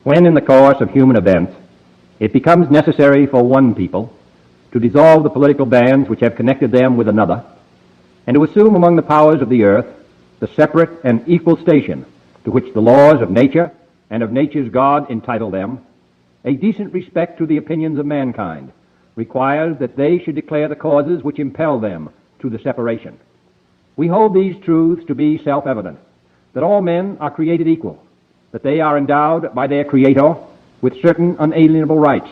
When in the course of human events it becomes necessary for one people to dissolve the political bands which have connected them with another, and to assume among the powers of the earth the separate and equal station to which the laws of nature and of nature's God entitle them, a decent respect to the opinions of mankind requires that they should declare the causes which impel them to the separation. We hold these truths to be self-evident, that all men are created equal, that they are endowed by their Creator with certain unalienable rights,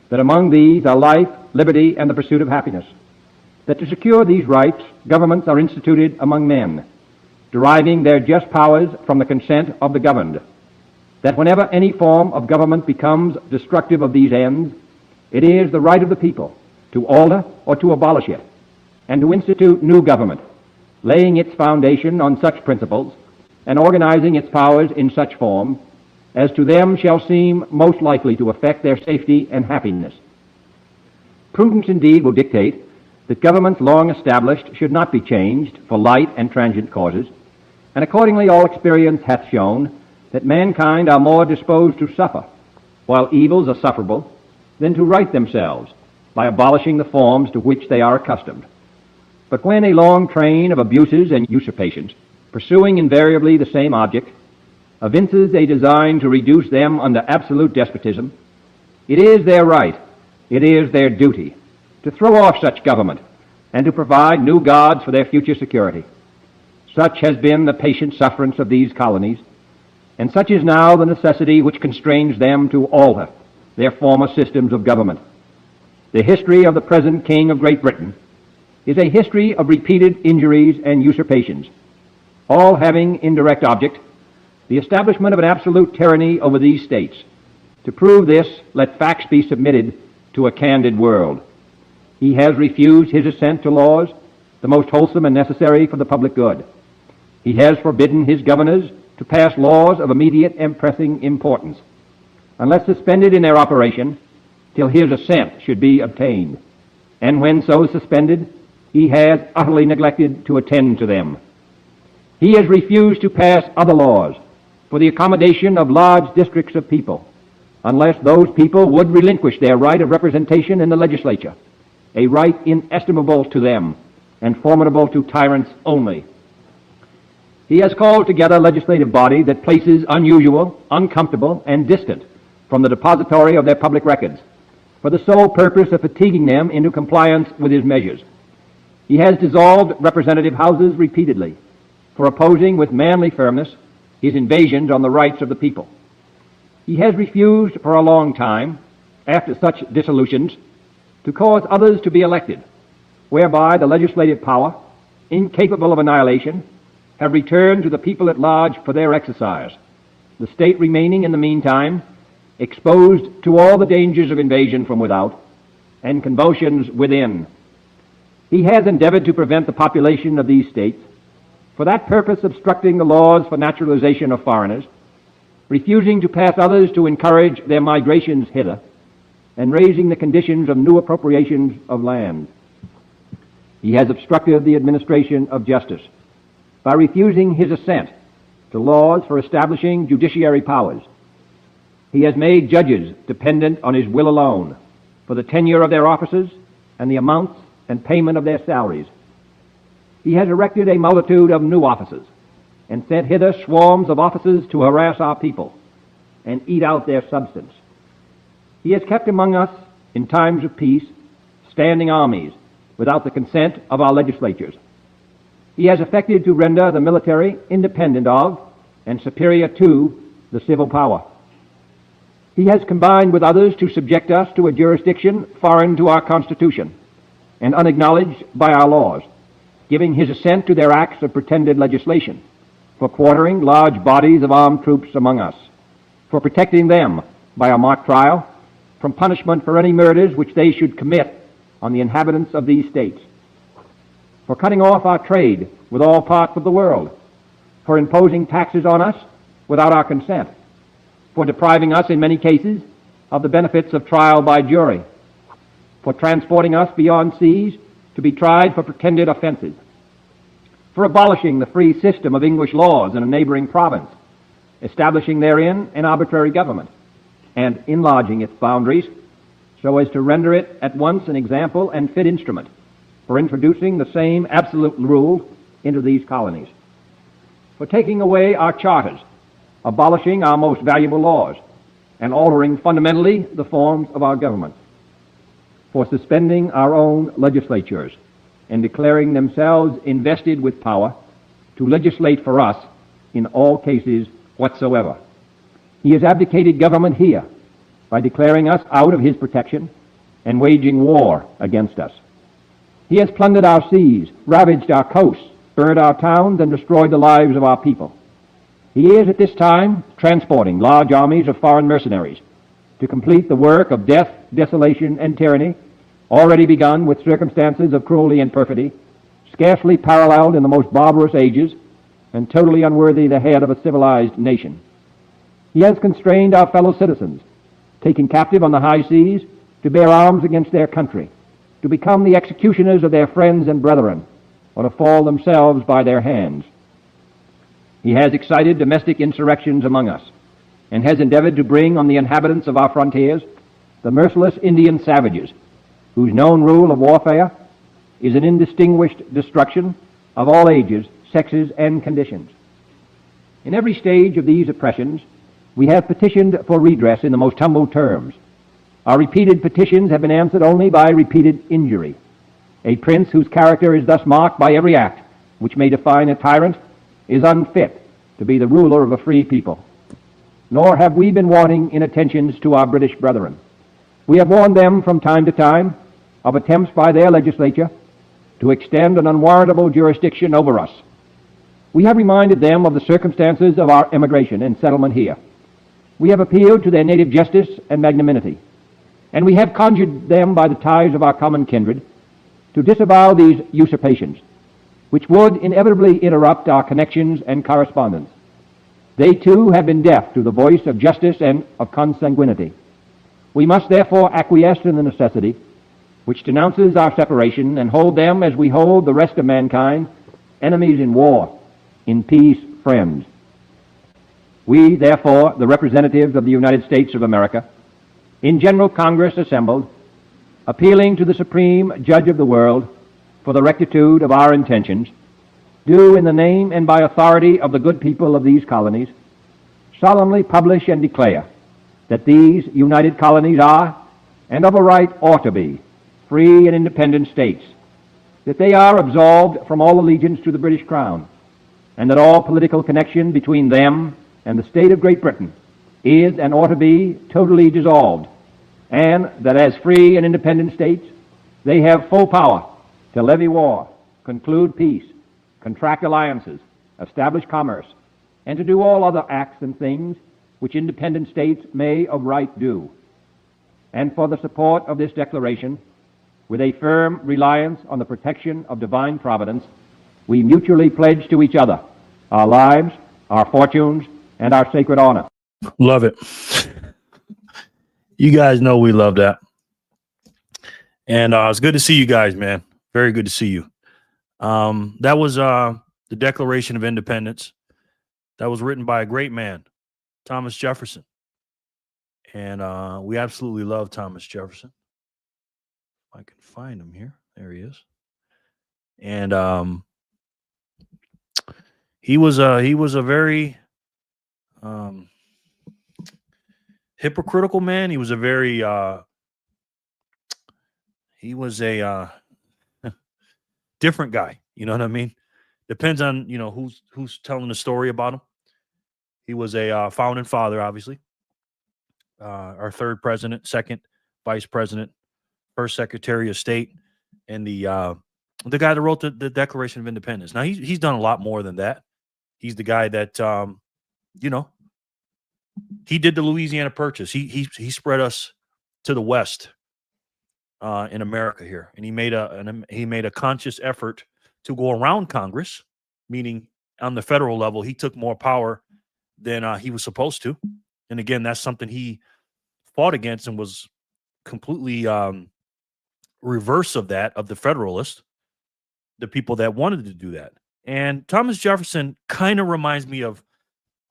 that among these are life, liberty, and the pursuit of happiness, that to secure these rights, governments are instituted among men, deriving their just powers from the consent of the governed, that whenever any form of government becomes destructive of these ends, it is the right of the people to alter or to abolish it, and to institute new government, laying its foundation on such principles and organizing its powers in such form as to them shall seem most likely to affect their safety and happiness. Prudence indeed will dictate that governments long established should not be changed for light and transient causes, and accordingly all experience hath shown that mankind are more disposed to suffer, while evils are sufferable, than to right themselves by abolishing the forms to which they are accustomed. But when a long train of abuses and usurpations, pursuing invariably the same object, evinces a design to reduce them under absolute despotism, it is their right, it is their duty, to throw off such government and to provide new gods for their future security. Such has been the patient sufferance of these colonies, and such is now the necessity which constrains them to alter their former systems of government. The history of the present King of Great Britain is a history of repeated injuries and usurpations, all having in direct object the establishment of an absolute tyranny over these states. To prove this, let facts be submitted to a candid world. He has refused his assent to laws, the most wholesome and necessary for the public good. He has forbidden his governors to pass laws of immediate and pressing importance, unless suspended in their operation till his assent should be obtained. And when so suspended, he has utterly neglected to attend to them. He has refused to pass other laws for the accommodation of large districts of people, unless those people would relinquish their right of representation in the legislature, a right inestimable to them and formidable to tyrants only. He has called together a legislative body that places unusual, uncomfortable, and distant from the depository of their public records, for the sole purpose of fatiguing them into compliance with his measures. He has dissolved representative houses repeatedly for opposing with manly firmness his invasions on the rights of the people. He has refused for a long time, after such dissolutions, to cause others to be elected, whereby the legislative power, incapable of annihilation, have returned to the people at large for their exercise, the state remaining in the meantime exposed to all the dangers of invasion from without and convulsions within. He has endeavored to prevent the population of these states, for that purpose obstructing the laws for naturalization of foreigners, refusing to pass others to encourage their migrations hither, and raising the conditions of new appropriations of land. He has obstructed the administration of justice by refusing his assent to laws for establishing judiciary powers. He has made judges dependent on his will alone for the tenure of their offices and the amounts and payment of their salaries. He has erected a multitude of new offices and sent hither swarms of officers to harass our people and eat out their substance. He has kept among us, in times of peace, standing armies without the consent of our legislatures. He has effected to render the military independent of and superior to the civil power. He has combined with others to subject us to a jurisdiction foreign to our Constitution and unacknowledged by our laws, giving his assent to their acts of pretended legislation, for quartering large bodies of armed troops among us, for protecting them by a mock trial from punishment for any murders which they should commit on the inhabitants of these states, for cutting off our trade with all parts of the world, for imposing taxes on us without our consent, for depriving us in many cases of the benefits of trial by jury, for transporting us beyond seas to be tried for pretended offenses, for abolishing the free system of English laws in a neighboring province, establishing therein an arbitrary government, and enlarging its boundaries so as to render it at once an example and fit instrument for introducing the same absolute rule into these colonies, for taking away our charters, abolishing our most valuable laws, and altering fundamentally the forms of our government, for suspending our own legislatures and declaring themselves invested with power to legislate for us in all cases whatsoever. He has abdicated government here by declaring us out of his protection and waging war against us. He has plundered our seas, ravaged our coasts, burned our towns, and destroyed the lives of our people. He is at this time transporting large armies of foreign mercenaries to complete the work of death, desolation, and tyranny, already begun with circumstances of cruelty and perfidy, scarcely paralleled in the most barbarous ages, and totally unworthy the head of a civilized nation. He has constrained our fellow citizens, taken captive on the high seas, to bear arms against their country, to become the executioners of their friends and brethren, or to fall themselves by their hands. He has excited domestic insurrections among us, and has endeavored to bring on the inhabitants of our frontiers the merciless Indian savages, whose known rule of warfare is an indistinguished destruction of all ages, sexes, and conditions. In every stage of these oppressions, we have petitioned for redress in the most humble terms. Our repeated petitions have been answered only by repeated injury. A prince whose character is thus marked by every act which may define a tyrant is unfit to be the ruler of a free people. Nor have we been wanting in attentions to our British brethren. We have warned them from time to time of attempts by their legislature to extend an unwarrantable jurisdiction over us. We have reminded them of the circumstances of our emigration and settlement here. We have appealed to their native justice and magnanimity, and we have conjured them by the ties of our common kindred to disavow these usurpations, which would inevitably interrupt our connections and correspondence. They too have been deaf to the voice of justice and of consanguinity. We must therefore acquiesce in the necessity which denounces our separation, and hold them as we hold the rest of mankind, enemies in war, in peace friends. We, therefore, the representatives of the United States of America, in General Congress assembled, appealing to the Supreme Judge of the world for the rectitude of our intentions, do in the name and by authority of the good people of these colonies solemnly publish and declare that these united colonies are, and of a right ought to be, free and independent states, that they are absolved from all allegiance to the British Crown, and that all political connection between them and the state of Great Britain is and ought to be totally dissolved, and that as free and independent states they have full power to levy war, conclude peace, contract alliances, establish commerce, and to do all other acts and things which independent states may of right do. And for the support of this declaration, with a firm reliance on the protection of divine providence, we mutually pledge to each other our lives, our fortunes, and our sacred honor. Love it. You guys know we love that. And it's good to see you guys, man. Very good to see you. That was the Declaration of Independence. That was written by a great man, Thomas Jefferson. And we absolutely love Thomas Jefferson. If I can find him here. There he is. And he was a very hypocritical man. He was a very different guy. You know what I mean? Depends on, who's telling the story about him. He was a founding father, obviously. Our third president, second vice president, first secretary of state, and the guy that wrote the Declaration of Independence. Now he's done a lot more than that. He's the guy that he did the Louisiana Purchase. He spread us to the west in America here, and he made a conscious effort to go around Congress, meaning on the federal level he took more power than he was supposed to. And again, that's something he fought against and was completely reverse of that, of the Federalists, the people that wanted to do that. And Thomas Jefferson kind of reminds me of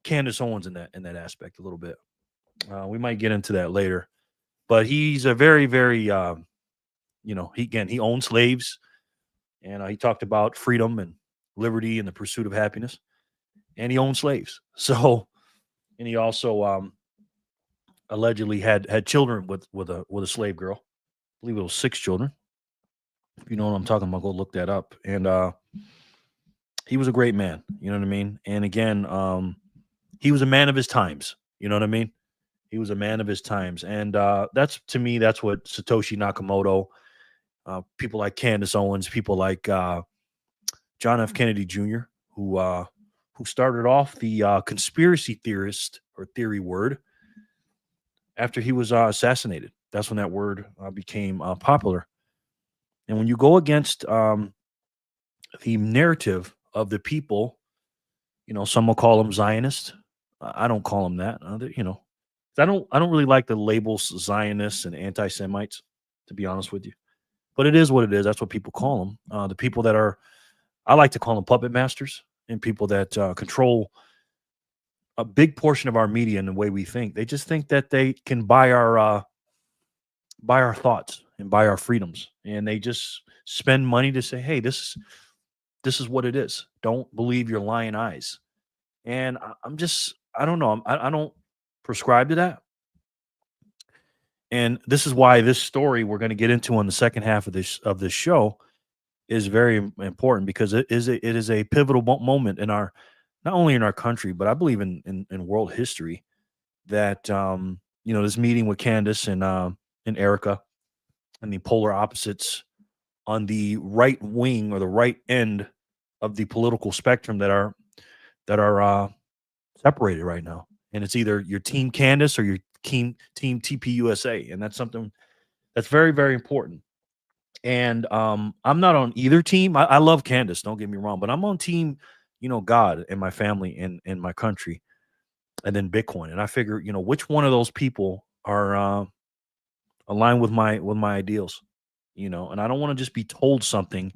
Candace Owens in that aspect a little bit. We might get into that later, but he's a very, very, he owned slaves, and he talked about freedom and liberty and the pursuit of happiness, and he owned slaves. So, and he also allegedly had children with a slave girl. I believe it was 6 children. If you know what I'm talking about, go look that up. And he was a great man. You know what I mean? And again, he was a man of his times. You know what I mean? He was a man of his times, and that's, to me, that's what Satoshi Nakamoto, people like Candace Owens, people like John F. Kennedy Jr., who started off the conspiracy theorist or theory word after he was assassinated. That's when that word became popular. And when you go against the narrative of the people, some will call them Zionists. I don't call them that. I don't really like the labels Zionists and anti-Semites, to be honest with you. But it is what it is. That's what people call them. The people that are, I like to call them puppet masters, and people that control a big portion of our media and the way we think. They just think that they can buy our thoughts and buy our freedoms, and they just spend money to say, "Hey, this is what it is. Don't believe your lying eyes." And I don't know. I don't prescribe to that. And this is why this story we're going to get into on the second half of this show is very important, because it is a pivotal moment in our, not only in our country, but I believe in world history. That this meeting with Candace and Erica, and the polar opposites on the right wing or the right end of the political spectrum that are separated right now, and it's either your team Candace or your team TPUSA, and that's something that's very, very important. And I'm not on either team. I love Candace, don't get me wrong, but I'm on team, God and my family and my country, and then Bitcoin. And I figure, which one of those people are aligned with my ideals, and I don't want to just be told something,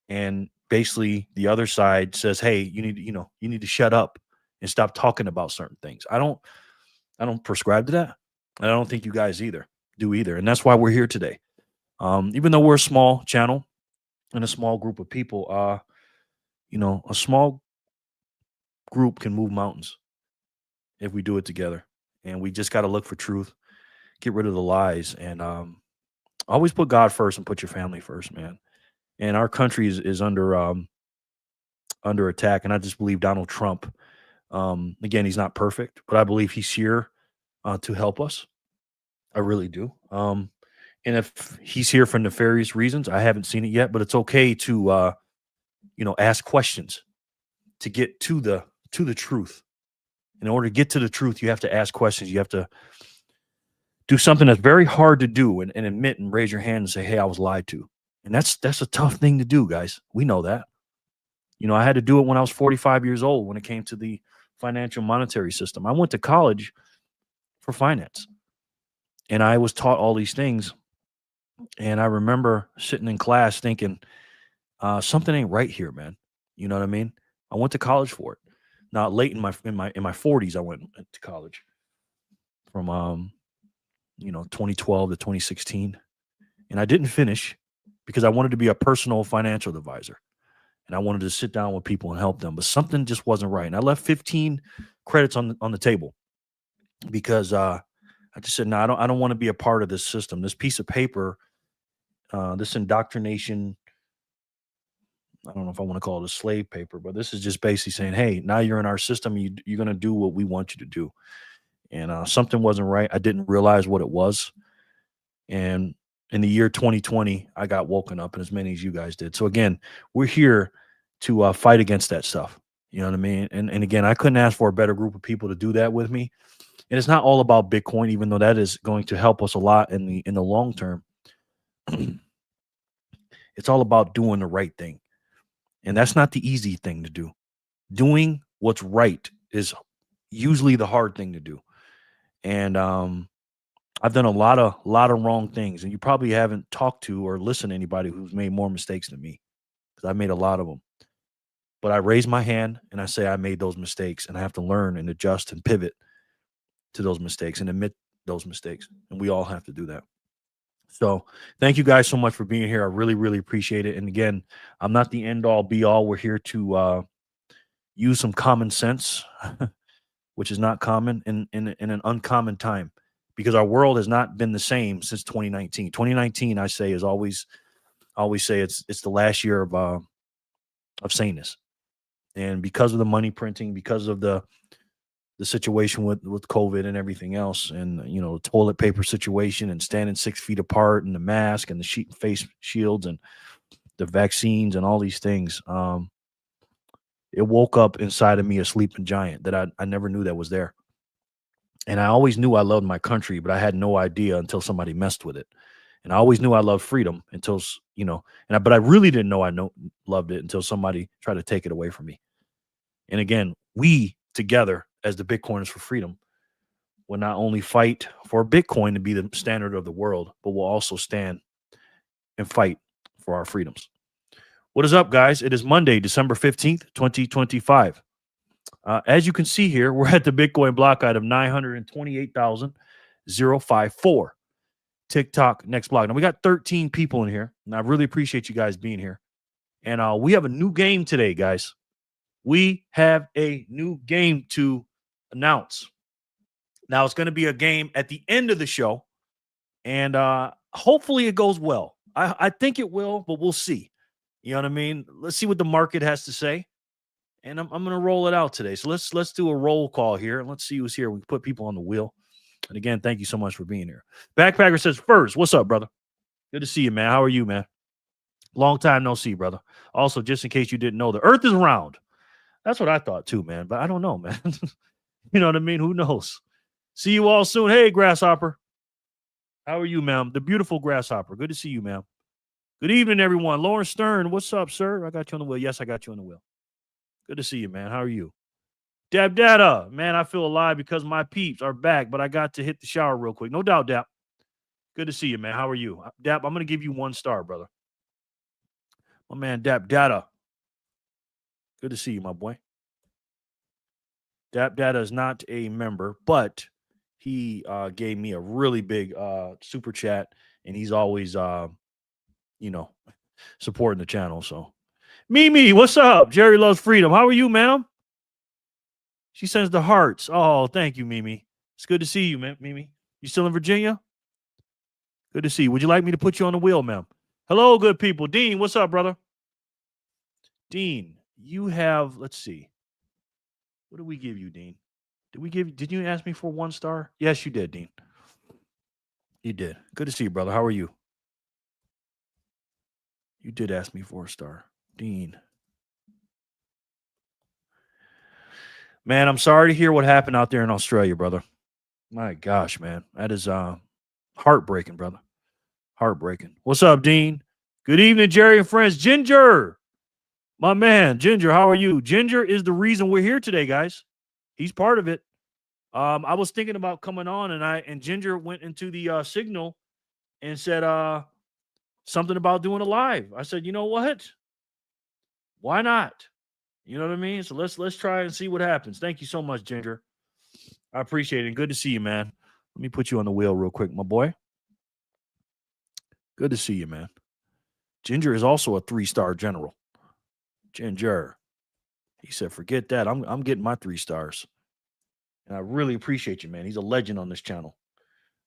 and basically the other side says, "Hey, you need to shut up and stop talking about certain things." I don't prescribe to that. And I don't think you guys do either. And that's why we're here today. Even though we're a small channel and a small group of people, a small group can move mountains if we do it together. And we just got to look for truth, get rid of the lies, and always put God first and put your family first, man. And our country is under attack. And I just believe Donald Trump, again, he's not perfect, but I believe he's here to help us. I really do. And if he's here for nefarious reasons, I haven't seen it yet, but it's okay to ask questions to get to the truth. In order to get to the truth, you have to ask questions. You have to do something that's very hard to do, and admit and raise your hand and say, "Hey, I was lied to." And that's a tough thing to do, guys. We know that. I had to do it when I was 45 years old when it came to the financial monetary system. I went to college for finance, and I was taught all these things. And I remember sitting in class thinking, something ain't right here, man. You know what I mean? I went to college for it. Now, late in my 40s, I went to college from 2012 to 2016, and I didn't finish because I wanted to be a personal financial advisor, and I wanted to sit down with people and help them. But something just wasn't right, and I left 15 credits on the table because I just said, "No, I don't want to be a part of this system. This piece of paper, this indoctrination." I don't know if I want to call it a slave paper, but this is just basically saying, "Hey, now you're in our system. You're going to do what we want you to do." And something wasn't right. I didn't realize what it was. And in the year 2020, I got woken up, and as many as you guys did. So again, we're here to fight against that stuff. You know what I mean? And again, I couldn't ask for a better group of people to do that with me. And it's not all about Bitcoin, even though that is going to help us a lot in the long term. It's all about doing the right thing. And that's not the easy thing to do. Doing what's right is usually the hard thing to do. And I've done a lot of wrong things, and you probably haven't talked to or listened to anybody who's made more mistakes than me, because I've made a lot of them. But I raise my hand and I say I made those mistakes, and I have to learn and adjust and pivot to those mistakes and admit those mistakes. And we all have to do that. So thank you guys so much for being here. I really, really appreciate it. And again, I'm not the end all be all. We're here to use some common sense, which is not common in an uncommon time, because our world has not been the same since 2019. 2019, I say, is always say it's the last year of saneness. And because of the money printing, because of the situation with COVID and everything else, and you know, the toilet paper situation and standing 6 feet apart and the mask and the face shields and the vaccines and all these things, it woke up inside of me a sleeping giant that I never knew that was there. And I always knew I loved my country, but I had no idea until somebody messed with it. And I always knew I loved freedom until, you know, but I really didn't know loved it until somebody tried to take it away from me. And again, we together as the Bitcoiners for freedom will not only fight for Bitcoin to be the standard of the world, but we'll also stand and fight for our freedoms. What is up, guys? It is Monday, December 15th, 2025. As you can see here, we're at the Bitcoin block item 928,054. TikTok next block. Now we got 13 people in here, and I really appreciate you guys being here. And we have a new game today, guys. We have a new game to announce. Now it's going to be a game at the end of the show, and hopefully it goes well. I think it will, but we'll see. You know what I mean? Let's see what the market has to say, and I'm going to roll it out today. So let's do a roll call here, and let's see who's here. We can put people on the wheel. And again, thank you so much for being here. Backpacker says, first, what's up, brother? Good to see you, man. How are you, man? Long time no see, brother. Also, just in case you didn't know, the earth is round. That's what I thought too, man. But I don't know, man. You know what I mean? Who knows? See you all soon. Hey, Grasshopper. How are you, ma'am? The beautiful Grasshopper. Good to see you, ma'am. Good evening, everyone. Lawrence Stern, what's up, sir? I got you on the wheel. Yes, I got you on the wheel. Good to see you, man. How are you? Dab Data. Man, I feel alive because my peeps are back, but I got to hit the shower real quick. No doubt, Dap. Good to see you, man. How are you? Dap, I'm going to give you 1 star, brother. My man, Dap Data. Good to see you, my boy. Dap Data is not a member, but he gave me a really big super chat, and he's always, supporting the channel. So, Mimi, what's up? Jerry Loves Freedom. How are you, ma'am? She sends the hearts. Oh, thank you, Mimi. It's good to see you, Mimi. You still in Virginia? Good to see you. Would you like me to put you on the wheel, ma'am? Hello, good people. Dean, what's up, brother? Dean, you have, let's see. What did we give you, Dean? Did you ask me for 1 star? Yes, you did, Dean. You did. Good to see you, brother. How are you? You did ask me for 1 star. Dean. Man, I'm sorry to hear what happened out there in Australia, brother. My gosh, man. That is heartbreaking, brother. Heartbreaking. What's up, Dean? Good evening, Jerry and friends. Ginger. My man, Ginger, how are you? Ginger is the reason we're here today, guys. He's part of it. I was thinking about coming on, and Ginger went into the signal and said something about doing a live. I said, you know what? Why not? You know what I mean? So let's try and see what happens. Thank you so much, Ginger. I appreciate it. Good to see you, man. Let me put you on the wheel real quick, my boy. Good to see you, man. Ginger is also a 3-star general. Ginger. He said, forget that. I'm getting my 3 stars. And I really appreciate you, man. He's a legend on this channel.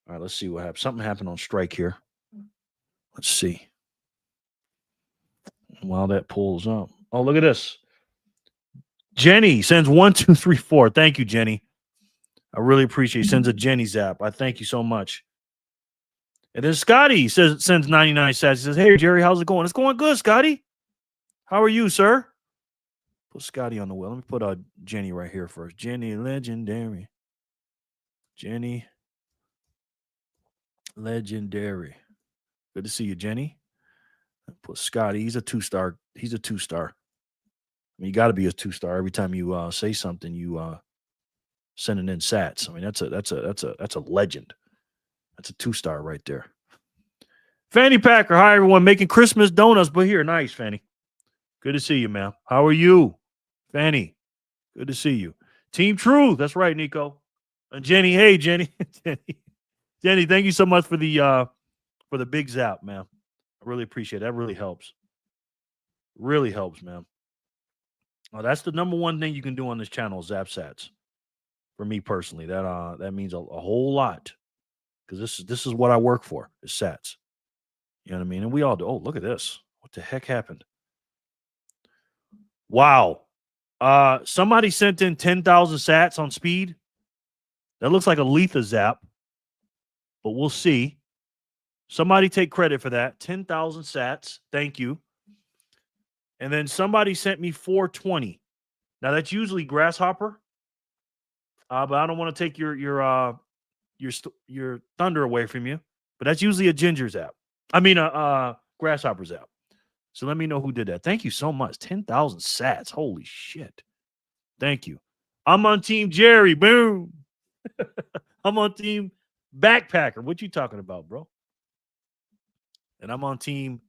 All right, let's see what happens. Something happened on strike here. Let's see. While that pulls up. Oh, look at this. Jenny sends 1, 2, 3, 4. Thank you, Jenny. I really appreciate it. Sends a Jenny zap. I thank you so much. And then Scotty sends 99 sats. He says, hey, Jerry, how's it going? It's going good, Scotty. How are you, sir? Put Scotty on the wheel. Let me put Jenny right here first. Jenny, legendary. Jenny, legendary. Good to see you, Jenny. Put Scotty. He's a 2-star. He's a 2-star. I mean, you got to be a 2-star every time you say something. You sending in sats. I mean, that's a legend. That's a 2-star right there. Fanny Packer, hi everyone. Making Christmas donuts, but here, nice, Fanny. Good to see you, ma'am. How are you? Fanny, good to see you. Team Truth. That's right, Nico. And Jenny. Hey, Jenny. Jenny, thank you so much for the big zap, man. I really appreciate it. That really helps. Really helps, man. Well, that's the number one thing you can do on this channel, zap sats. For me personally, that means a whole lot because this is what I work for is sats. You know what I mean? And we all do. Oh, look at this. What the heck happened? Wow. Somebody sent in 10,000 sats on speed. That looks like a Letha zap, but we'll see. Somebody take credit for that. 10,000 sats. Thank you. And then somebody sent me 420. Now that's usually Grasshopper. But I don't want to take your thunder away from you. But that's usually a Ginger zap. I mean a Grasshopper zap. So let me know who did that. Thank you so much. 10,000 sats. Holy shit. Thank you. I'm on Team Jerry. Boom. I'm on Team Backpacker. What you talking about, bro? And I'm on Team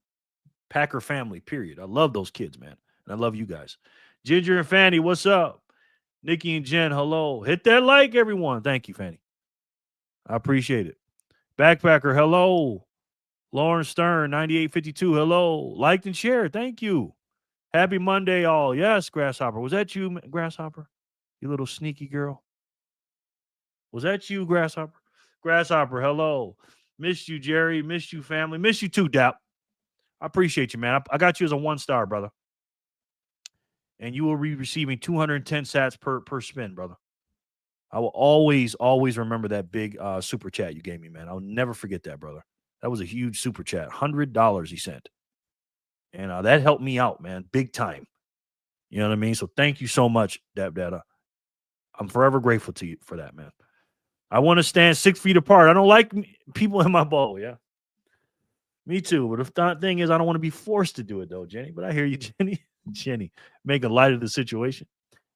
Packer Family, period. I love those kids, man. And I love you guys. Ginger and Fanny, what's up? Nikki and Jen, hello. Hit that like, everyone. Thank you, Fanny. I appreciate it. Backpacker, hello. Lauren Stern, 9852, hello. Liked and shared. Thank you. Happy Monday, all. Yes, Grasshopper. Was that you, Grasshopper? You little sneaky girl. Was that you, Grasshopper? Grasshopper, hello. Missed you, Jerry. Missed you, family. Missed you too, Dap. I appreciate you, man. I got you as a 1-star, brother. And you will be receiving 210 sats per spin, brother. I will always remember that big super chat you gave me, man. I'll never forget that, brother. That was a huge super chat. $100 he sent. And that helped me out, man. Big time. You know what I mean? So thank you so much, Dap Data. I'm forever grateful to you for that, man. I want to stand 6 feet apart. I don't like people in my bowl, yeah. Me too. But the thing is, I don't want to be forced to do it, though, Jenny. But I hear you, Jenny. Jenny, making light of the situation.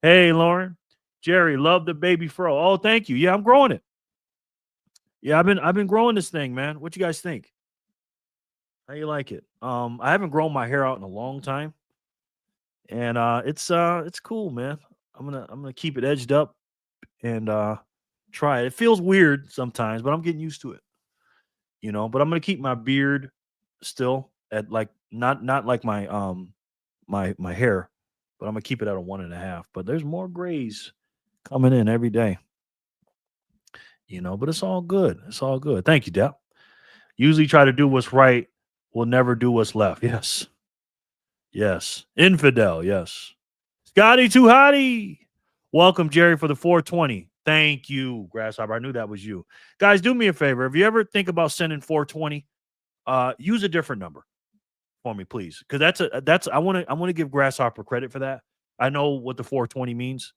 Hey, Lauren. Jerry, love the baby fro. Oh, thank you. Yeah, I'm growing it. Yeah, I've been growing this thing, man. What you guys think? How you like it? I haven't grown my hair out in a long time. And it's cool, man. I'm gonna keep it edged up and try it. It feels weird sometimes, but I'm getting used to it. You know, but I'm gonna keep my beard still at like not like my my hair, but I'm gonna keep it at a 1.5. But there's more grays coming in every day. You know, but it's all good. It's all good. Thank you, Dap. Usually try to do what's right. We'll never do what's left. Yes. Yes. Infidel. Yes. Scotty Too Hottie. Welcome, Jerry, for the 420. Thank you, Grasshopper. I knew that was you. Guys, do me a favor. If you ever think about sending 420, use a different number for me, please. Because I want to give Grasshopper credit for that. I know what the 420 means.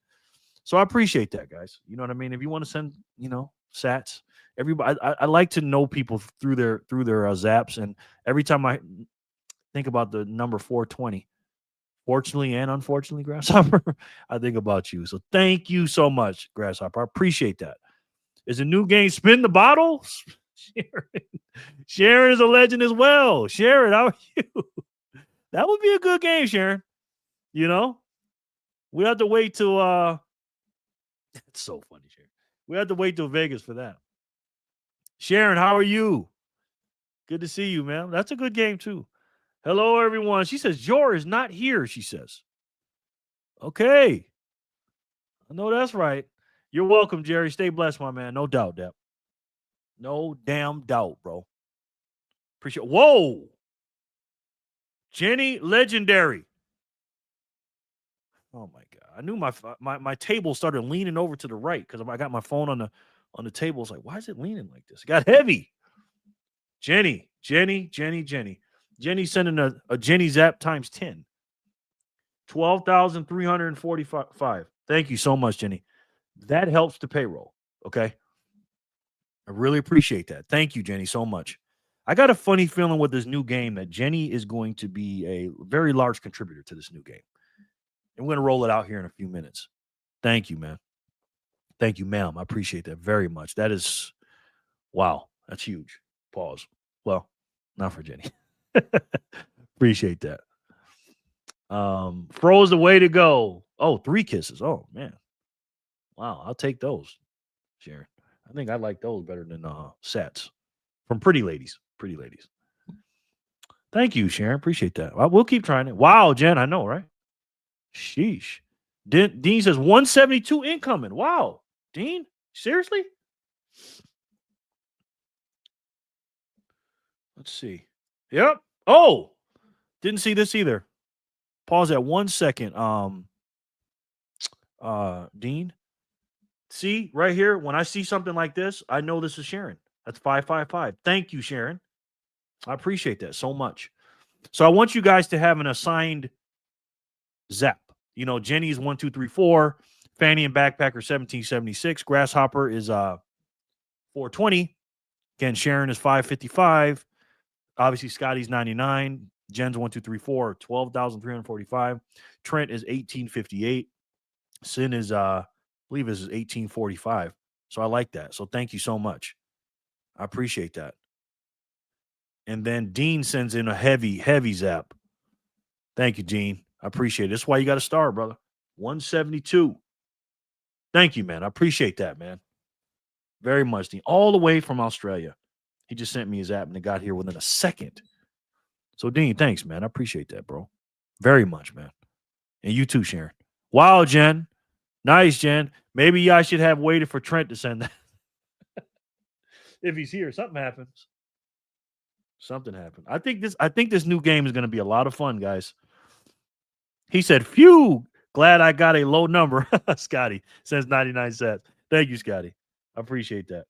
So I appreciate that, guys. You know what I mean? If you want to send, sats, everybody, I like to know people through their zaps. And every time I think about the number 420, fortunately and unfortunately, Grasshopper, I think about you. So thank you so much, Grasshopper. I appreciate that. Is a new game Spin the Bottle? Sharon is a legend as well. Sharon, how are you? That would be a good game, Sharon. You know? We have to wait till it's so funny, Sharon. We have to wait till Vegas for that. Sharon, how are you? Good to see you, man. That's a good game, too. Hello, everyone. She says, Jor is not here, she says. Okay. I know that's right. You're welcome, Jerry. Stay blessed, my man. No doubt, Dap. No damn doubt, bro. Appreciate. Whoa. Jenny, legendary. Oh, my God. I knew my table started leaning over to the right because I got my phone on the table. It's like, why is it leaning like this? It got heavy. Jenny. Jenny sending a Jenny Zap times 10. 12,345. Thank you so much, Jenny. That helps the payroll. Okay. I really appreciate that. Thank you, Jenny, so much. I got a funny feeling with this new game that Jenny is going to be a very large contributor to this new game. And we're going to roll it out here in a few minutes. Thank you, man. Thank you, ma'am. I appreciate that very much. That is, wow, that's huge. Pause. Well, not for Jenny. Appreciate that. Fro's the way to go. Oh, 3 kisses. Oh man. Wow, I'll take those, Sharon. I think I like those better than sets from pretty ladies. Pretty ladies. Thank you, Sharon. Appreciate that. We'll keep trying it. Wow, Jen, I know, right? Sheesh. Dean says 172 incoming. Wow. Dean, seriously? Let's see. Yep. Oh, didn't see this either. Pause at 1 second. Dean. See right here, when I see something like this, I know this is Sharon. That's 555. Thank you, Sharon. I appreciate that so much. So I want you guys to have an assigned zap. You know, Jenny's 1234, Fanny and Backpacker 1776, Grasshopper is 420. Again, Sharon is 555. Obviously, Scotty's 99. Jen's 1234, 12,345. Trent is 1858. Sin is I believe this is 1845. So I like that. So thank you so much. I appreciate that. And then Dean sends in a heavy zap. Thank you, Dean. I appreciate it. That's why you got a star, brother. 172. Thank you, man. I appreciate that, man. Very much, Dean. All the way from Australia. He just sent me his app and it got here within a second. So, Dean, thanks, man. I appreciate that, bro. Very much, man. And you too, Sharon. Wow, Jen. Nice, Jen. Maybe I should have waited for Trent to send that. If he's here, something happens. Something happened. I think this new game is going to be a lot of fun, guys. He said, phew, glad I got a low number. Scotty says 99 cents. Thank you, Scotty. I appreciate that.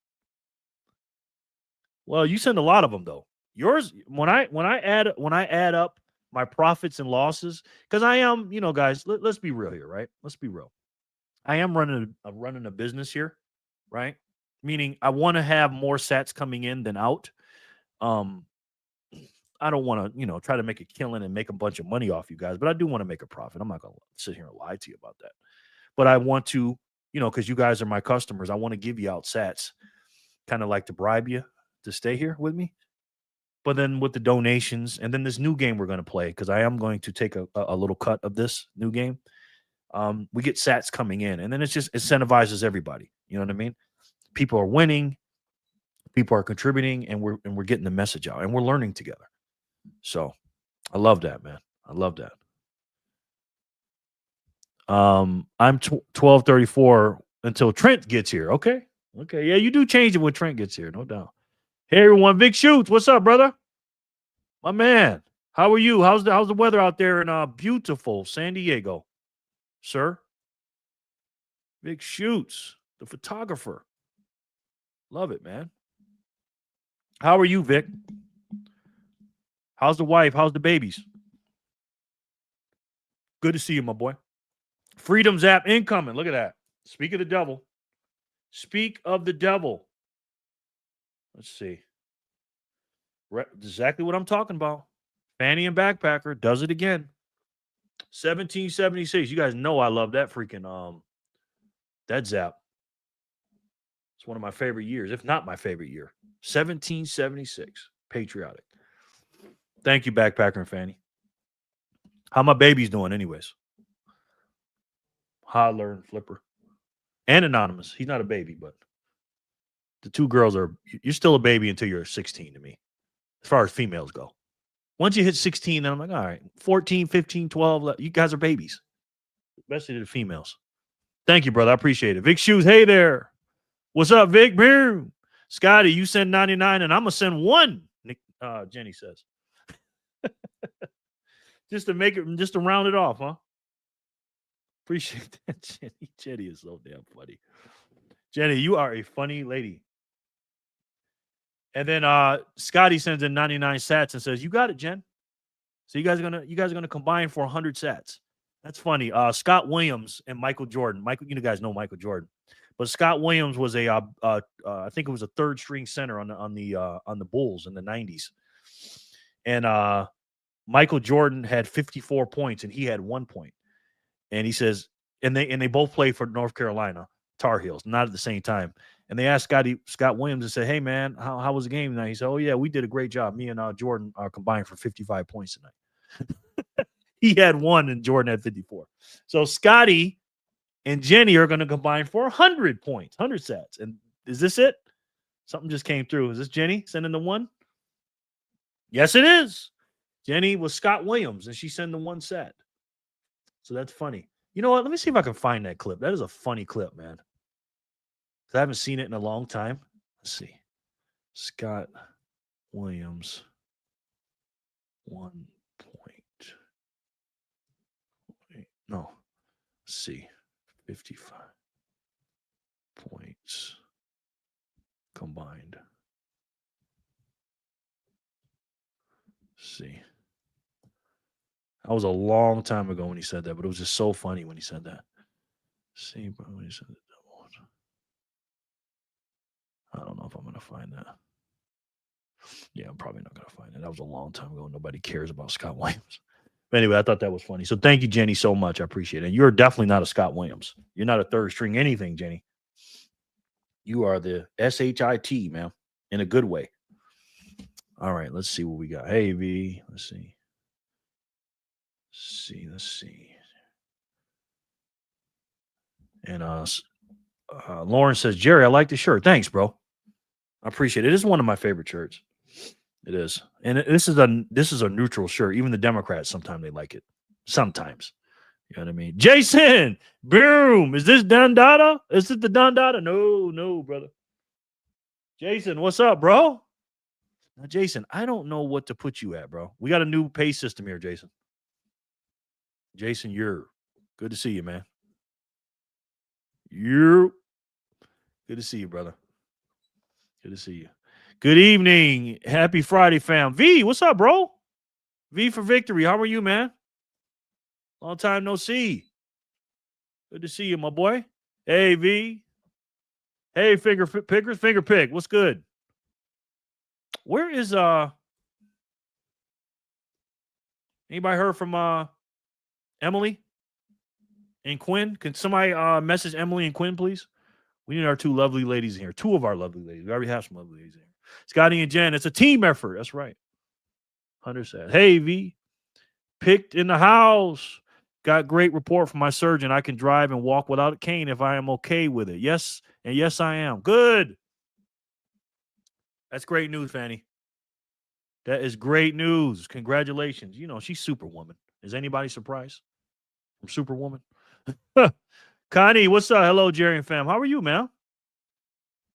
Well, you send a lot of them though. Yours, when I add up my profits and losses, because I am, guys, let's be real here, right? Let's be real. I am running a business here, right? Meaning I want to have more sats coming in than out. I don't want to, try to make a killing and make a bunch of money off you guys, but I do want to make a profit. I'm not going to sit here and lie to you about that. But I want to, because you guys are my customers, I want to give you out sats, kind of like to bribe you to stay here with me. But then with the donations and then this new game we're going to play, because I am going to take a little cut of this new game. We get sats coming in and then it just incentivizes everybody. You know what I mean? People are winning, people are contributing, and we're getting the message out and we're learning together. So I love that, man. I love that. I'm 1234 until Trent gets here. Okay. Yeah, you do change it when Trent gets here, no doubt. Hey everyone, Vic Shoots, what's up, brother? My man, how are you? How's the weather out there in beautiful San Diego, sir? Vic Shoots, the photographer. Love it, man. How are you, Vic? How's the wife? How's the babies? Good to see you, my boy. Freedom's app incoming. Look at that. Speak of the devil. Speak of the devil. Let's see. Exactly what I'm talking about. Fanny and Backpacker does it again. 1776. You guys know I love that freaking that zap. It's one of my favorite years, if not my favorite year. 1776. Patriotic. Thank you, Backpacker and Fanny. How my babies doing, anyways? Hodler and Flipper. And Anonymous. He's not a baby, but the two girls are, you're still a baby until you're 16 to me, as far as females go. Once you hit 16, then I'm like, all right, 14, 15, 12, you guys are babies. Especially the females. Thank you, brother. I appreciate it. Vic Shoes, hey there. What's up, Vic? Boom. Scotty, you send 99 and I'm going to send 1, Jenny says. Just to round it off, huh? Appreciate that, Jenny. Jenny is so damn funny. Jenny, you are a funny lady. And then Scotty sends in 99 sats and says, "You got it, Jen." So you guys are gonna combine for 100 sats. That's funny. Scott Williams and Michael Jordan. You guys know Michael Jordan, but Scott Williams was I think it was a third string center on the Bulls in the 90s, and Michael Jordan had 54 points and he had 1 point. And he says, and they both played for North Carolina Tar Heels, not at the same time. And they asked Scott Williams and said, "Hey man, how was the game tonight?" He said, "Oh yeah, we did a great job. Me and Jordan are combined for 55 points tonight." He had 1 and Jordan had 54. So Scotty and Jenny are going to combine for 100 points, 100 sets. And is this it? Something just came through. Is this Jenny sending the 1? Yes, it is. Jenny was Scott Williams, and she sent the 1 set. So that's funny. You know what? Let me see if I can find that clip. That is a funny clip, man. I haven't seen it in a long time. Let's see. Scott Williams, 1 point. Wait, no. Let's see. 55 points combined. Let's see. That was a long time ago when he said that, but it was just so funny when he said that. Let's see, bro, when he said the double. I don't know if I'm going to find that. Yeah, I'm probably not going to find it. That was a long time ago. Nobody cares about Scott Williams. But anyway, I thought that was funny. So thank you, Jenny, so much. I appreciate it. You're definitely not a Scott Williams. You're not a third string anything, Jenny. You are the SHIT, man, in a good way. All right, let's see what we got. Hey, V, let's see. Let's see. And Lauren says, Jerry, I like the shirt. Thanks, bro. I appreciate it. It is one of my favorite shirts. It is. And this is a neutral shirt. Even the Democrats, sometimes they like it. Sometimes. You know what I mean? Jason, boom. Is this Don Dada? Is it the Don Dada? No, brother. Jason, what's up, bro? Now, Jason, I don't know what to put you at, bro. We got a new pay system here, Jason. Jason, you're good to see you, man. You're good to see you, brother. Good to see you. Good evening. Happy Friday, fam. V, what's up, bro? V for victory. How are you, man? Long time no see. Good to see you, my boy. Hey, V. Hey, finger pickers, finger pick. What's good? Where is anybody heard from Emily and Quinn? Can somebody message Emily and Quinn, please? We need our 2 lovely ladies in here. 2 of our lovely ladies. We already have some lovely ladies in here. Scotty and Jen, it's a team effort. That's right. Hunter said, hey, V. Picked in the house. Got great report from my surgeon. I can drive and walk without a cane if I am okay with it. Yes, and yes, I am. Good. That's great news, Fanny. That is great news. Congratulations. You know, she's Superwoman. Is anybody surprised from Superwoman? Connie, what's up? Hello, Jerry and fam. How are you, man?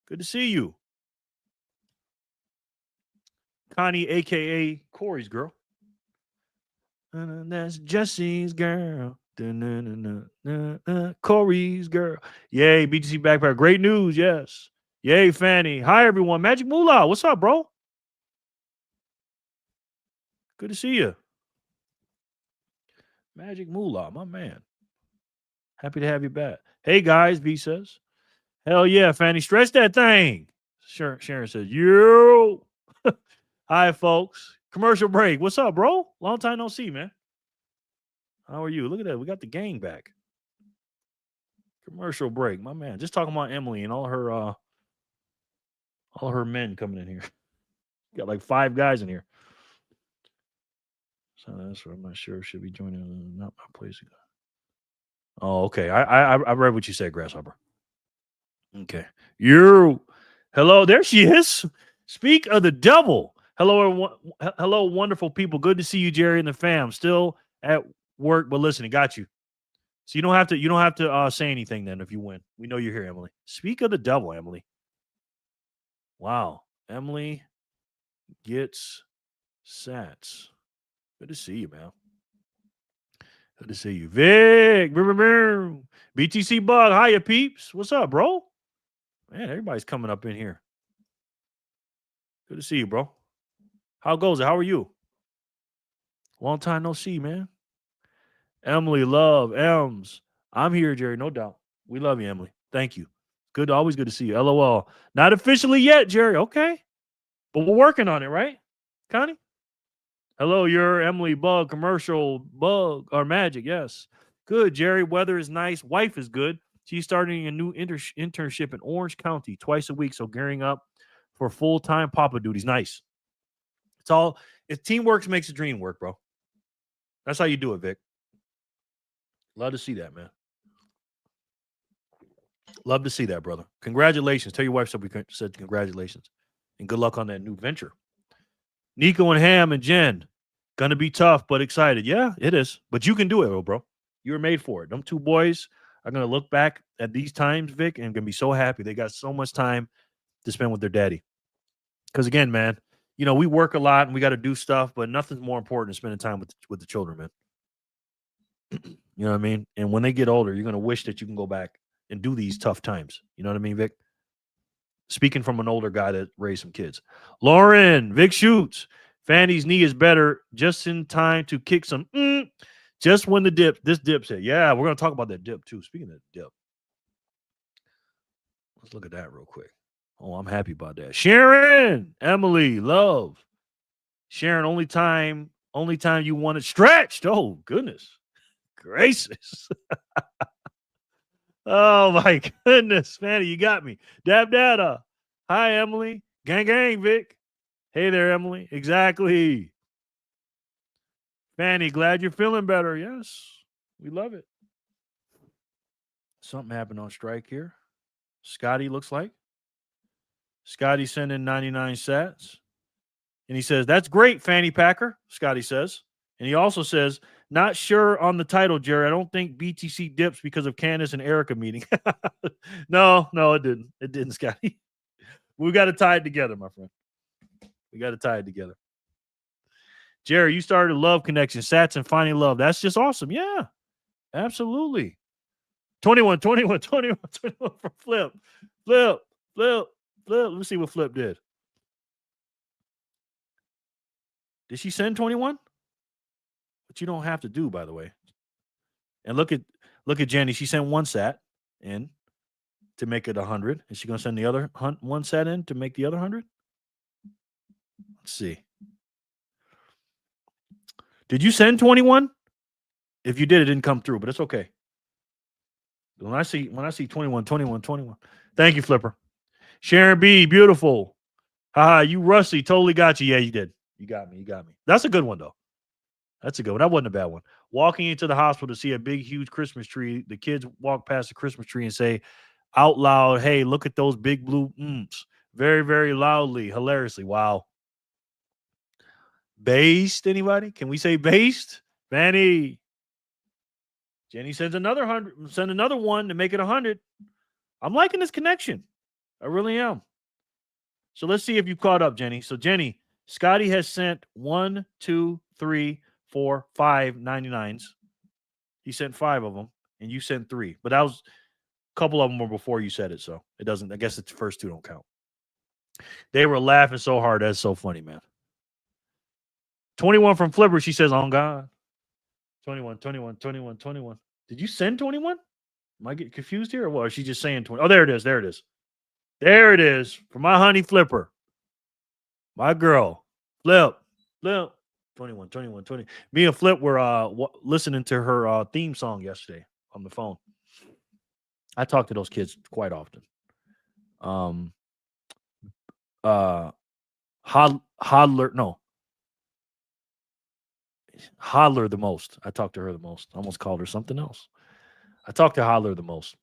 Good to see you. Connie, a.k.a. Corey's girl. That's Jesse's girl. Corey's girl. Yay, BTC Backpack. Great news, yes. Yay, Fanny. Hi, everyone. Magic Moolah. What's up, bro? Good to see you. Magic Moolah, my man. Happy to have you back. Hey, guys, B says. Hell yeah, Fanny. Stretch that thing. Sharon says, yo. Hi, folks. Commercial break. What's up, bro? Long time no see, man. How are you? Look at that. We got the gang back. Commercial break, my man. Just talking about Emily and all her men coming in here. Got like 5 guys in here. So that's what I'm not sure. Should be joining. Not my place. Oh, okay. I read what you said, Grasshopper. Okay. Hello. There she is. Speak of the devil. Hello, wonderful people. Good to see you, Jerry and the fam. Still at work, but listening. Got you. So you don't have to say anything then if you win. We know you're here, Emily. Speak of the devil, Emily. Wow. Emily gets sats. Good to see you, man. Good to see you. Vic. BTC Bug. Hiya, peeps. What's up, bro? Man, everybody's coming up in here. Good to see you, bro. How goes it? How are you? Long time no see, man. Emily, love, Ems. I'm here, Jerry, no doubt. We love you, Emily. Thank you. Good, always good to see you. LOL. Not officially yet, Jerry. Okay. But we're working on it, right? Connie? Hello, you're Emily Bug, commercial bug or magic. Yes. Good, Jerry. Weather is nice. Wife is good. She's starting a new internship in Orange County twice a week. So gearing up for full-time papa duties. Nice. It's teamwork makes the dream work, bro. That's how you do it, Vic. Love to see that, man. Love to see that, brother. Congratulations. Tell your wife so we said congratulations. And good luck on that new venture. Nico and Ham and Jen. Gonna be tough, but excited. Yeah, it is. But you can do it, bro. You were made for it. Them two boys are gonna look back at these times, Vic, and gonna be so happy. They got so much time to spend with their daddy. Because again, man, you know, we work a lot and we got to do stuff, but nothing's more important than spending time with the children, man. You know what I mean? And when they get older, you're gonna wish that you can go back and do these tough times. You know what I mean, Vic? Speaking from an older guy that raised some kids. Lauren, Vic shoots. Fanny's knee is better just in time to kick some. Just when this dip's hit. Yeah, we're going to talk about that dip too. Speaking of dip, let's look at that real quick. Oh, I'm happy about that. Sharon, Emily, love. Sharon, only time you want it stretched. Oh, goodness gracious. Oh, my goodness. Fanny, you got me. Dab Dada. Hi, Emily. Gang, gang, Vic. Hey there, Emily. Exactly. Fanny, glad you're feeling better. Yes, we love it. Something happened on strike here. Scotty looks like. Scotty sent in 99 sats. And he says, that's great, Fanny Packer, Scotty says. And he also says, not sure on the title, Jerry. I don't think BTC dips because of Candace and Erika meeting. No, it didn't. It didn't, Scotty. We got to tie it together, my friend. We got to tie it together. Jerry, you started a love connection, Sats and finding love. That's just awesome. Yeah, absolutely. 21 from Flip. Flip. Let me see what Flip did. Did she send 21? But you don't have to do, by the way. And look at Jenny. She sent one sat in to make it 100. Is she going to send the other one sat in to make the other 100? Let's see. Did you send 21? If you did, it didn't come through, but it's okay. When I see 21. Thank you, Flipper. Sharon B, beautiful. Haha, you rusty. Totally got you. Yeah, you did. You got me. That's a good one, though. That's a good one. That wasn't a bad one. Walking into the hospital to see a big, huge Christmas tree. The kids walk past the Christmas tree and say out loud, hey, look at those big blue mms. Very, very loudly, hilariously. Wow. Based, anybody? Can we say based? Vanny. Jenny sends another 100. Send another one to make it 100. I'm liking this connection. I really am. So let's see if you caught up, Jenny. So Jenny, Scotty has sent 1, 2, 3, 4, 5 99s. He sent 5 of them, and you sent 3. But that was a couple of them were before you said it, so it doesn't. I guess the first 2 don't count. They were laughing so hard. That's so funny, man. 21 from Flipper. She says, "On God." 21. Did you send 21? Am I getting confused here, or what? Or is she just saying 20? Oh, there it is. There it is for my honey Flipper. My girl, Flip. 21. Me and Flip were listening to her theme song yesterday on the phone. I talk to those kids quite often. Hodler the most. I talk to her the most. I almost called her something else. I talk to Hodler the most.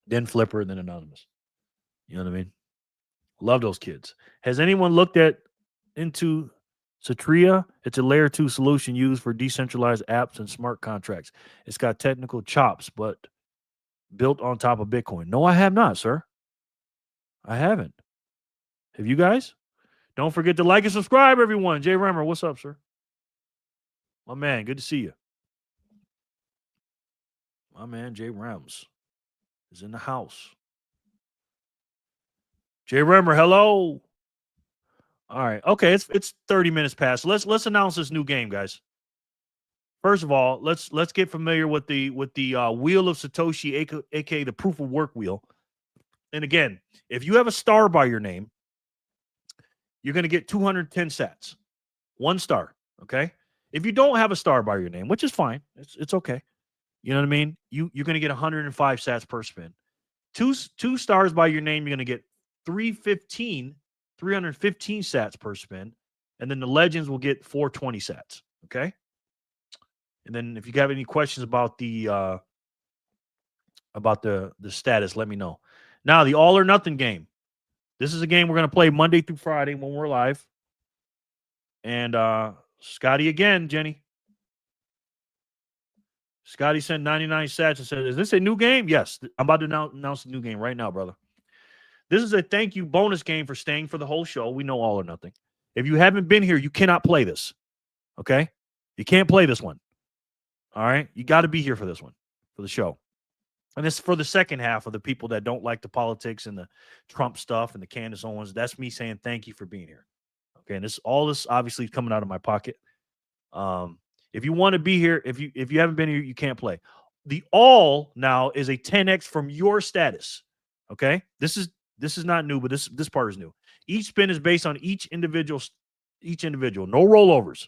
Then Flipper, then Anonymous. You know what I mean? Love those kids. Has anyone looked into Satria? It's a layer 2 solution used for decentralized apps and smart contracts. It's got technical chops, but built on top of Bitcoin. No, I have not, sir. I haven't. Have you guys? Don't forget to like and subscribe, everyone. Jay Remmer, what's up, sir? My man, good to see you. My man, Jay Rems, is in the house. Jay Remmer, hello. All right. Okay, it's 30 minutes past. Let's announce this new game, guys. First of all, let's get familiar with the wheel of Satoshi, aka the proof of work wheel. And again, if you have a star by your name, you're going to get 210 sats. 1 star, okay? If you don't have a star by your name, which is fine, it's okay. You know what I mean? You're going to get 105 sats per spin. Two stars by your name, you're going to get 315 sats per spin. And then the legends will get 420 sats, okay? And then if you have any questions about the status, let me know. Now, the all or nothing game. This is a game we're going to play Monday through Friday when we're live. And Scotty again, Jenny. Scotty sent 99 sats and said, is this a new game? Yes. I'm about to announce a new game right now, brother. This is a thank you bonus game for staying for the whole show. We know all or nothing. If you haven't been here, you cannot play this. Okay? You can't play this one. All right? You got to be here for this one, for the show. And this is for the second half of the people that don't like the politics and the Trump stuff and the Candace Owens. That's me saying thank you for being here. Okay, and all this obviously coming out of my pocket. If you want to be here, if you haven't been here, you can't play. The all now is a 10x from your status. Okay, this is not new, but this part is new. Each spin is based on each individual, no rollovers.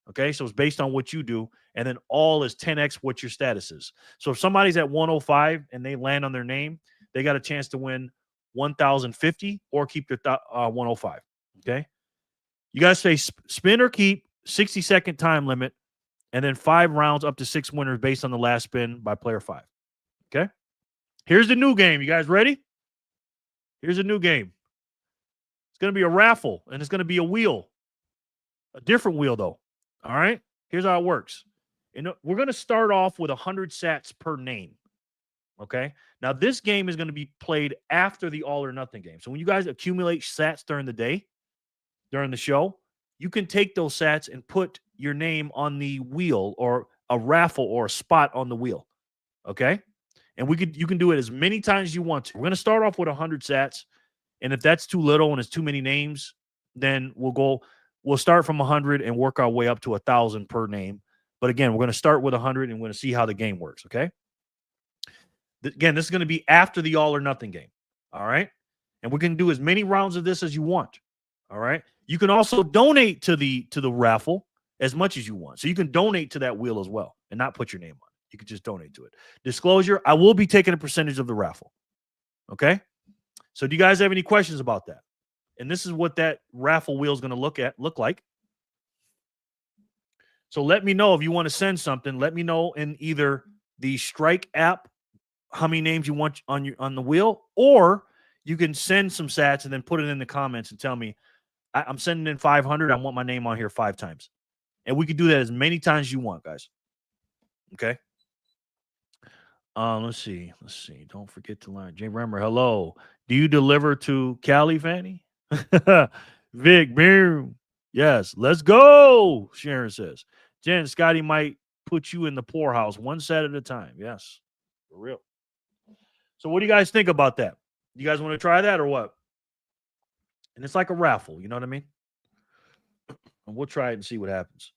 Okay, so it's based on what you do, and then all is 10x what your status is. So if somebody's at 105 and they land on their name, they got a chance to win 1,050 or keep their 105. Okay, you guys say spin or keep, 60-second time limit, and then 5 rounds up to 6 winners based on the last spin by player 5. Okay, here's the new game. You guys ready? Here's a new game. It's going to be a raffle, and it's going to be a wheel, a different wheel though. All right, here's how it works. And we're going to start off with 100 sats per name. Okay, now this game is going to be played after the all or nothing game. So when you guys accumulate sats during the day, during the show, you can take those sats and put your name on the wheel or a raffle or a spot on the wheel. Okay, and you can do it as many times as you want to. We're going to start off with 100 sats, and if that's too little and it's too many names, then we'll start from 100 and work our way up to 1,000 per name. But again, we're going to start with 100 and we're going to see how the game works, okay? Again, this is going to be after the all or nothing game, all right? And we're going to do as many rounds of this as you want, all right? You can also donate to the raffle as much as you want. So you can donate to that wheel as well and not put your name on it. You can just donate to it. Disclosure, I will be taking a percentage of the raffle, okay? So do you guys have any questions about that? And this is what that raffle wheel is going to look like. So let me know if you want to send something. Let me know in either the Strike app how many names you want on the wheel, or you can send some sats and then put it in the comments and tell me I'm sending in 500. I want my name on here 5 times, and we can do that as many times as you want, guys. Okay. Let's see. Don't forget to line. Jay Remmer, hello. Do you deliver to Cali, Fanny? Vic, boom. Yes, let's go. Sharon says, Jen, Scotty might put you in the poorhouse one set at a time. Yes, for real. So what do you guys think about that? You guys want to try that or what? And it's like a raffle, you know what I mean? And we'll try it and see what happens.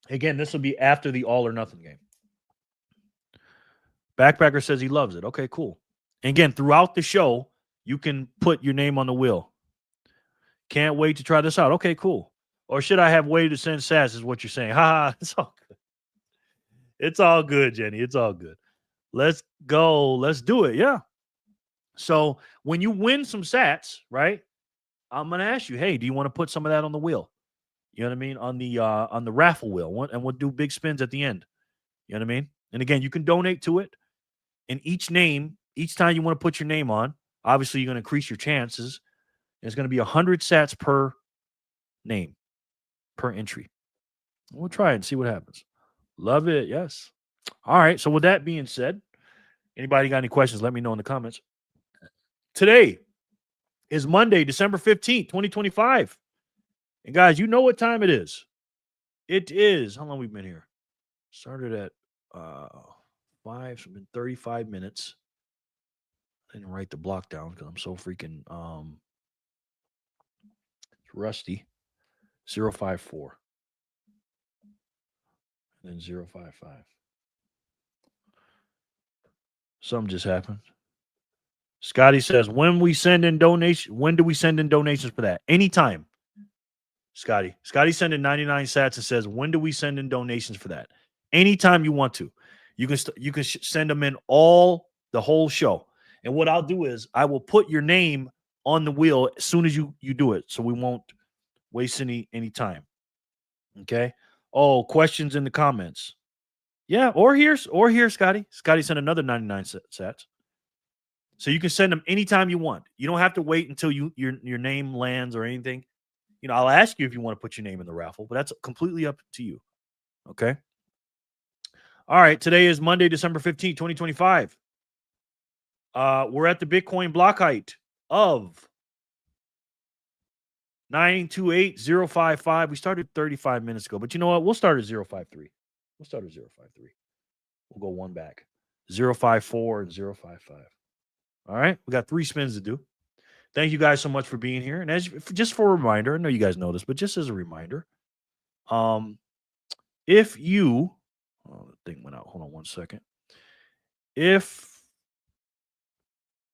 Again, this will be after the all or nothing game. Backpacker says he loves it. Okay, cool. And again, throughout the show, you can put your name on the wheel. Can't wait to try this out. Okay, cool. Or should I have waited to send sats is what you're saying. Ha, it's all good. It's all good, Jenny. It's all good. Let's go. Let's do it. Yeah. So when you win some sats, right, I'm going to ask you, hey, do you want to put some of that on the wheel? You know what I mean? On the raffle wheel. And we'll do big spins at the end. You know what I mean? And again, you can donate to it. And each time you want to put your name on, obviously you're going to increase your chances. It's going to be 100 sats per name, per entry. We'll try it and see what happens. Love it. Yes. All right. So with that being said, anybody got any questions, let me know in the comments. Today is Monday, December 15th, 2025. And guys, you know what time it is. It is, how long we've been here? Started at 5, so it's been 35 minutes. I didn't write the block down because I'm so freaking rusty. 054. And then 055. Something just happened. Scotty says, when do we send in donations for that? Anytime. Scotty sent in 99 sats and says, when do we send in donations for that? Anytime you want to. You can send them in the whole show. And what I'll do is I will put your name on the wheel as soon as you do it, so we won't waste any time. Okay? Oh, questions in the comments. Yeah, or here, Scotty. Scotty sent another 99 sats. So you can send them anytime you want. You don't have to wait until your name lands or anything. You know, I'll ask you if you want to put your name in the raffle, but that's completely up to you. Okay. All right. Today is Monday, December 15th, 2025. We're at the Bitcoin block height of 928,055. We started 35 minutes ago, but you know what? We'll start at 053. We'll start at 053. We'll go one back. 054 and 055. All right. We got 3 spins to do. Thank you guys so much for being here. And just for a reminder, I know you guys know this, but just as a reminder, if you, the thing went out. Hold on one second.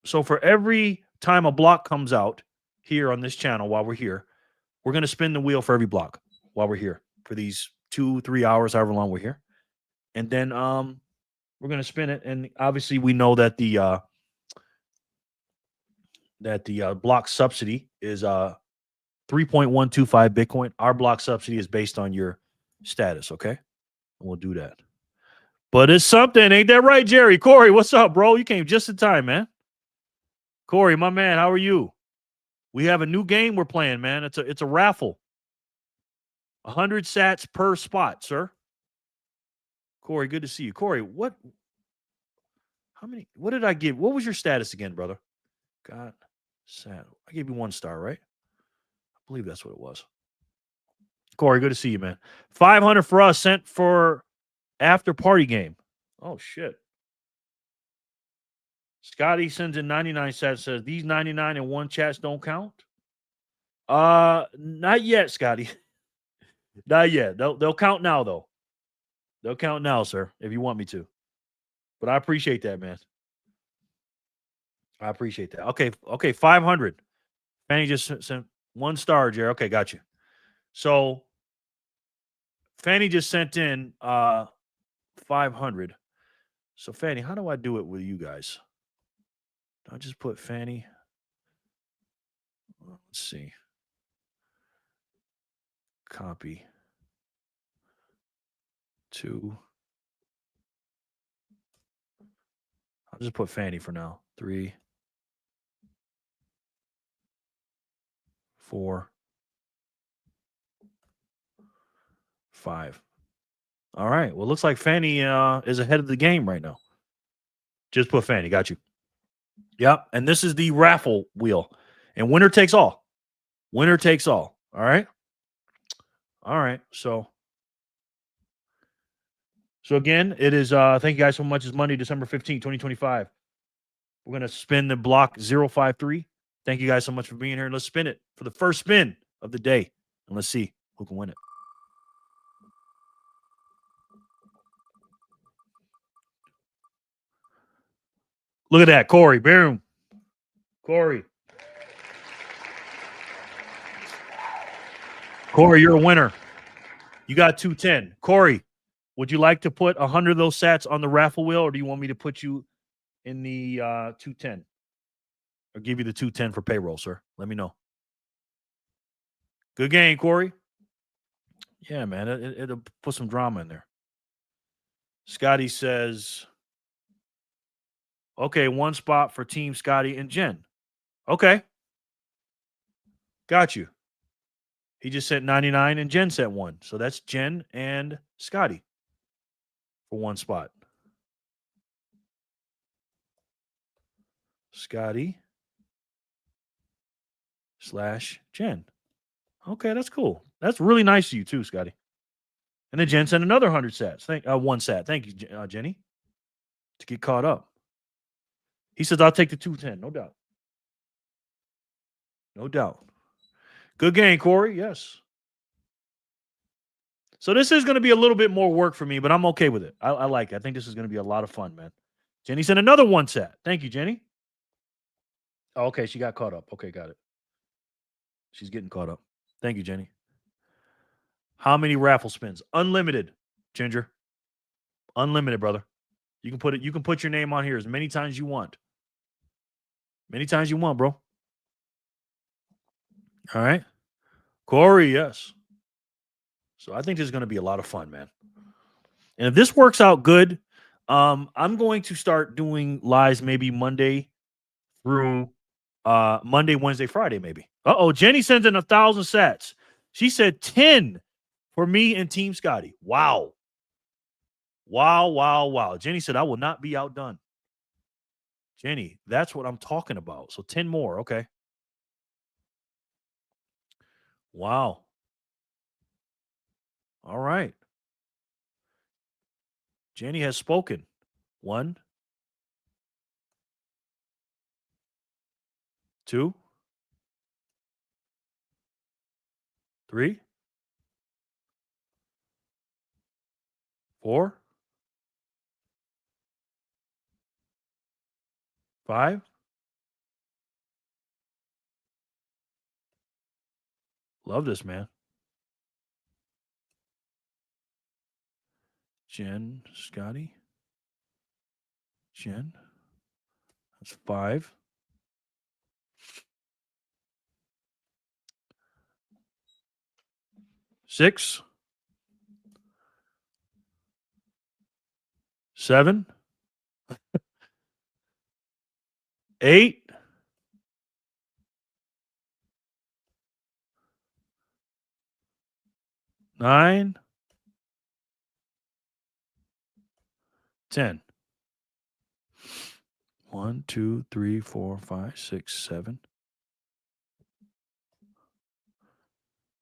So for every time a block comes out here on this channel while we're here, we're going to spin the wheel for every block while we're here for these 2-3 hours, however long we're here. And then we're going to spin it. And obviously we know that the block subsidy is 3.125 Bitcoin. Our block subsidy is based on your status, okay? And we'll do that. But it's something, ain't that right, Jerry? Corey, what's up, bro? You came just in time, man. Corey, my man, how are you? We have a new game we're playing, man. It's a raffle. 100 sats per spot, sir. Corey, good to see you. Corey, what did I give? What was your status again, brother? God, sat. I gave you 1 star, right? I believe that's what it was. Corey, good to see you, man. 500 for us sent for after party game. Oh, shit. Scotty sends in 99 sats, says these 99 and 1 chats don't count. Not yet, Scotty. Not yet. They'll count now, though. They'll count now, sir, if you want me to. But I appreciate that, man. I appreciate that. Okay, 500. Fanny just sent 1 star, Jerry. Okay, got you. So Fanny just sent in 500. So Fanny, how do I do it with you guys? Do I just put Fanny? Let's see. Copy. 2. I'll just put Fanny for now. 3, 4, 5. All right. Well, looks like Fanny is ahead of the game right now. Just put Fanny. Got you. Yep. And this is the raffle wheel. And winner takes all. Winner takes all. All right. All right. So again, it is thank you guys so much. It's Monday, December 15th, 2025. We're going to spin the block 053. Thank you guys so much for being here. Let's spin it for the first spin of the day. And let's see who can win it. Look at that. Corey. Boom. Corey. Corey, you're a winner. You got 210. Corey, would you like to put 100 of those sats on the raffle wheel, or do you want me to put you in the 210? Or give you the 210 for payroll, sir? Let me know. Good game, Corey. Yeah, man. It'll put some drama in there. Scotty says, okay, 1 spot for Team Scotty and Jen. Okay. Got you. He just sent 99 and Jen sent 1. So that's Jen and Scotty for 1 spot. Scotty / Jen. Okay, that's cool. That's really nice of you too, Scotty. And then Jen sent another 100 sats. 1 sat. Thank you, Jenny, to get caught up. He says, I'll take the 210. No doubt. No doubt. Good game, Corey. Yes. So this is going to be a little bit more work for me, but I'm okay with it. I like it. I think this is going to be a lot of fun, man. Jenny sent another 1 sat. Thank you, Jenny. Oh, okay, she got caught up. Okay, got it. She's getting caught up. Thank you, Jenny. How many raffle spins? Unlimited, Ginger. Unlimited, brother. You can put your name on here as many times you want. Many times you want, bro. All right. Corey, yes. So I think this is going to be a lot of fun, man. And if this works out good, I'm going to start doing lives maybe Monday through Monday, Wednesday, Friday, maybe. Jenny sends in 1,000 sats. She said 10 for me and Team Scotty. Wow. Wow. Jenny said, I will not be outdone. Jenny, that's what I'm talking about. So 10 more. Okay. Wow. All right. Jenny has spoken. 1, 2, 3, 4, 5. Love this, man. Jen, Scotty, Jen. That's 5. 6, 7, 8, 9, 10. 1, 2, 3, 4, 5, 6, 7.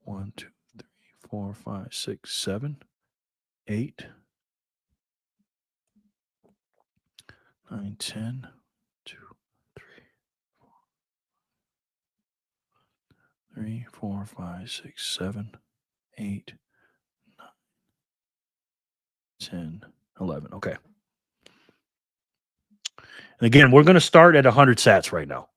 1, 2, 3, 4, 5, 6, 7, 8, 9, 10. 2, 3, 4, 5, 6, 7, 8, 9, 10, 11. Okay. And again, we're going to start at 100 sats right now.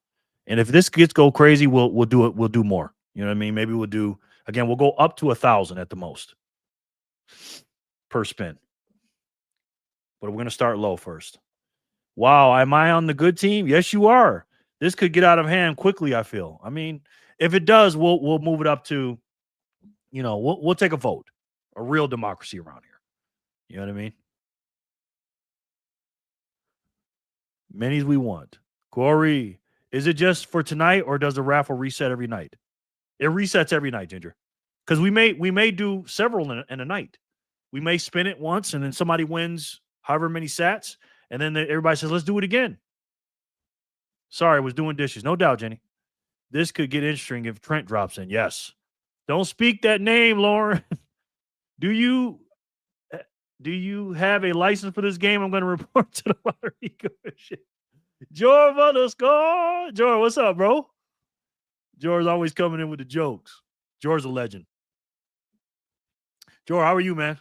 And if this gets go crazy, we'll do it. We'll do more. You know what I mean? Maybe we'll go up to 1,000 at the most per spin. But we're going to start low first. Wow, am I on the good team? Yes, you are. This could get out of hand quickly, I feel. I mean, if it does, we'll move it up to, we'll take a vote. A real democracy around here. You know what I mean? Many as we want. Corey, is it just for tonight or does the raffle reset every night? It resets every night, Ginger. Because we may do several in a night. We may spin it once and then somebody wins however many sats. And then everybody says, let's do it again. Sorry, I was doing dishes. No doubt, Jenny. This could get interesting if Trent drops in. Yes. Don't speak that name, Lauren. Do you have a license for this game? I'm going to report to the lottery commission. George on the score. George, what's up, bro? George's always coming in with the jokes. George's a legend. George, how are you, man?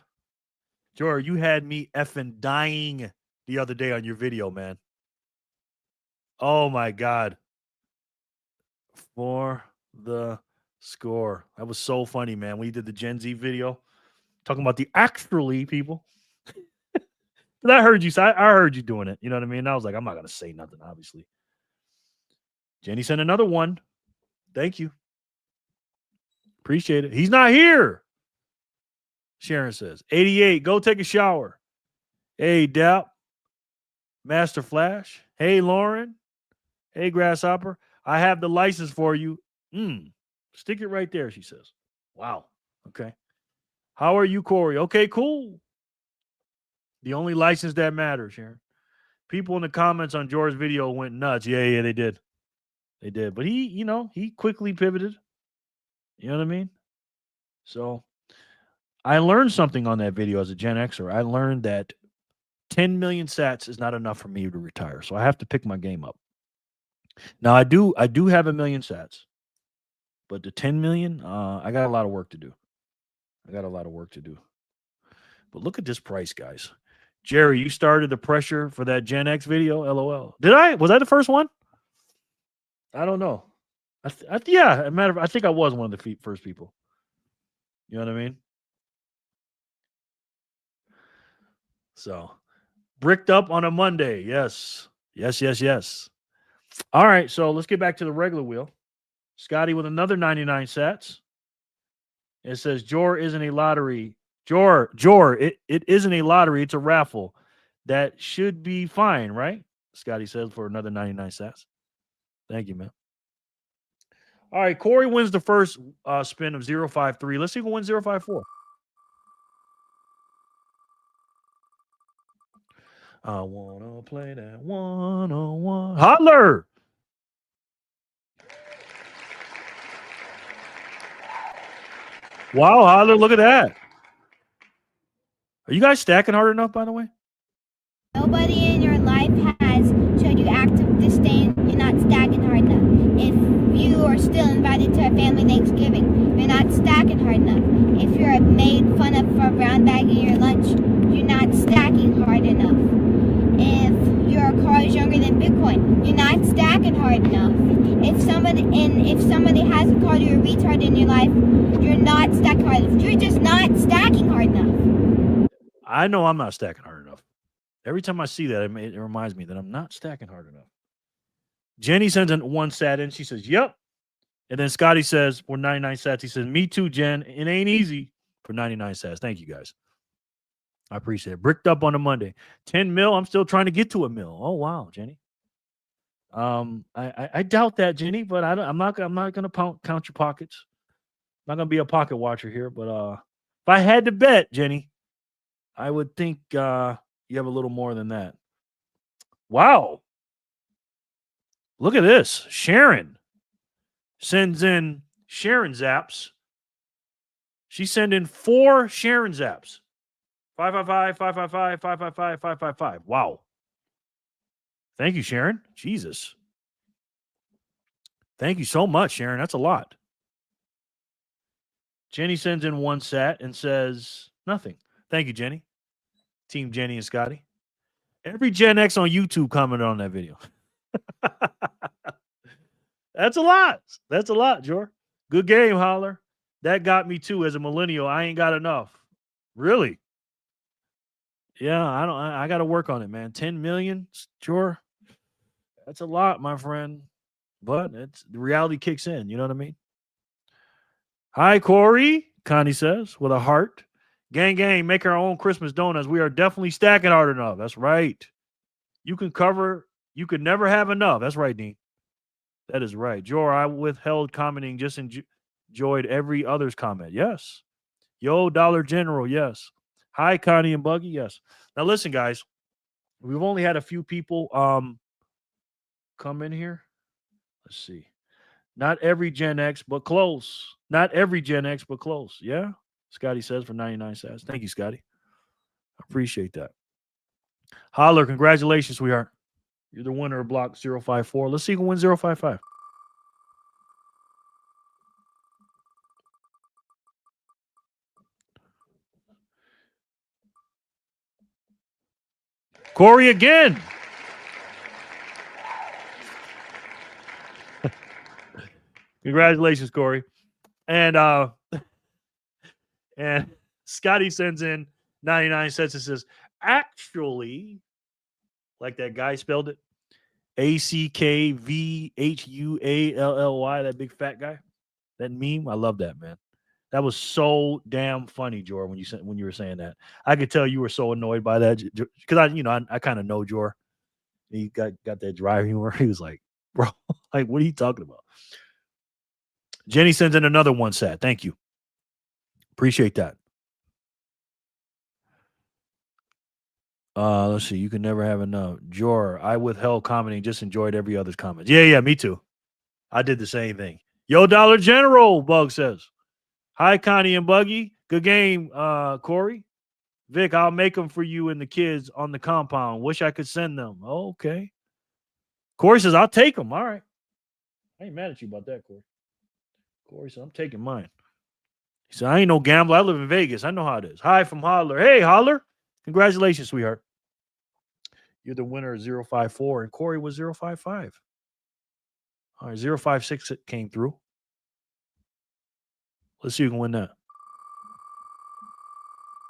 George, you had me effing dying the other day on your video, man. Oh, my God. For the score. That was so funny, man. We did the Gen Z video talking about the actually people. But I heard you. I heard you doing it. You know what I mean? I was like, I'm not going to say nothing, obviously. Jenny sent another one. Thank you. Appreciate it. He's not here. Sharon says, 88, go take a shower. Hey, Dap. Master Flash. Hey, Lauren. Hey, Grasshopper. I have the license for you. Stick it right there, she says. Wow. Okay. How are you, Corey? Okay, cool. The only license that matters, Sharon. People in the comments on George's video went nuts. Yeah, they did. They did. But he quickly pivoted. You know what I mean? So I learned something on that video as a Gen Xer. I learned that 10 million sats is not enough for me to retire. So I have to pick my game up. Now I do have 1 million sats. But the 10 million, I got a lot of work to do. But look at this price, guys. Jerry, you started the pressure for that Gen X video? LOL. Did I? Was I the first one? I don't know. Yeah, a matter of, I think I was one of the first people. You know what I mean? So, bricked up on a Monday. Yes. All right, so let's get back to the regular wheel. Scotty with another 99 sats. It says Jor isn't a lottery. Jor, it isn't a lottery. It's a raffle. That should be fine, right? Scotty says for another 99 cents. Thank you, man. All right, Corey wins the first spin of 053. Let's see who wins 054. I wanna play that 101. Holler! Wow, Holler, look at that. Are you guys stacking hard enough, by the way? Nobody in your life has showed you active disdain. You're not stacking hard enough. If you are still invited to a family Thanksgiving, you're not stacking hard enough. If you're made fun of for brown bagging your lunch, you're not stacking hard enough. If your car is younger than Bitcoin, you're not stacking hard enough. If somebody hasn't called you a retard in your life, you're not stacking hard enough. You're just not stacking hard enough. I know I'm not stacking hard enough. Every time I see that, it reminds me that I'm not stacking hard enough. Jenny sends in 1 sat in. She says, yep. And then Scotty says, for 99 sats, he says, me too, Jen. It ain't easy for 99 sats. Thank you, guys. I appreciate it. Bricked up on a Monday. 10 mil. I'm still trying to get to a mil. Oh, wow, Jenny. I doubt that, Jenny, but I'm not going to count your pockets. I'm not going to be a pocket watcher here, but if I had to bet, Jenny, I would think you have a little more than that. Wow. Look at this. Sharon sends in Sharon Zaps. She sent in 4 Sharon Zaps. 555, 555, 555, 555. Wow. Thank you, Sharon. Jesus. Thank you so much, Sharon. That's a lot. Jenny sends in 1 sat and says nothing. Thank you, Jenny. Team Jenny and Scotty. Every Gen X on YouTube commented on that video. That's a lot. That's a lot, Jor. Good game, Holler. That got me too. As a millennial, I ain't got enough. Really? Yeah, I got to work on it, man. 10 million, Jor. That's a lot, my friend. But the reality kicks in. You know what I mean? Hi, Corey. Connie says with a heart. Gang, make our own Christmas donuts. We are definitely stacking hard enough. That's right. You could never have enough. That's right, Dean. That is right. Jor, I withheld commenting, just enjoyed every other's comment. Yes. Yo, Dollar General, yes. Hi, Connie and Buggy, yes. Now listen, guys. We've only had a few people come in here. Let's see. Not every Gen X, but close. Not every Gen X, but close. Yeah. Scotty says for 99 cents. Thank you, Scotty. I appreciate that. Holler, congratulations, sweetheart. You're the winner of block 054. Let's see who wins 055. Corey again. Congratulations, Corey. And Scotty sends in 99 cents and says, actually, like that guy spelled it, ACKVHUALLY, that big fat guy, that meme. I love that, man. That was so damn funny, Jor, when you were saying that. I could tell you were so annoyed by that because I kind of know Jor. He got that dry humor. He was like, bro, like, what are you talking about? Jenny sends in another 1 sat. Thank you. Appreciate that. Let's see. You can never have enough. Jor, I withheld commenting, just enjoyed every other's comment. Yeah, me too. I did the same thing. Yo, Dollar General, Bug says. Hi, Connie and Buggy. Good game, Corey. Vic, I'll make them for you and the kids on the compound. Wish I could send them. Oh, okay. Corey says, I'll take them. All right. I ain't mad at you about that, Corey. Corey said, I'm taking mine. He said, I ain't no gambler. I live in Vegas. I know how it is. Hi from Holler. Hey, Holler. Congratulations, sweetheart. You're the winner of 054, and Corey was 055. All right, 056 came through. Let's see who can win that.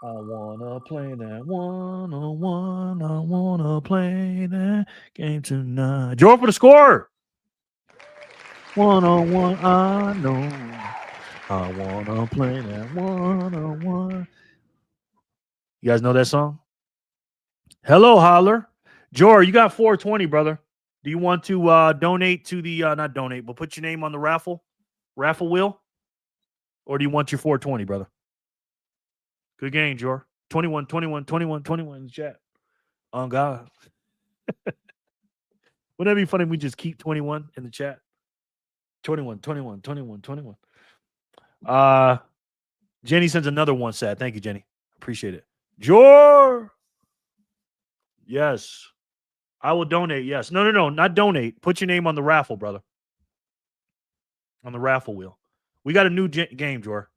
I wanna play that 101. I wanna play that game tonight. Joe for the score. 101. I know I wanna play that one-on-one. You guys know that song? Hello, Holler. Jor, you got 420, brother. Do you want to donate to the not donate, but put your name on the raffle wheel? Or do you want your 420, brother? Good game, Jor. 21, 21, 21, 21 in the chat. On God. Wouldn't that be funny if we just keep 21 in the chat? 21, 21, 21, 21. Jenny sends another one sad. Thank you, Jenny. Appreciate it. Jor. Yes. I will donate. Yes. No. Not donate. Put your name on the raffle, brother. On the raffle wheel. We got a new game, Jor.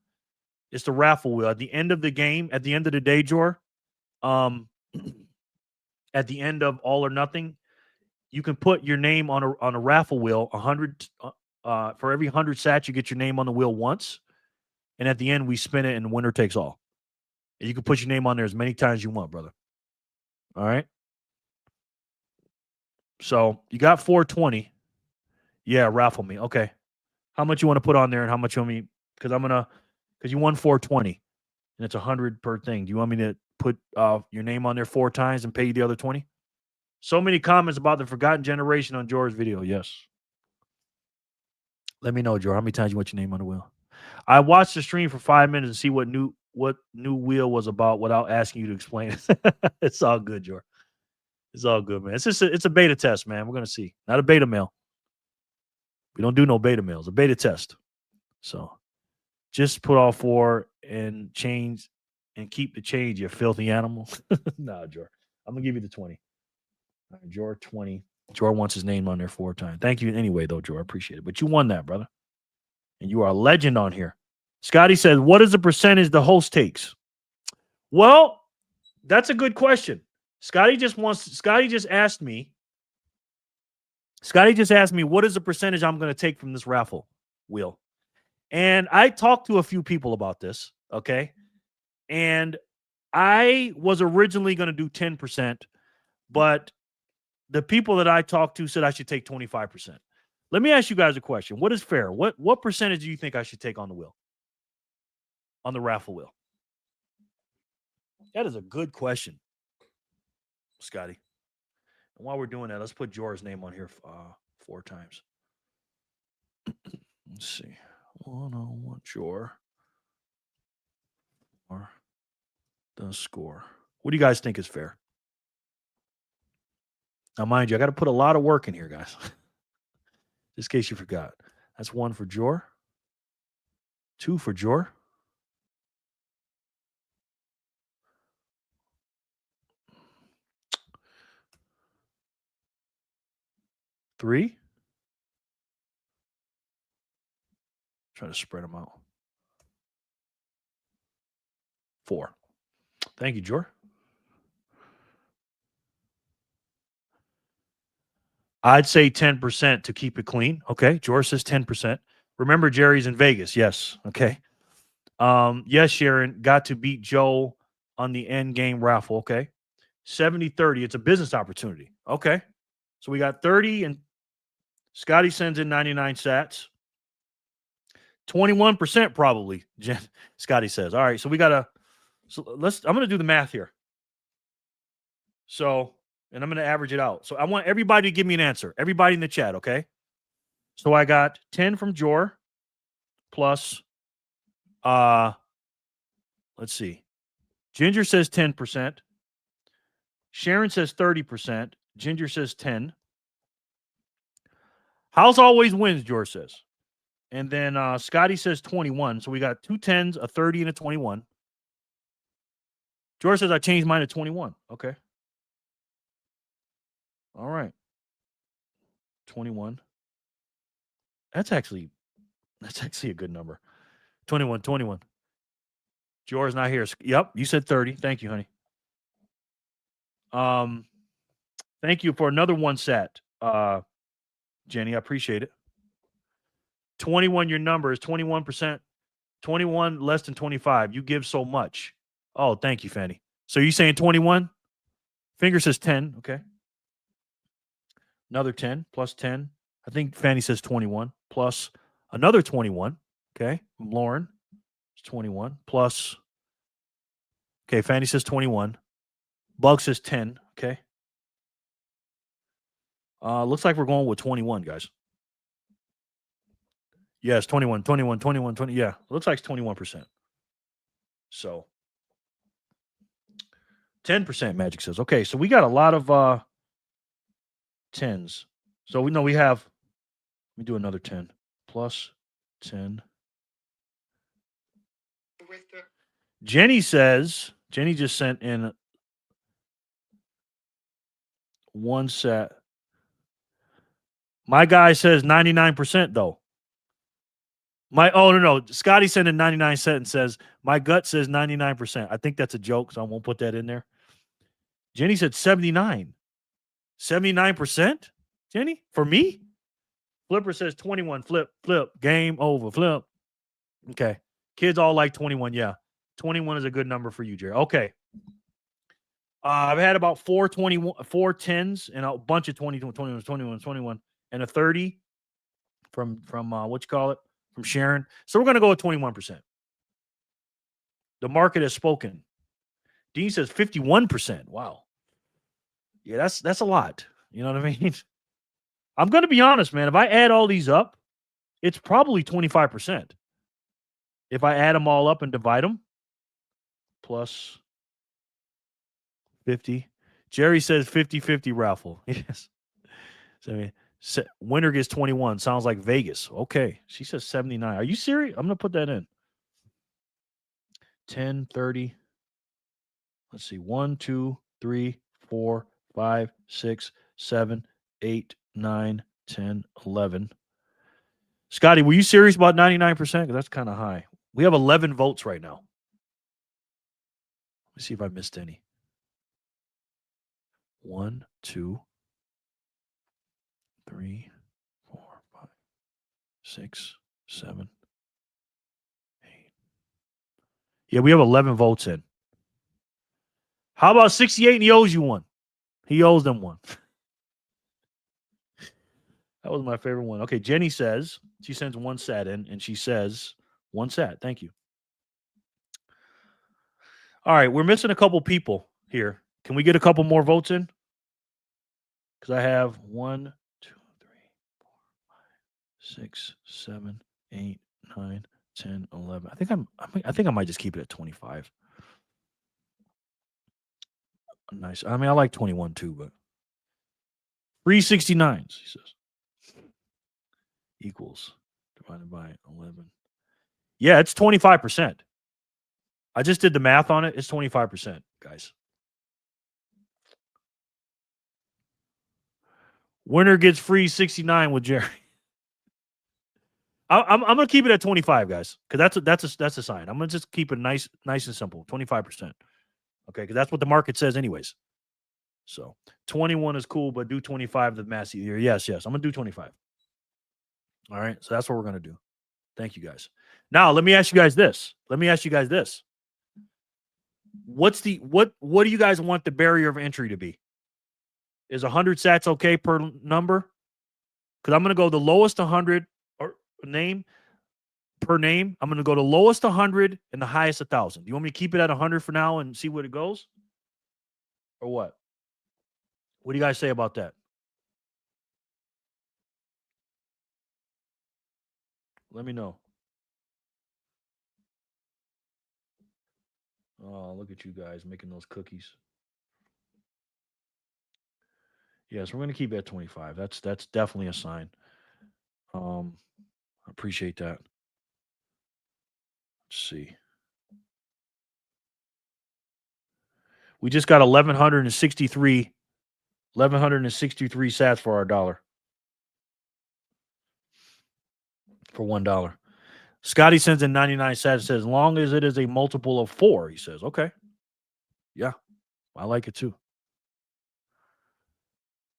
It's the raffle wheel. At the end of the game, at the end of the day, Jor, at the end of All or Nothing, you can put your name on a raffle wheel. 100 for every 100 sats, you get your name on the wheel once, and at the end, we spin it, and the winner takes all. And you can put your name on there as many times as you want, brother. All right. So you got 420. Yeah, raffle me. Okay. How much you want to put on there, and how much you want me? Because you won 420, and it's 100 per thing. Do you want me to put your name on there 4 times and pay you the other 20? So many comments about the forgotten generation on Jor's video. Yes. Let me know, Jor. How many times you want your name on the wheel? I watched the stream for 5 minutes to see what new wheel was about without asking you to explain it. It's all good, Jor. It's all good, man. It's a beta test, man. We're gonna see. Not a beta mail. We don't do no beta mails. A beta test. So just put all 4 and change and keep the change, you filthy animal. Nah, Jor. I'm gonna give you the 20. All right, Jor 20. Jor wants his name on there 4 times. Thank you anyway, though, Jor. I appreciate it. But you won that, brother. And you are a legend on here. Scotty says, what is the percentage the host takes? Well, that's a good question. Scotty just asked me, what is the percentage I'm going to take from this raffle wheel? And I talked to a few people about this, okay? And I was originally going to do 10%, but the people that I talked to said I should take 25%. Let me ask you guys a question. What is fair? What percentage do you think I should take on the wheel? On the raffle wheel? That is a good question, Scotty. And while we're doing that, let's put Jor's name on here 4 times. Let's see. 101 Jor. Or the score. What do you guys think is fair? Now, mind you, I got to put a lot of work in here, guys. Just in case you forgot. That's 1 for Jor. 2 for Jor. 3. Try to spread them out. 4. Thank you, Jor. I'd say 10% to keep it clean. Okay. Jor says 10%. Remember, Jerry's in Vegas. Yes. Okay. Yes, Sharon. Got to beat Joe on the end game raffle. Okay. 70-30. It's a business opportunity. Okay. So we got 30, and Scotty sends in 99 sats. 21% probably, Scotty says. All right. So we got to, I'm going to do the math here. So, and I'm going to average it out. So I want everybody to give me an answer. Everybody in the chat, okay? So I got 10 from Jor plus, let's see. Ginger says 10%. Sharon says 30%. Ginger says 10. House always wins, Jor says. And then Scotty says 21. So we got 2 10s, a 30, and a 21. Jor says I changed mine to 21. Okay. All right. 21. That's actually a good number. 21. Jor's not here. Yep, you said 30. Thank you, honey. Thank you for another 1 sat, Jenny. I appreciate it. 21, your number is 21%. 21 less than 25. You give so much. Oh, thank you, Fanny. So you saying 21? Finger says 10. Okay. Another 10 plus 10. I think Fanny says 21 plus another 21. Okay. From Lauren. It's 21. Plus. Okay. Fanny says 21. Bug says 10. Okay. Looks like we're going with 21, guys. Yes, 21, 21, 21, 20. Yeah, looks like it's 21%. So 10% Magic says. Okay, so we got a lot of 10s. So we know we have, let me do another 10. Plus 10. Jenny says, Jenny just sent in one set. My guy says 99% though. No. Scotty sent in 99 cents and says, my gut says 99%. I think that's a joke, so I won't put that in there. Jenny said 79. 79%? Jenny? For me? Flipper says 21. Flip. Game over. Flip. Okay. Kids all like 21. Yeah. 21 is a good number for you, Jerry. Okay. I've had about 4 10s and a bunch of 21, and a 30 from what you call it? From Sharon. So we're going to go with 21%. The market has spoken. Dean says 51%. Wow. Yeah, that's a lot. You know what I mean? I'm going to be honest, man. If I add all these up, it's probably 25%. If I add them all up and divide them, plus 50. Jerry says 50-50 raffle. Yes. So, winner gets 21. Sounds like Vegas. Okay. She says 79. Are you serious? I'm going to put that in. 10, 30. Let's see. 1, 2, 3, 4, 5, 6, 7, 8, 9, 10, 11. Scotty, were you serious about 99%? Because that's kind of high. We have 11 votes right now. Let me see if I missed any. 1, 2, 3, 4, 5, 6, 7, 8. Yeah, we have 11 votes in. How about 68 and he owes you one? He owes them one. That was my favorite one. Okay, Jenny says, she sends one sat in, and she says, one sat. Thank you. All right, we're missing a couple people here. Can we get a couple more votes in? Because I have 1, 2, 3, 4, 5, 6, 7, 8, 9, 10, 11. I think I might just keep it at 25. Nice. I mean, I like 21 too, but 369s, he says. Equals divided by 11. Yeah, it's 25%. I just did the math on it. It's 25%, guys. Winner gets free 69 with Jerry. I'm gonna keep it at 25, guys, because that's a sign. I'm gonna just keep it nice and simple. 25%. Okay, because that's what the market says, anyways. So 21 is cool, but do 25 the mass year. Yes. I'm gonna do 25. All right, so that's what we're gonna do. Thank you, guys. Now let me ask you guys this. What do you guys want the barrier of entry to be? Is 100 sats okay per number? Because I'm gonna go the lowest 100 or name per name. I'm gonna go the lowest 100 and the highest 1,000. You want me to keep it at 100 for now and see where it goes, or what? What do you guys say about that? Let me know. Oh, look at you guys making those cookies. Yes, we're going to keep it at 25. That's definitely a sign. I appreciate that. Let's see. We just got 1,163 sats for our dollar. For $1. Scotty sends in 99 sats and says, as long as it is a multiple of 4, he says, okay. Yeah, I like it too.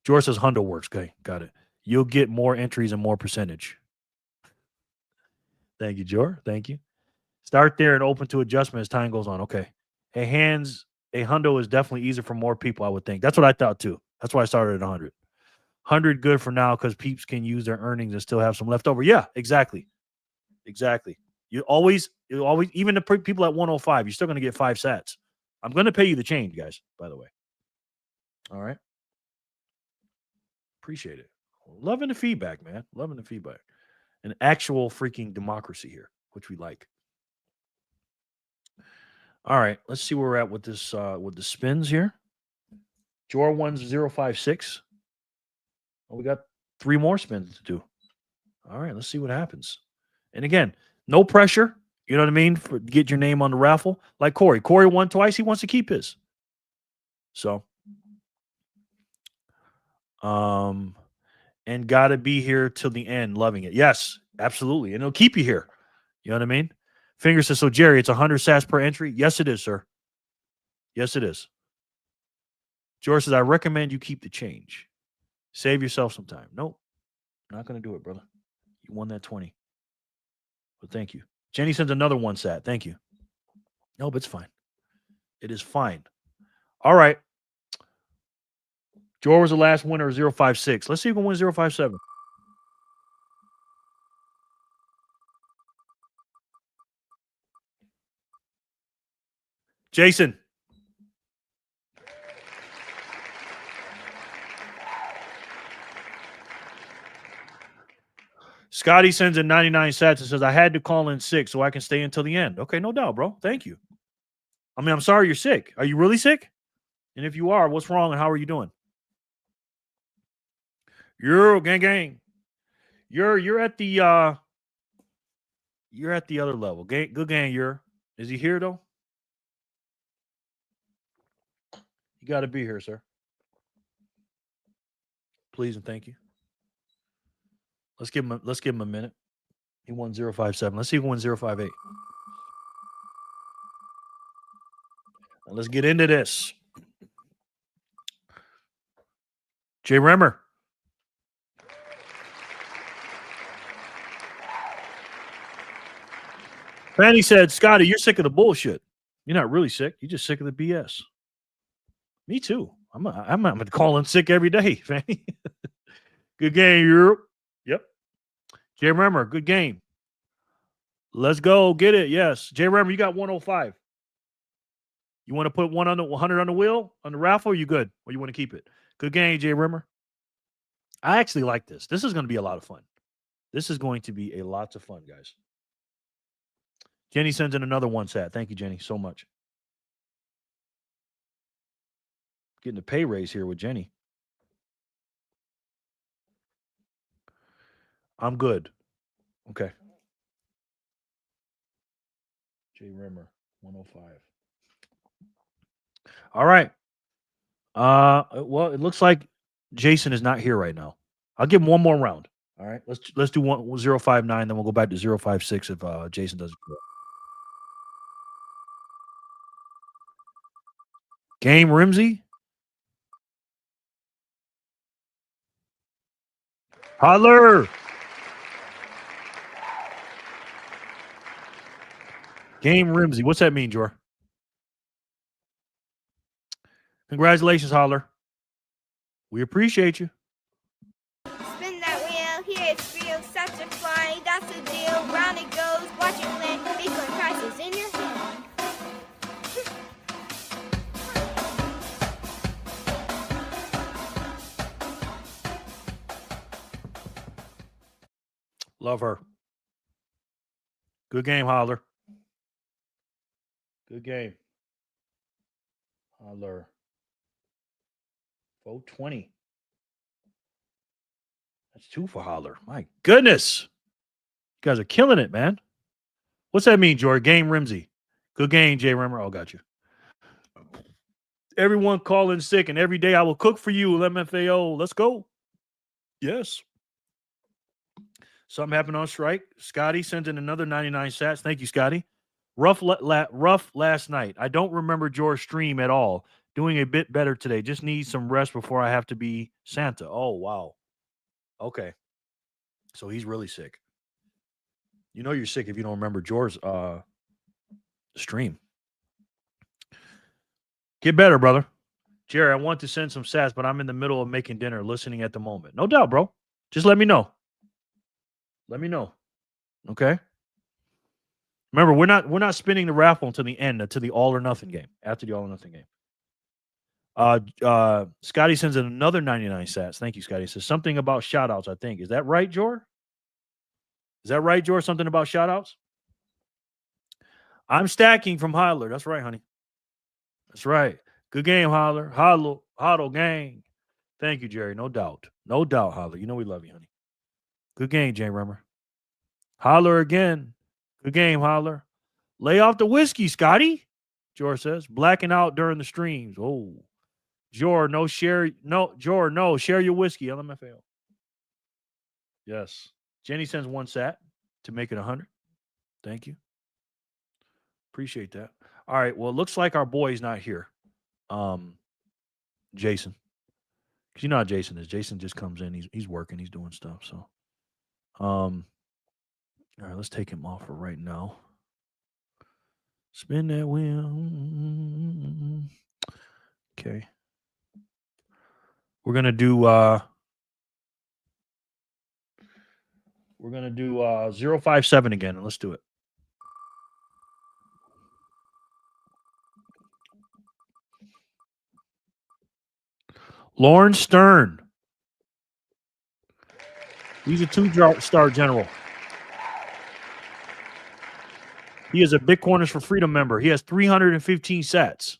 George says hundo works. Okay, got it. You'll get more entries and more percentage. Thank you, George. Thank you. Start there and open to adjustment as time goes on. Okay. A hundo is definitely easier for more people, I would think. That's what I thought too. That's why I started at 100. 100 good for now because peeps can use their earnings and still have some left over. Yeah, exactly. You always, even the people at 105, you're still going to get 5 sats. I'm going to pay you the change, guys, by the way. All right. Appreciate it. Loving the feedback, man. Loving the feedback. An actual freaking democracy here, which we like. All right. Let's see where we're at with this, with the spins here. Jor 1056. Well, we got 3 more spins to do. All right. Let's see what happens. And again, no pressure. You know what I mean? For get your name on the raffle. Like Corey. Corey won twice. He wants to keep his. So, and gotta be here till the end, loving it. Yes, absolutely. And it'll keep you here. You know what I mean? Finger says, so Jerry, it's 100 sats per entry. Yes, it is, sir. Yes, it is. George says, I recommend you keep the change. Save yourself some time. Nope. Not gonna do it, brother. You won that 20. But thank you. Jenny sends another 1 sat. Thank you. No, but it's fine. It is fine. All right. George was the last winner of 056. Let's see who can win 057. Jason. Scotty sends in 99 sats and says, I had to call in sick so I can stay until the end. Okay, no doubt, bro. Thank you. I mean, I'm sorry you're sick. Are you really sick? And if you are, what's wrong and how are you doing? You're gang. You're at the other level. Good gang, is he here though? You got to be here, sir. Please and thank you. Let's give him a minute. He won 057. Let's see who won 058. Now let's get into this. Jay Remmer. Fanny said, Scotty, you're sick of the bullshit. You're not really sick. You're just sick of the BS. Me too. I'm gonna call in sick every day, Fanny. Good game, Europe. Yep. Jay Remmer, good game. Let's go. Get it. Yes. Jay Remmer, you got 105. You want to put 100 on the wheel, on the raffle, or you good? Or you want to keep it? Good game, Jay Remmer. I actually like this. This is going to be a lot of fun. This is going to be a lot of fun, guys. Jenny sends in another 1 sat. Thank you, Jenny, so much. Getting a pay raise here with Jenny. I'm good. Okay. Jay Rimmer, 105. All right. Well, it looks like Jason is not here right now. I'll give him one more round. All right. Let's do 059, then we'll go back to 056 if Jason doesn't go. Game Rimsey. Holler. Game Rimsey. What's that mean, Jor? Congratulations, Holler. We appreciate you. Spin that wheel, here it's real, such a fly, that's the deal. Round it goes, watch it land, Bitcoin prices in your hand. Love her. Good game, Holler. Good game. Holler. 420. That's 2 for Holler. My goodness. You guys are killing it, man. What's that mean, George? Game Rimsey. Good game, Jay Rimmer. Oh, got you. Everyone call in sick, and every day I will cook for you, LMFAO. Let's go. Yes. Something happened on strike. Scotty sent in another 99 sats. Thank you, Scotty. Rough last night. I don't remember George's stream at all. Doing a bit better today. Just need some rest before I have to be Santa. Oh, wow. Okay. So he's really sick. You know you're sick if you don't remember George's stream. Get better, brother. Jerry, I want to send some sats, but I'm in the middle of making dinner, listening at the moment. No doubt, bro. Just let me know. Let me know. Okay? Remember, we're not spinning the raffle until the end, until the all or nothing game. After the all or nothing game. Scotty sends in another 99 sats. Thank you, Scotty. Says something about shout outs, I think. Is that right, Jor? Is that right, Jor? Something about shout outs? I'm stacking from Hodler. That's right, honey. That's right. Good game, Hodler. Hodl gang. Thank you, Jerry. No doubt. No doubt, Hodler. You know we love you, honey. Good game, Jay Remmer. Holler again. Good game, Holler. Lay off the whiskey, Scotty. Jor says. Blacking out during the streams. Oh. Jor, no share. No, Jor, no. Share your whiskey. LMFAO. Yes. Jenny sends 1 sat to make it 100. Thank you. Appreciate that. All right. Well, it looks like our boy's not here. Jason. Because you know how Jason is. Jason just comes in. He's working. He's doing stuff. So, all right. Let's take him off for right now. Spin that wheel. Okay. We're gonna do 057 again, and let's do it. Lauren Stern. He's a 2-star general. He is a Bitcoiners for Freedom member. He has 315 sats.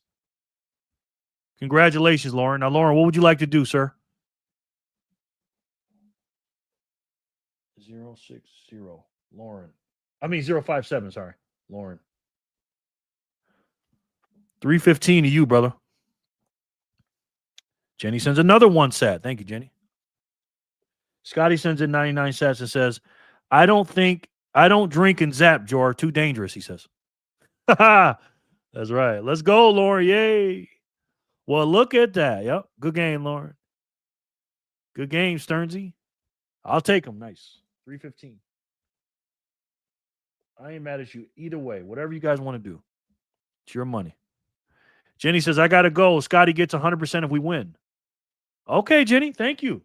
Congratulations, Lauren. Now, Lauren, what would you like to do, sir? 060. Lauren. I mean 057, sorry. Lauren. 315 to you, brother. Jenny sends another 1 sat. Thank you, Jenny. Scotty sends in 99 sats and says, I don't drink and zap, Jor. Too dangerous, he says. That's right. Let's go, Lauren. Yay. Well, look at that. Yep. Good game, Lauren. Good game, Sternsy. I'll take him. Nice. 315. I ain't mad at you either way. Whatever you guys want to do. It's your money. Jenny says, I got to go. Scotty gets 100% if we win. Okay, Jenny. Thank you.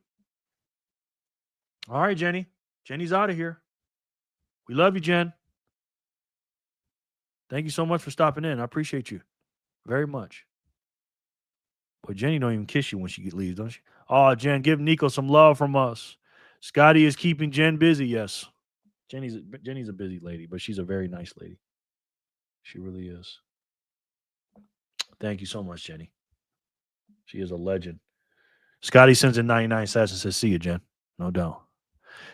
All right, Jenny. Jenny's out of here. We love you, Jen. Thank you so much for stopping in. I appreciate you very much. Boy, Jenny don't even kiss you when she leaves, don't she? Oh, Jen, give Nico some love from us. Scotty is keeping Jen busy. Yes. Jenny's a busy lady, but she's a very nice lady. She really is. Thank you so much, Jenny. She is a legend. Scotty sends in 99 sats and says, see you, Jen. No doubt.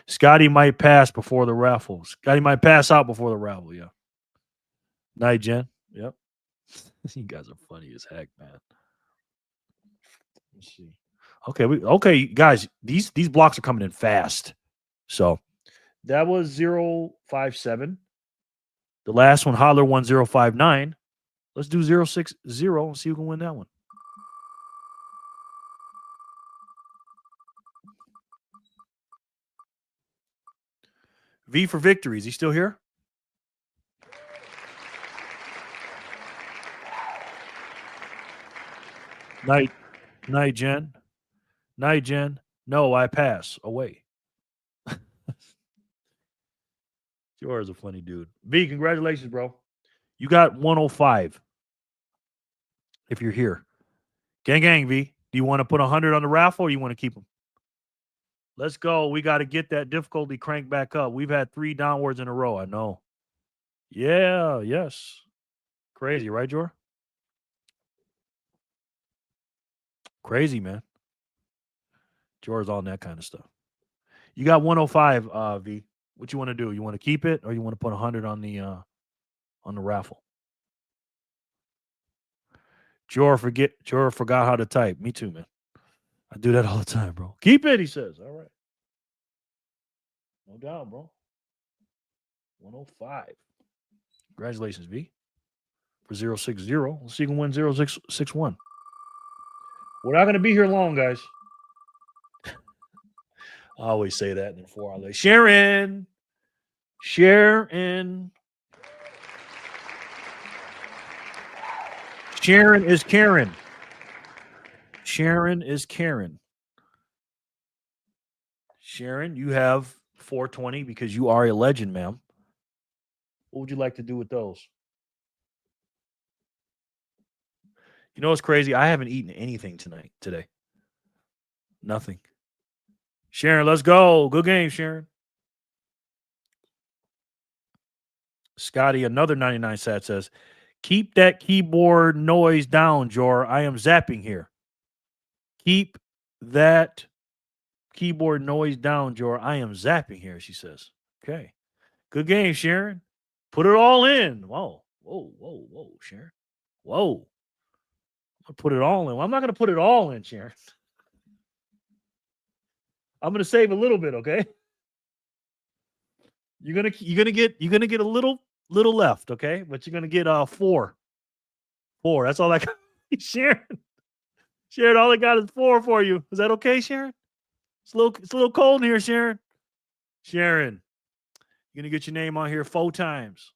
Scotty might pass before the raffle. Scotty might pass out before the raffle, yeah. Night, Jen. Yep. You guys are funny as heck, man. Let's see. Okay, guys, these blocks are coming in fast. So that was 057. The last one, Holler 1059. Let's do 060 and see who can win that one. V for victory. Is he still here? Night, Jen. Night, Jen. No, I pass. Away. Sure is a funny dude. V, congratulations, bro. You got 105 if you're here. Gang, V. Do you want to put 100 on the raffle or you want to keep them? Let's go. We got to get that difficulty cranked back up. We've had 3 downwards in a row. I know. Yeah, yes. Crazy, right, Jor? Crazy, man. Jor's on that kind of stuff. You got 105, V. What you want to do? You want to keep it or you want to put 100 on the raffle? Jor forgot how to type. Me too, man. I do that all the time, bro. Keep it, he says. All right. No doubt, bro. 105. Congratulations, V. For 060. Let's see who can win 0661. We're not going to be here long, guys. I always say that in the 4 hour late. Sharon is Karen. Sharon is Karen. Sharon, you have 420 because you are a legend, ma'am. What would you like to do with those? You know what's crazy? I haven't eaten anything today. Nothing. Sharon, let's go. Good game, Sharon. Scotty, another 99 sat says, keep that keyboard noise down, Jor. I am zapping here. Keep that keyboard noise down, Jor. I am zapping here, she says. Okay. Good game, Sharon. Put it all in. Whoa, Sharon. Whoa. I'm gonna put it all in. Well, I'm not gonna put it all in, Sharon. I'm gonna save a little bit, okay? You're gonna get a little left, okay? But you're gonna get 4. That's all I got. Sharon. Sharon, all I got is 4 for you. Is that okay, Sharon? It's a little cold in here, Sharon. Sharon, you're gonna get your name on here 4 times.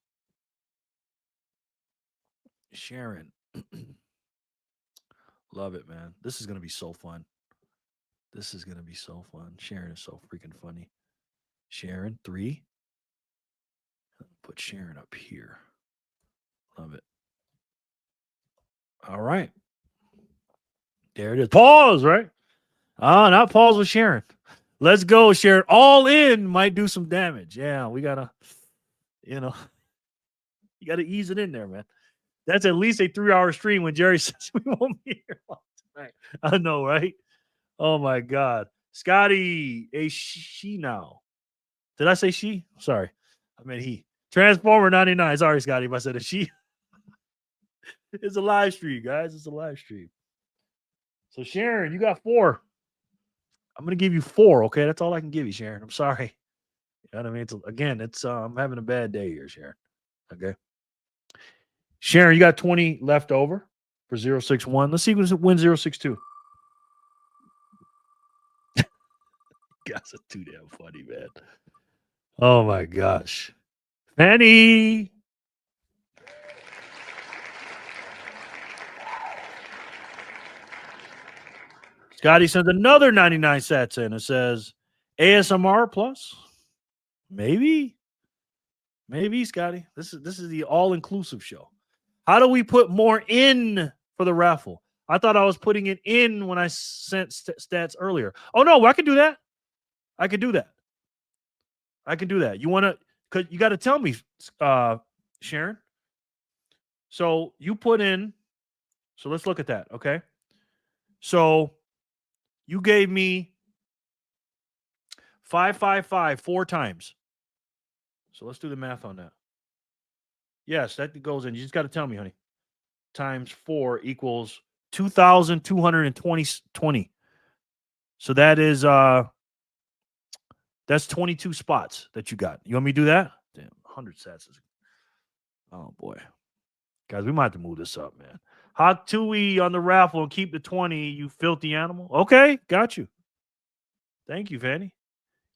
Sharon. Love it, man. This is gonna be so fun. This is gonna be so fun. Sharon is so freaking funny. Sharon, 3. Put Sharon up here. Love it. All right. There it is. Pause, right? Not pause with Sharon. Let's go, Sharon. All in might do some damage. Yeah, we gotta, you gotta ease it in there, man. That's at least a 3-hour stream when Jerry says we won't be here all tonight. I know, right? Oh my God. Scotty, a she now. Did I say she? Sorry. I meant he. Transformer 99. Sorry, Scotty, if I said a she. It's a live stream, guys. It's a live stream. So Sharon, you got 4. I'm gonna give you 4, okay? That's all I can give you, Sharon. I'm sorry. You know what I mean? I'm having a bad day here, Sharon. Okay. Sharon, you got 20 left over for 061. Let's see who's win 062. Guys are too damn funny, man. Oh my gosh. Fanny. Scotty sends another 99 sats in. It says ASMR plus. Maybe, Scotty. This is the all-inclusive show. How do we put more in for the raffle? I thought I was putting it in when I sent stats earlier. Oh no, I can do that. I can do that. You want to? Cause you got to tell me, Sharon. So you put in. So let's look at that. Okay. So you gave me 555 4 times. So let's do the math on that. Yes, that goes in. You just got to tell me, honey. Times 4 equals 2,220. So that is that's 22 spots that you got. You want me to do that? Damn, 100 sats. Oh boy. Guys, we might have to move this up, man. Hot Tui on the raffle and keep the 20, you filthy animal. Okay, got you. Thank you, Fanny.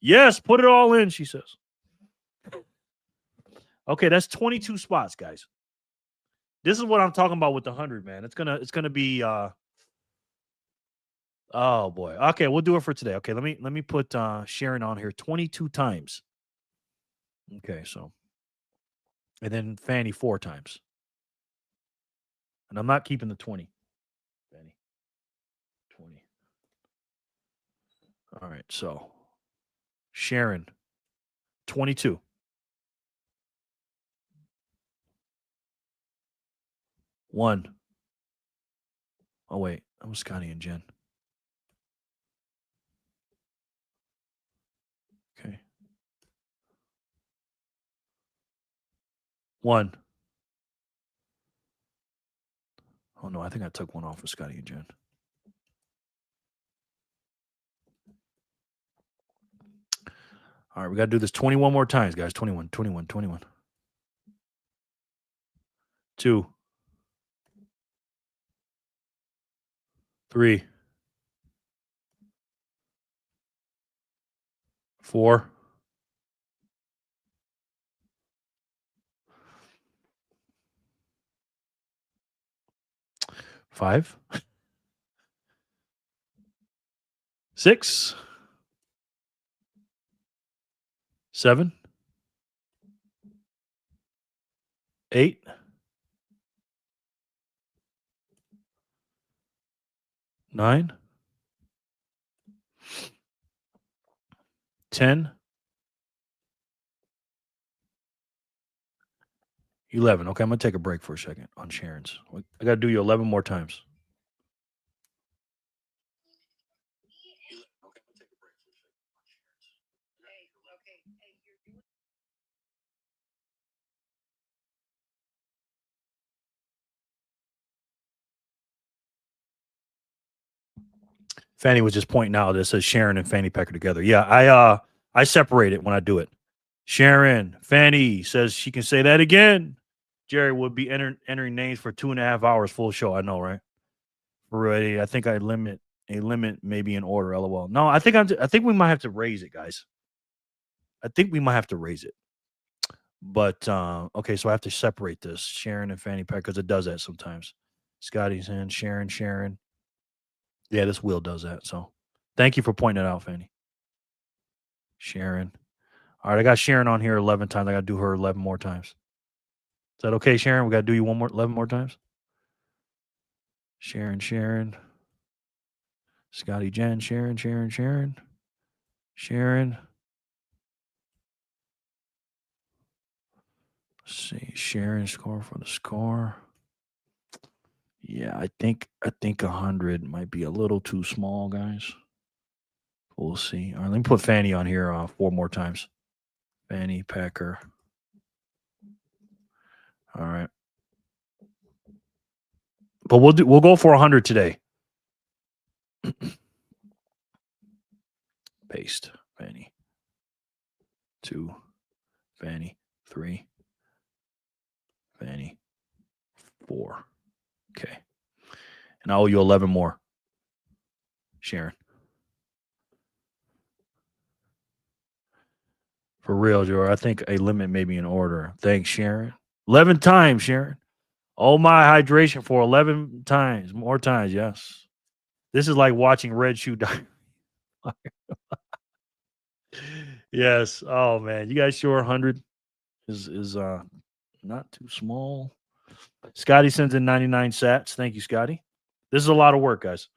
Yes, put it all in, she says. Okay, that's 22 spots, guys. This is what I'm talking about with the 100, man. It's gonna be oh boy. Okay, we'll do it for today. Okay, let me put Sharon on here 22 times. Okay, so and then Fanny 4 times. And I'm not keeping the 20. Fanny. 20. All right, so Sharon 22. One. Oh wait, that was Scotty and Jen. Okay. 1. Oh no, I think I took one off for Scotty and Jen. All right, we got to do this 21 more times, guys. 21. 2. 3. 4. 5. 6. 7. 8, 9, 10, 11. Okay, I'm going to take a break for a second on Sharon's. I got to do you 11 more times. Fanny was just pointing out that it says Sharon and Fanny Pecker together. Yeah, I separate it when I do it. Sharon, Fanny says she can say that again. Jerry would be entering names for 2.5 hours full show. I know, right? Right. I think I limit maybe in order. LOL. No, I think we might have to raise it, guys. I think we might have to raise it. But okay, so I have to separate this Sharon and Fanny Pecker because it does that sometimes. Scotty's in Sharon. Yeah, this wheel does that. So thank you for pointing it out, Fanny. Sharon. All right, I got Sharon on here 11 times. I got to do her 11 more times. Is that okay, Sharon? We got to do you 11 more times? Sharon. Scotty Jen, Sharon. Let's see, Sharon score for the score. Yeah, I think 100 might be a little too small, guys. We'll see. All right, let me put Fanny on here 4 more times. Fanny Pecker. All right. But we'll go for 100 today. Paste. Fanny. 2. Fanny. 3. Fanny. 4. Okay. And I owe you 11 more. Sharon. For real, Joe. I think a limit may be in order. Thanks, Sharon. 11 times, Sharon. Oh, my hydration for 11 times. More times, yes. This is like watching Red Shoe die. Yes. Oh, man. You guys sure 100 is not too small? Scotty sends in 99 sats. Thank you, Scotty. This is a lot of work, guys.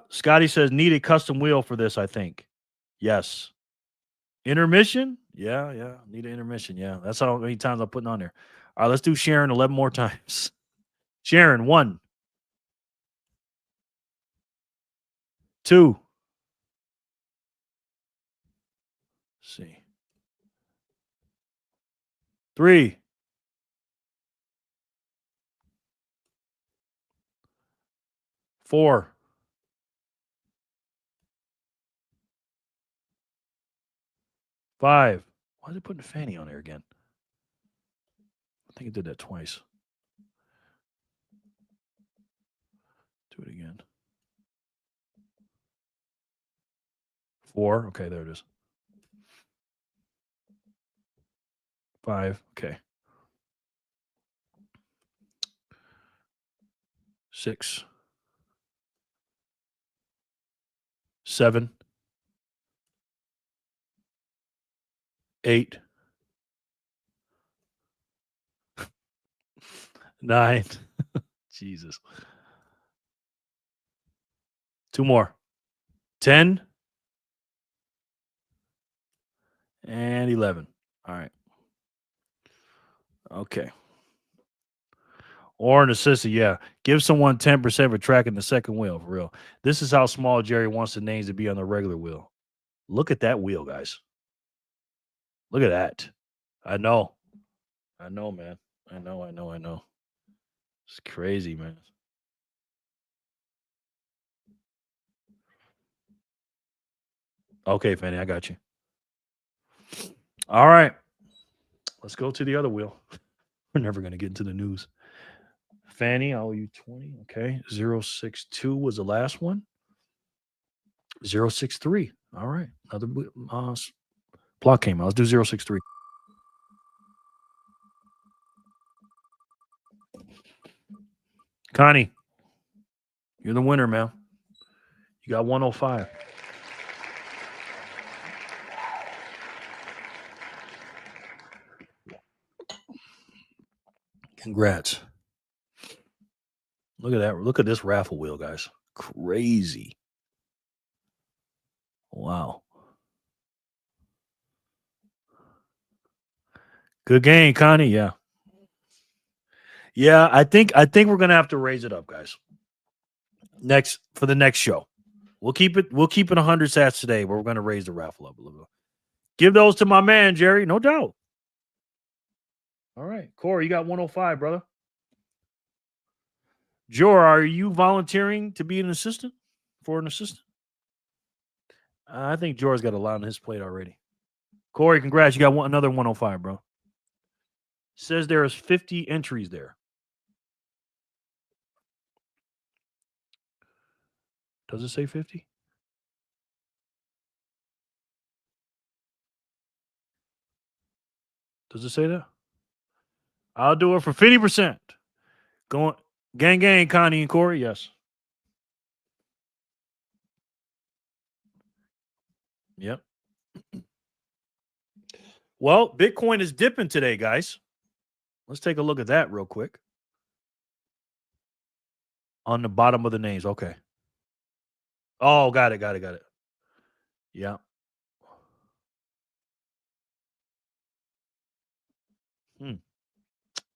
Scotty says, need a custom wheel for this, I think. Yes. Intermission? Yeah. Need an intermission. Yeah. That's how many times I'm putting on there. All right, let's do Sharon 11 more times. Sharon, 1. 2. Let's see. 3. 4. 5. Why is it putting Fanny on there again? I think it did that twice. Do it again. 4. Okay, there it is. 5. Okay. 6. 7. 8. 9. Jesus. 2 more. 10. And 11. All right. Okay. Or an assistant, yeah. Give someone 10% for tracking the second wheel, for real. This is how small Jerry wants the names to be on the regular wheel. Look at that wheel, guys. Look at that. I know, man. I know. It's crazy, man. Okay, Fanny, I got you. All right. Let's go to the other wheel. We're never going to get into the news. Fanny, I owe you 20. Okay. 062 was the last one. 063. All right. Another plot came out. Let's do 063. Connie, you're the winner, man. You got 105. Congrats. Look at that. Look at this raffle wheel, guys. Crazy. Wow. Good game, Connie. Yeah. Yeah, I think we're gonna have to raise it up, guys. For the next show. We'll keep it 100 sats today, but we're gonna raise the raffle up a little bit. Give those to my man, Jerry. No doubt. All right. Corey, you got 105, brother. Jor, are you volunteering to be an assistant? I think Jor's got a lot on his plate already. Corey, congrats. You got another 105, bro. Says there is 50 entries there. Does it say 50? Does it say that? I'll do it for 50%. Going gang, Connie and Corey. Yes. Yep. Well, Bitcoin is dipping today, guys. Let's take a look at that real quick. On the bottom of the names. Okay. Oh, got it. Yeah.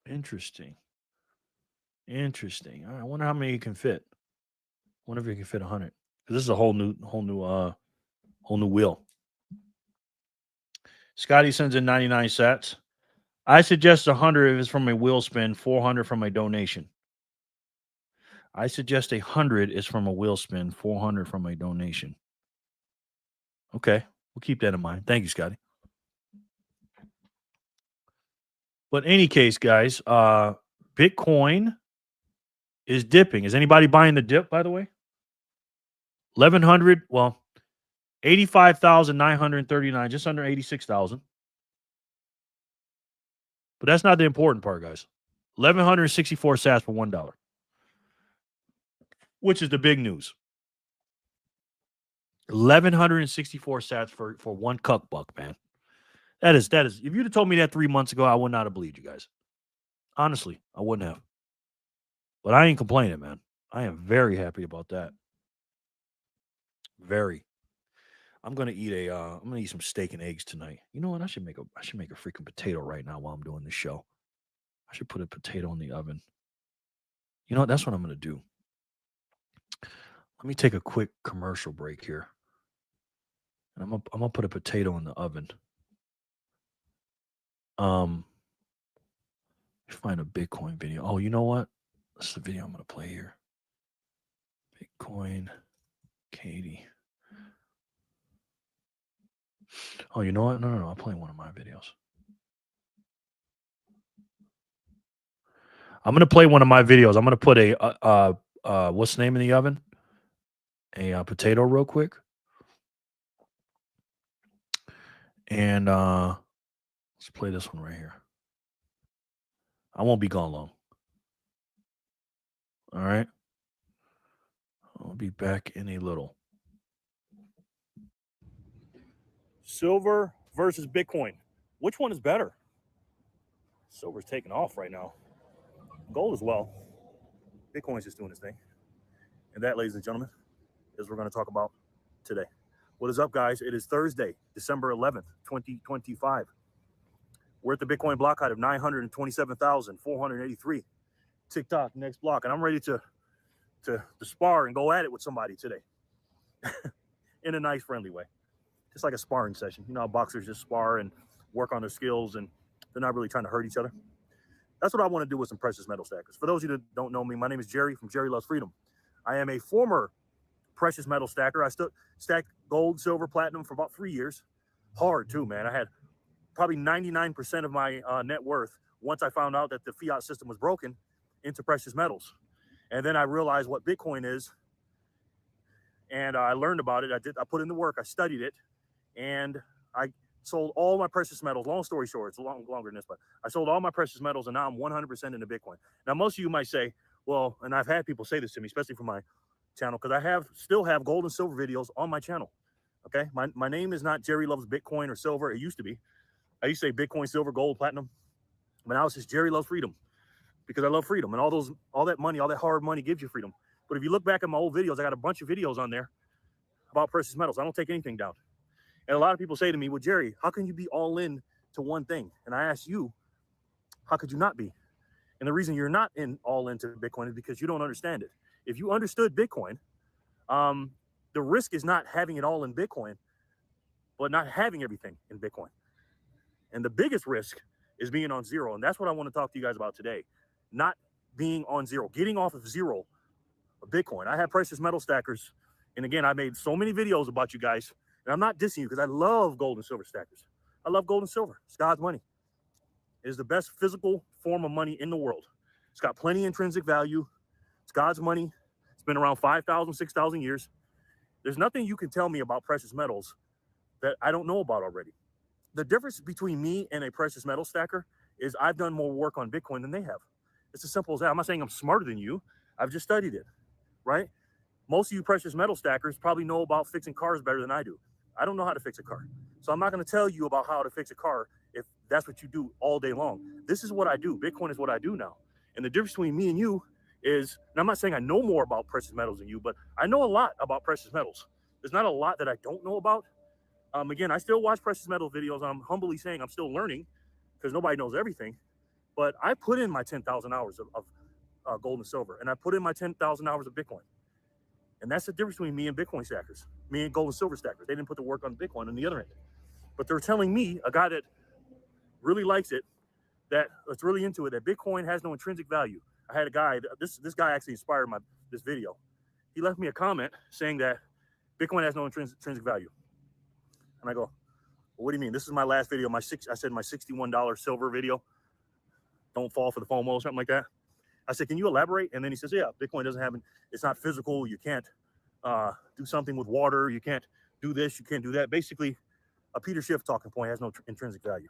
Interesting. All right, I wonder how many you can fit. Wonder if you can fit 100. Because this is a whole new wheel. Scotty sends in 99 sats. I suggest 100 if it's from a wheel spin, 400 from a donation. I suggest 100 is from a wheel spin, 400 from a donation. Okay, we'll keep that in mind. Thank you, Scotty. But in any case, guys, Bitcoin is dipping. Is anybody buying the dip, by the way? 1,100, well, 85,939, just under 86,000. But that's not the important part, guys. 1,164 sats for $1, which is the big news. 1,164 sats for one cuck buck, man. That is. If you'd have told me that 3 months ago, I would not have believed you guys. Honestly, I wouldn't have. But I ain't complaining, man. I am very happy about that. Very. I'm gonna eat some steak and eggs tonight. You know what? I should make a freaking potato right now while I'm doing this show. I should put a potato in the oven. You know what? That's what I'm gonna do. Let me take a quick commercial break here. And I'm gonna put a potato in the oven. Find a Bitcoin video. Oh, you know what? That's the video I'm gonna play here. Bitcoin Katie. Oh, you know what? No. I'm playing one of my videos. I'm gonna play one of my videos. I'm gonna put a what's the name in the oven? A potato real quick. And let's play this one right here. I won't be gone long. All right. I'll be back in a little. Silver versus Bitcoin. Which one is better? Silver's taking off right now. Gold as well. Bitcoin's just doing its thing. And that, ladies and gentlemen, is what we're going to talk about today. What is up, guys? It is Thursday, December 11th, 2025. We're at the Bitcoin block height of 927,483. TikTok, next block. And I'm ready to spar and go at it with somebody today. In a nice, friendly way. Just like a sparring session. You know how boxers just spar and work on their skills and they're not really trying to hurt each other. That's what I want to do with some precious metal stackers. For those of you that don't know me, my name is Jerry from Jerry Loves Freedom. I am a former precious metal stacker. I stacked gold, silver, platinum for about 3 years. Hard too, man. I had probably 99% of my net worth once I found out that the fiat system was broken into precious metals. And then I realized what Bitcoin is. And I learned about it. I put in the work. I studied it. And I sold all my precious metals. Long story short, it's longer than this, but I sold all my precious metals and now I'm 100% into Bitcoin. Now, most of you might say, well, and I've had people say this to me, especially from my channel, because I still have gold and silver videos on my channel. Okay. My name is not Jerry Loves Bitcoin or Silver. It used to be. I used to say Bitcoin, silver, gold, platinum. But now it's just Jerry Loves Freedom. because I love freedom, and all that money, all that hard money gives you freedom. But if you look back at my old videos, I got a bunch of videos on there about precious metals. I don't take anything down. And a lot of people say to me, well, Jerry, how can you be all in to one thing? And I ask you, how could you not be? And the reason you're not all into Bitcoin is because you don't understand it. If you understood Bitcoin, the risk is not having it all in Bitcoin, but not having everything in Bitcoin. And the biggest risk is being on zero. And that's what I want to talk to you guys about today. Not being on zero, getting off of zero of Bitcoin. I have precious metal stackers. And again, I made so many videos about you guys. And I'm not dissing you because I love gold and silver stackers. I love gold and silver. It's God's money. It is the best physical form of money in the world. It's got plenty of intrinsic value. It's God's money. It's been around 5,000, 6,000 years. There's nothing you can tell me about precious metals that I don't know about already. The difference between me and a precious metal stacker is I've done more work on Bitcoin than they have. It's as simple as that. I'm not saying I'm smarter than you. I've just studied it, right? Most of you precious metal stackers probably know about fixing cars better than I do. I don't know how to fix a car. So I'm not going to tell you about how to fix a car if that's what you do all day long. This is what I do. Bitcoin is what I do now. And the difference between me and you is, and I'm not saying I know more about precious metals than you, but I know a lot about precious metals. There's not a lot that I don't know about. Again, I still watch precious metal videos. I'm humbly saying I'm still learning because nobody knows everything. But I put in my 10,000 hours of gold and silver, and I put in my 10,000 hours of Bitcoin. And that's the difference between me and Bitcoin stackers, me and gold and silver stackers. They didn't put the work on Bitcoin on the other end. But they're telling me, a guy that really likes it, that's really into it, that Bitcoin has no intrinsic value. I had a guy, this guy actually inspired this video. He left me a comment saying that Bitcoin has no intrinsic value. And I go, well, what do you mean? This is my last video, I said my $61 silver video. Don't fall for the FOMO, something like that. I said, can you elaborate? And then he says, yeah, Bitcoin doesn't have, it's not physical. You can't do something with water. You can't do this. You can't do that. Basically, a Peter Schiff talking point has no intrinsic value.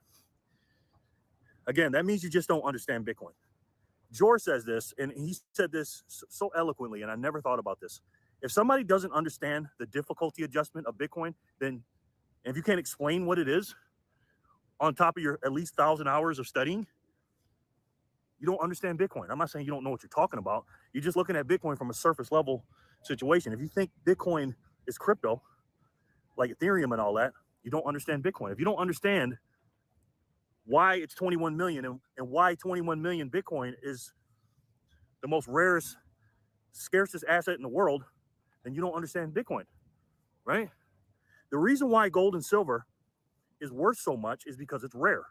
Again, that means you just don't understand Bitcoin. George says this, and he said this so eloquently, and I never thought about this. If somebody doesn't understand the difficulty adjustment of Bitcoin, then if you can't explain what it is on top of your at least 1,000 hours of studying, you don't understand Bitcoin. I'm not saying you don't know what you're talking about. You're just looking at Bitcoin from a surface level situation. If you think Bitcoin is crypto, like Ethereum and all that, you don't understand Bitcoin. If you don't understand why it's 21 million and why 21 million Bitcoin is the most rarest, scarcest asset in the world, then you don't understand Bitcoin, right? The reason why gold and silver is worth so much is because it's rare.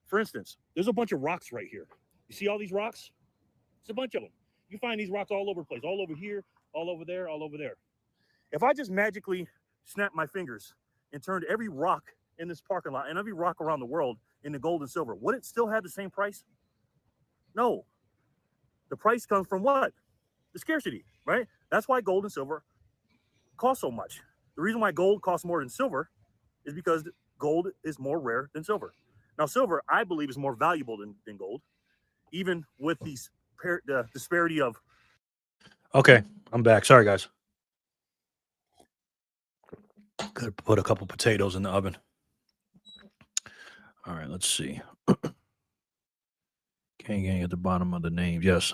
For instance, there's a bunch of rocks right here. You see all these rocks? It's a bunch of them. You find these rocks all over the place, all over here, all over there, all over there. If I just magically snap my fingers and turned every rock in this parking lot and every rock around the world into gold and silver, would it still have the same price? No. The price comes from what? The scarcity, right? That's why gold and silver cost so much. The reason why gold costs more than silver is because gold is more rare than silver. Now, silver, I believe, is more valuable than gold, even with the disparity of... Okay, I'm back. Sorry, guys. Could put a couple potatoes in the oven. All right, let's see. Can't get at the bottom of the names. Yes,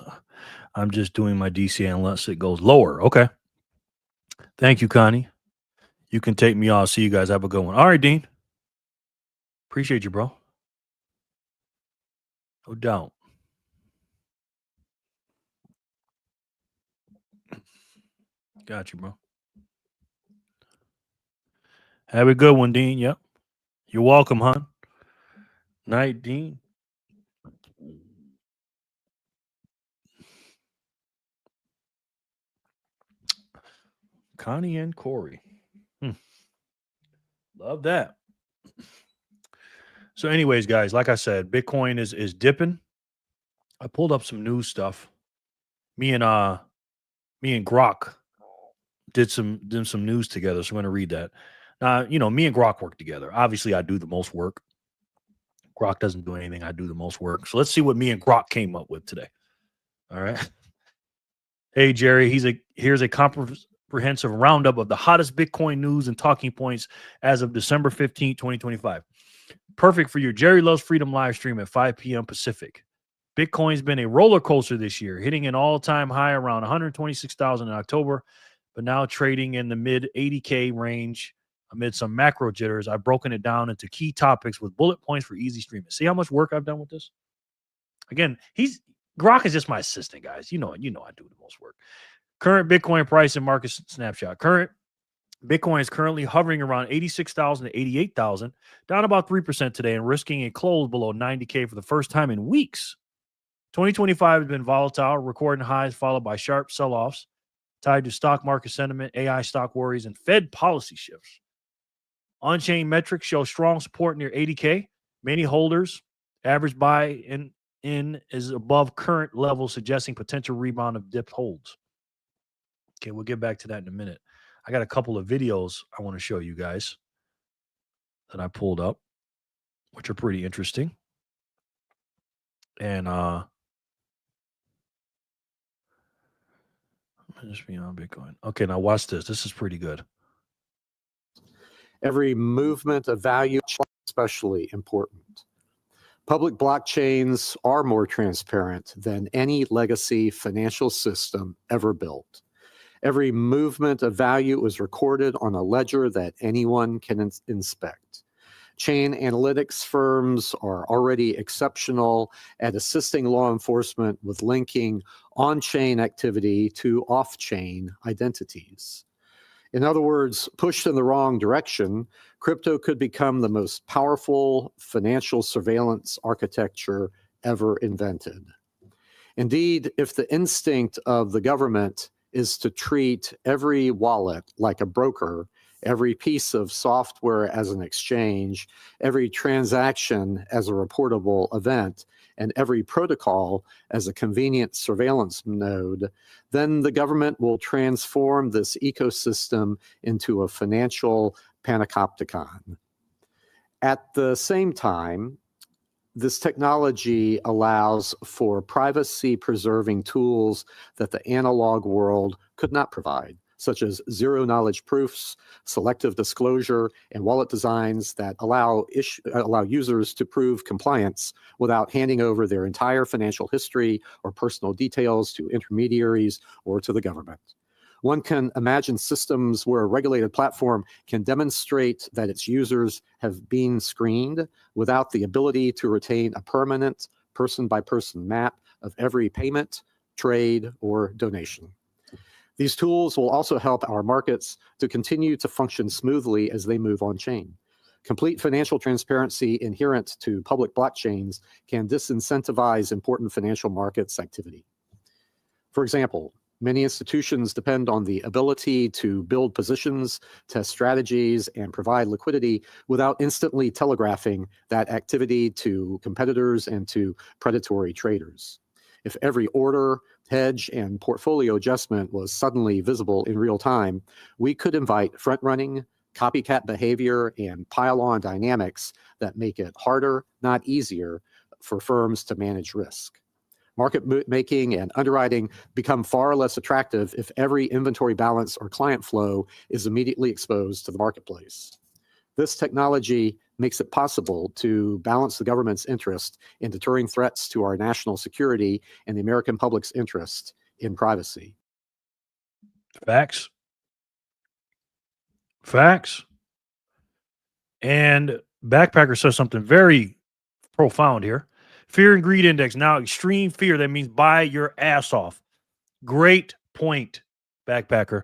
I'm just doing my DCA unless it goes lower. Okay. Thank you, Connie. You can take me off. See you guys. Have a good one. All right, Dean. Appreciate you, bro. No doubt. Got you, bro. Have a good one, Dean. Yep. You're welcome, hon. Night, Dean. Connie and Corey. Love that. So anyways, guys, like I said, Bitcoin is dipping. I pulled up some news stuff. Me and Grok did some news together, so I'm going to read that. Me and Grok work together. Obviously, I do the most work. Grok doesn't do anything. I do the most work. So let's see what me and Grok came up with today. All right. Hey, Jerry, here's a comprehensive roundup of the hottest Bitcoin news and talking points as of December 15, 2025. Perfect for your Jerry Loves Freedom live stream at 5 p.m. Pacific. Bitcoin's been a roller coaster this year, hitting an all-time high around 126,000 in October, but now trading in the mid 80K range amid some macro jitters. I've broken it down into key topics with bullet points for easy streaming. See how much work I've done with this? Again, Grok is just my assistant, guys. You know I do the most work. Current Bitcoin price and market snapshot. Current Bitcoin is currently hovering around 86,000 to 88,000, down about 3% today and risking a close below 90K for the first time in weeks. 2025 has been volatile, recording highs followed by sharp sell-offs tied to stock market sentiment, AI stock worries, and Fed policy shifts. On-chain metrics show strong support near 80K. Many holders, average buy-in is above current levels, suggesting potential rebound of dipped holds. Okay, we'll get back to that in a minute. I got a couple of videos I want to show you guys that I pulled up, which are pretty interesting. And just be on Bitcoin. Okay, now watch this. This is pretty good. Every movement of value is especially important. Public blockchains are more transparent than any legacy financial system ever built. Every movement of value is recorded on a ledger that anyone can inspect. Chain analytics firms are already exceptional at assisting law enforcement with linking on-chain activity to off-chain identities. In other words, pushed in the wrong direction, crypto could become the most powerful financial surveillance architecture ever invented. Indeed, if the instinct of the government is to treat every wallet like a broker, every piece of software as an exchange, every transaction as a reportable event, and every protocol as a convenient surveillance node, then the government will transform this ecosystem into a financial panopticon. At the same time, this technology allows for privacy-preserving tools that the analog world could not provide, such as zero-knowledge proofs, selective disclosure, and wallet designs that allow users to prove compliance without handing over their entire financial history or personal details to intermediaries or to the government. One can imagine systems where a regulated platform can demonstrate that its users have been screened without the ability to retain a permanent person-by-person map of every payment, trade, or donation. These tools will also help our markets to continue to function smoothly as they move on-chain. Complete financial transparency inherent to public blockchains can disincentivize important financial markets activity. For example, many institutions depend on the ability to build positions, test strategies, and provide liquidity without instantly telegraphing that activity to competitors and to predatory traders. If every order, hedge, and portfolio adjustment was suddenly visible in real time, we could invite front-running, copycat behavior, and pile-on dynamics that make it harder, not easier, for firms to manage risk. Market making and underwriting become far less attractive if every inventory balance or client flow is immediately exposed to the marketplace. This technology makes it possible to balance the government's interest in deterring threats to our national security and the American public's interest in privacy. Facts. Facts. And Backpacker says something very profound here. Fear and greed index, now extreme fear. That means buy your ass off. Great point, Backpacker.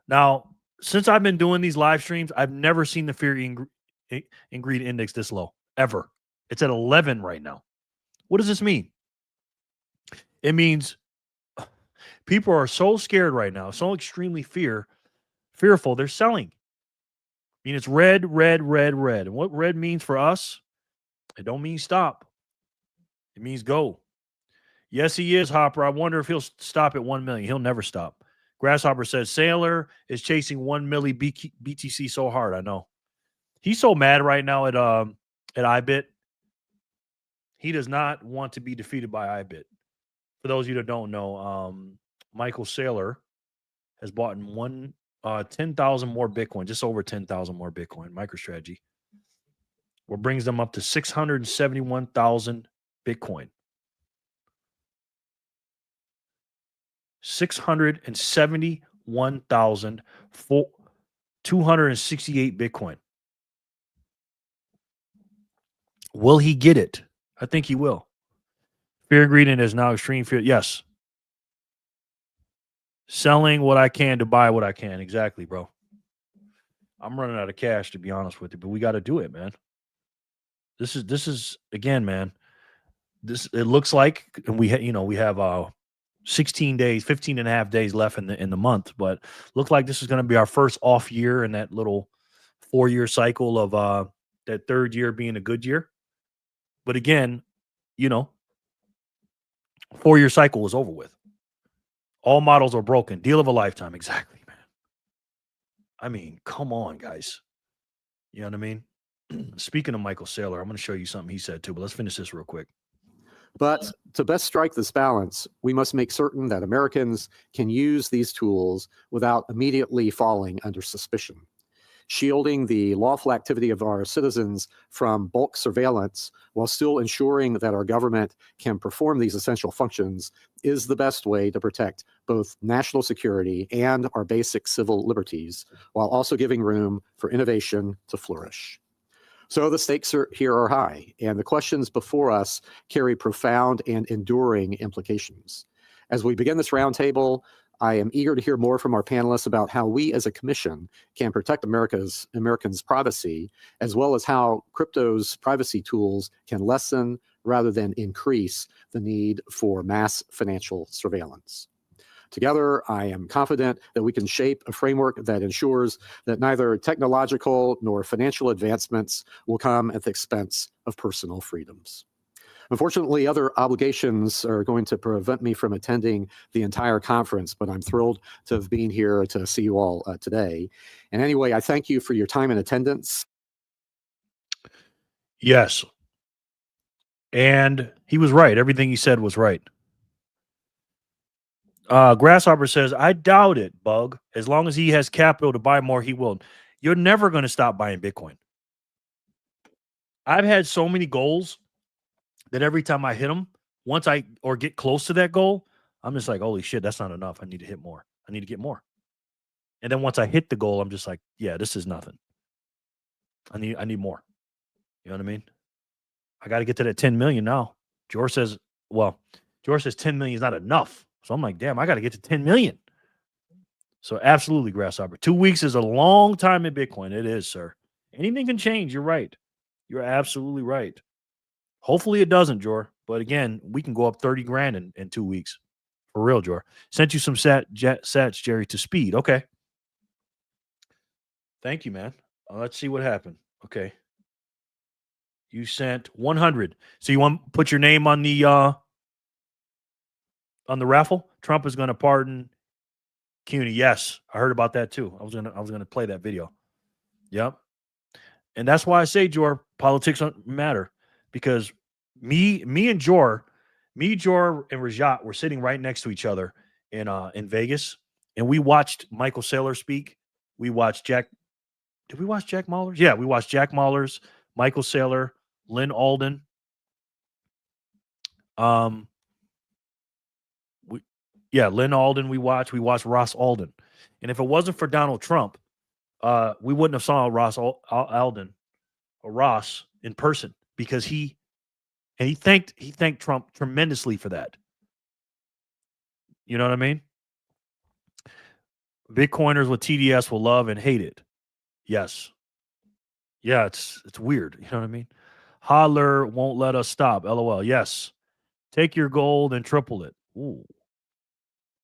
Now, since I've been doing these live streams, I've never seen the fear and greed index this low, ever. It's at 11 right now. What does this mean? It means people are so scared right now, so extremely fearful, they're selling. I mean, it's red, red, red, red. And what red means for us, it don't mean stop. It means go. Yes, he is, Hopper. I wonder if he'll stop at 1 million. He'll never stop. Grasshopper says, Sailor is chasing 1 milli BTC so hard. I know. He's so mad right now at iBit. He does not want to be defeated by iBit. For those of you that don't know, Michael Saylor has bought 10,000 more Bitcoin, just over 10,000 more Bitcoin, MicroStrategy, what brings them up to 671,000 Bitcoin. 671,268 Bitcoin. Will he get it? I think he will. Fear and greed is now extreme fear. Yes. Selling what I can to buy what I can. Exactly, bro. I'm running out of cash, to be honest with you, but we got to do it, man. This is again, man. It looks like, and we have 16 days, 15 and a half days left in the month, but looks like this is going to be our first off year in that little 4-year cycle of that third year being a good year. But again, 4-year cycle was over with. All models are broken. Deal of a lifetime. Exactly, man. I mean, come on, guys. You know what I mean? Speaking of Michael Saylor, I'm going to show you something he said too, but let's finish this real quick. But to best strike this balance, we must make certain that Americans can use these tools without immediately falling under suspicion. Shielding the lawful activity of our citizens from bulk surveillance while still ensuring that our government can perform these essential functions is the best way to protect both national security and our basic civil liberties, while also giving room for innovation to flourish. So the stakes here are high, and the questions before us carry profound and enduring implications. As we begin this roundtable, I am eager to hear more from our panelists about how we as a commission can protect Americans' privacy, as well as how crypto's privacy tools can lessen rather than increase the need for mass financial surveillance. Together, I am confident that we can shape a framework that ensures that neither technological nor financial advancements will come at the expense of personal freedoms. Unfortunately, other obligations are going to prevent me from attending the entire conference, but I'm thrilled to have been here to see you all today. And anyway, I thank you for your time and attendance. Yes. And he was right. Everything he said was right. Grasshopper says, I doubt it, Bug. As long as he has capital to buy more, he will. You're never going to stop buying Bitcoin. I've had so many goals that every time I hit them, or get close to that goal, I'm just like, holy shit, that's not enough. I need to hit more. I need to get more. And then once I hit the goal, I'm just like, yeah, this is nothing. I need more. You know what I mean? I got to get to that 10 million now. George says 10 million is not enough. So I'm like, damn, I got to get to 10 million. So absolutely, Grasshopper. 2 weeks is a long time in Bitcoin. It is, sir. Anything can change. You're right. You're absolutely right. Hopefully it doesn't, Jor. But again, we can go up 30 grand in 2 weeks. For real, Jor. Sent you some sats, Jerry, to speed. Okay. Thank you, man. Let's see what happened. Okay. You sent 100. So you want to put your name on the raffle? Trump is going to pardon CUNY. Yes, I heard about that too. I was gonna play that video. Yep. And that's why I say, Jor, politics don't matter, because me and Jor and Rajat were sitting right next to each other in Vegas, and we watched Michael Saylor speak. We watched Jack. Did we watch Jack Mallers? Yeah, we watched Jack Mallers, Michael Saylor, Lynn Alden. Lynn Alden. We watched Ross Alden, and if it wasn't for Donald Trump, we wouldn't have saw Alden or Ross in person, because he thanked Trump tremendously for that. You know what I mean? Bitcoiners with TDS will love and hate it. Yes. Yeah, it's weird. You know what I mean? Holler won't let us stop. LOL. Yes. Take your gold and triple it. Ooh.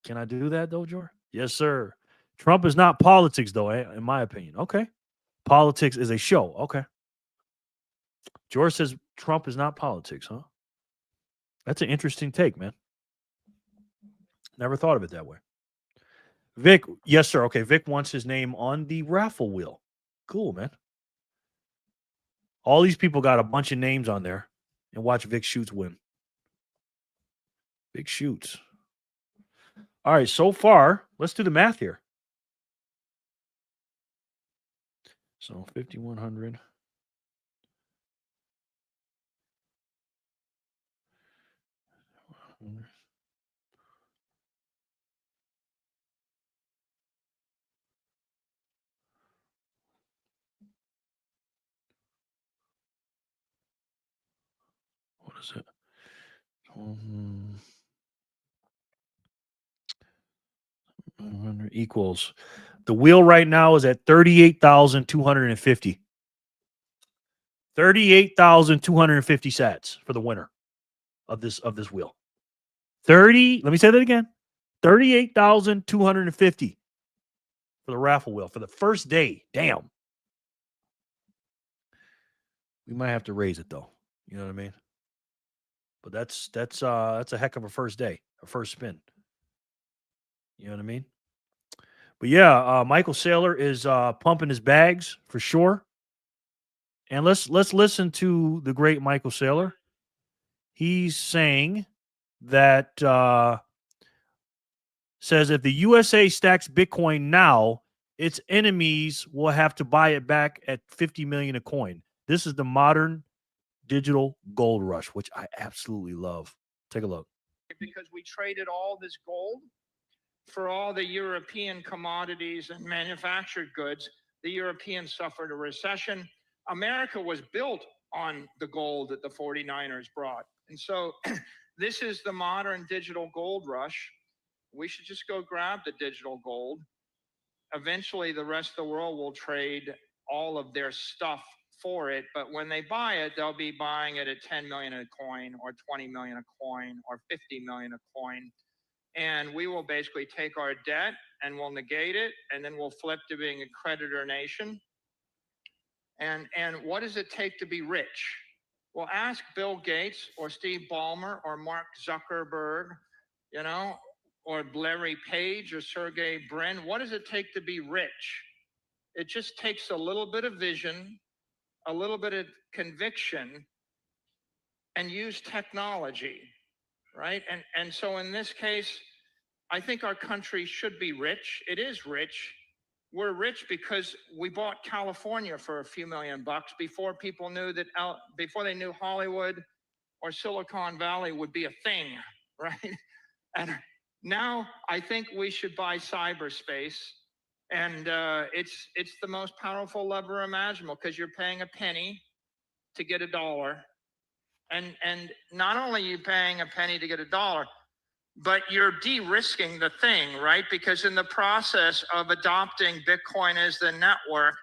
Can I do that though, Jor? Yes, sir. Trump is not politics though, in my opinion. Okay. Politics is a show. Okay. George says Trump is not politics, huh? That's an interesting take, man. Never thought of it that way. Vic, yes, sir. Okay, Vic wants his name on the raffle wheel. Cool, man. All these people got a bunch of names on there, and watch Vic Shoots win. Vic Shoots. All right, so far, let's do the math here. So 5,100. is it? Equals. The wheel right now is at 38,250. 38,250 sats for the winner of this wheel. Let me say that again. 38,250 for the raffle wheel for the first day. Damn. We might have to raise it though. You know what I mean? But that's a heck of a first day, a first spin. You know what I mean? But yeah, Michael Saylor is pumping his bags for sure. And let's listen to the great Michael Saylor. He's saying that says if the USA stacks Bitcoin now, its enemies will have to buy it back at 50 million a coin. This is the modern digital gold rush, which I absolutely love. Take a look. Because we traded all this gold for all the European commodities and manufactured goods. The Europeans suffered a recession. America was built on the gold that the 49ers brought. And so this is the modern digital gold rush. We should just go grab the digital gold. Eventually, the rest of the world will trade all of their stuff for it. But when they buy it, they'll be buying it at 10 million a coin or 20 million a coin or 50 million a coin. And we will basically take our debt and we'll negate it. And then we'll flip to being a creditor nation. And what does it take to be rich? Well, ask Bill Gates or Steve Ballmer or Mark Zuckerberg, you know, or Larry Page or Sergey Brin. What does it take to be rich? It just takes a little bit of vision, a little bit of conviction, and use technology, right? And so in this case, I think our country should be rich. It is rich. We're rich because we bought California for a few $1 million before people knew that, before they knew Hollywood or Silicon Valley would be a thing, right? And now I think we should buy cyberspace, and it's the most powerful lever imaginable because you're paying a penny to get $1, and not only are you paying a penny to get $1, but you're de-risking the thing, right? Because in the process of adopting Bitcoin as the network,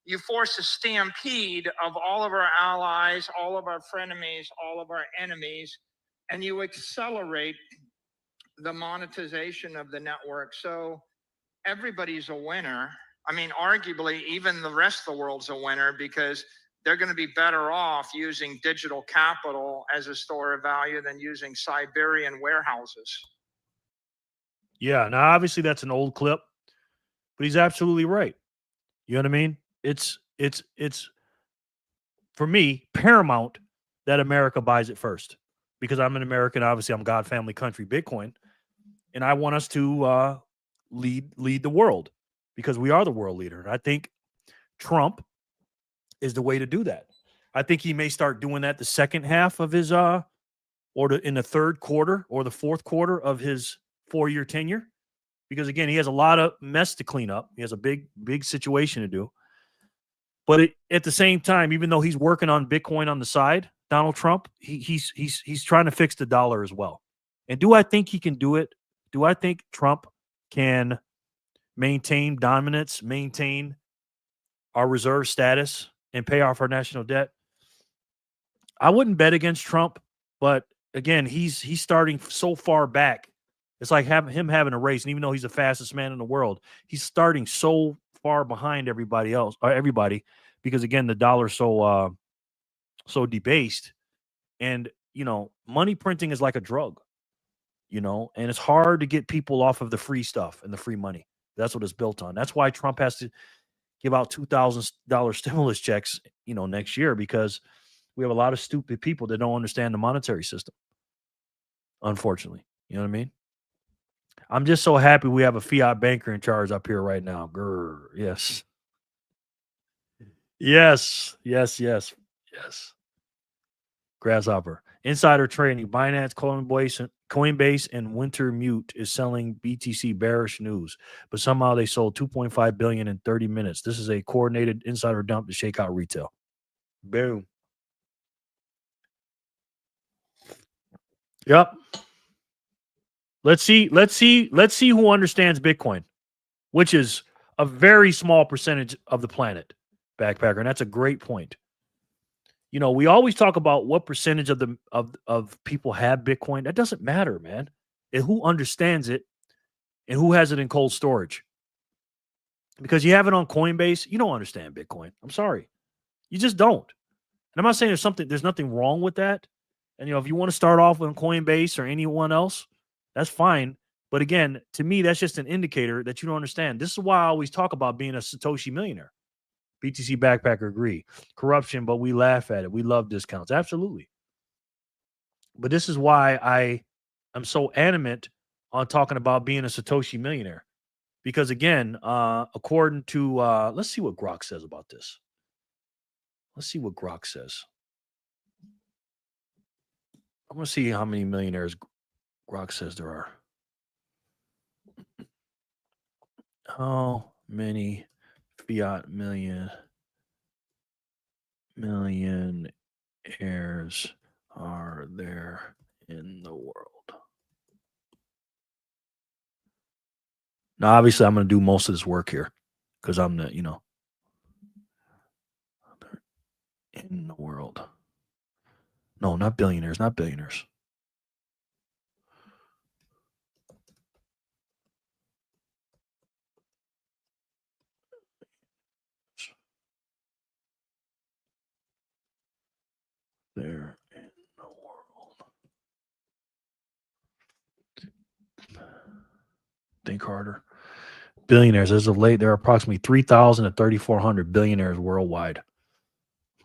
you force a stampede of all of our allies, all of our frenemies, all of our enemies, and you accelerate the monetization of the network. So everybody's a winner. I mean, arguably, even the rest of the world's a winner because they're going to be better off using digital capital as a store of value than using Siberian warehouses. Yeah, now obviously that's an old clip, but he's absolutely right. You know what I mean? It's for me paramount that America buys it first because I'm an American. Obviously, I'm God, family, country, Bitcoin, and I want us to lead the world because we are the world leader. And I think Trump is the way to do that. I think he may start doing that the second half of his in the third quarter or the fourth quarter of his 4-year tenure, because again, he has a lot of mess to clean up. He has a big situation to do. But at the same time, even though he's working on Bitcoin on the side, Donald Trump, he's trying to fix the dollar as well. And do I think he can do it? Do I think Trump can maintain dominance, maintain our reserve status, and pay off our national debt? I wouldn't bet against Trump, but again, he's starting so far back. It's like him having a race, and even though he's the fastest man in the world, he's starting so far behind everybody else, because again, the dollar's so debased, and money printing is like a drug, and it's hard to get people off of the free stuff and the free money. That's what it's built on. That's why Trump has to give out $2,000 stimulus checks, next year, because we have a lot of stupid people that don't understand the monetary system. Unfortunately, you know what I mean? I'm just so happy we have a fiat banker in charge up here right now. Grr, yes. Yes. Grasshopper. Insider trading. Binance, Coinbase, and Wintermute is selling BTC bearish news, but somehow they sold 2.5 billion in 30 minutes. This is a coordinated insider dump to shake out retail. Boom. Yep. Let's see who understands Bitcoin, which is a very small percentage of the planet, Backpacker. And that's a great point. You know, we always talk about what percentage of the of people have Bitcoin. That doesn't matter, man. And who understands it and who has it in cold storage. Because you have it on Coinbase, you don't understand Bitcoin. I'm sorry. You just don't. And I'm not saying there's nothing wrong with that. And if you want to start off with Coinbase or anyone else, that's fine. But again, to me, that's just an indicator that you don't understand. This is why I always talk about being a Satoshi millionaire. BTC Backpacker agree. Corruption, but we laugh at it. We love discounts. Absolutely. But this is why I am so adamant on talking about being a Satoshi millionaire. Because again, according to, let's see what Grok says about this. Let's see what Grok says. I'm going to see how many millionaires Grok says there are. How many Fiat millionaires are there in the world? Now, obviously, I'm going to do most of this work here because I'm the, in the world. No, not billionaires, not billionaires. There in the world. Think harder. Billionaires. As of late, there are approximately 3,000 to 3,400 billionaires worldwide.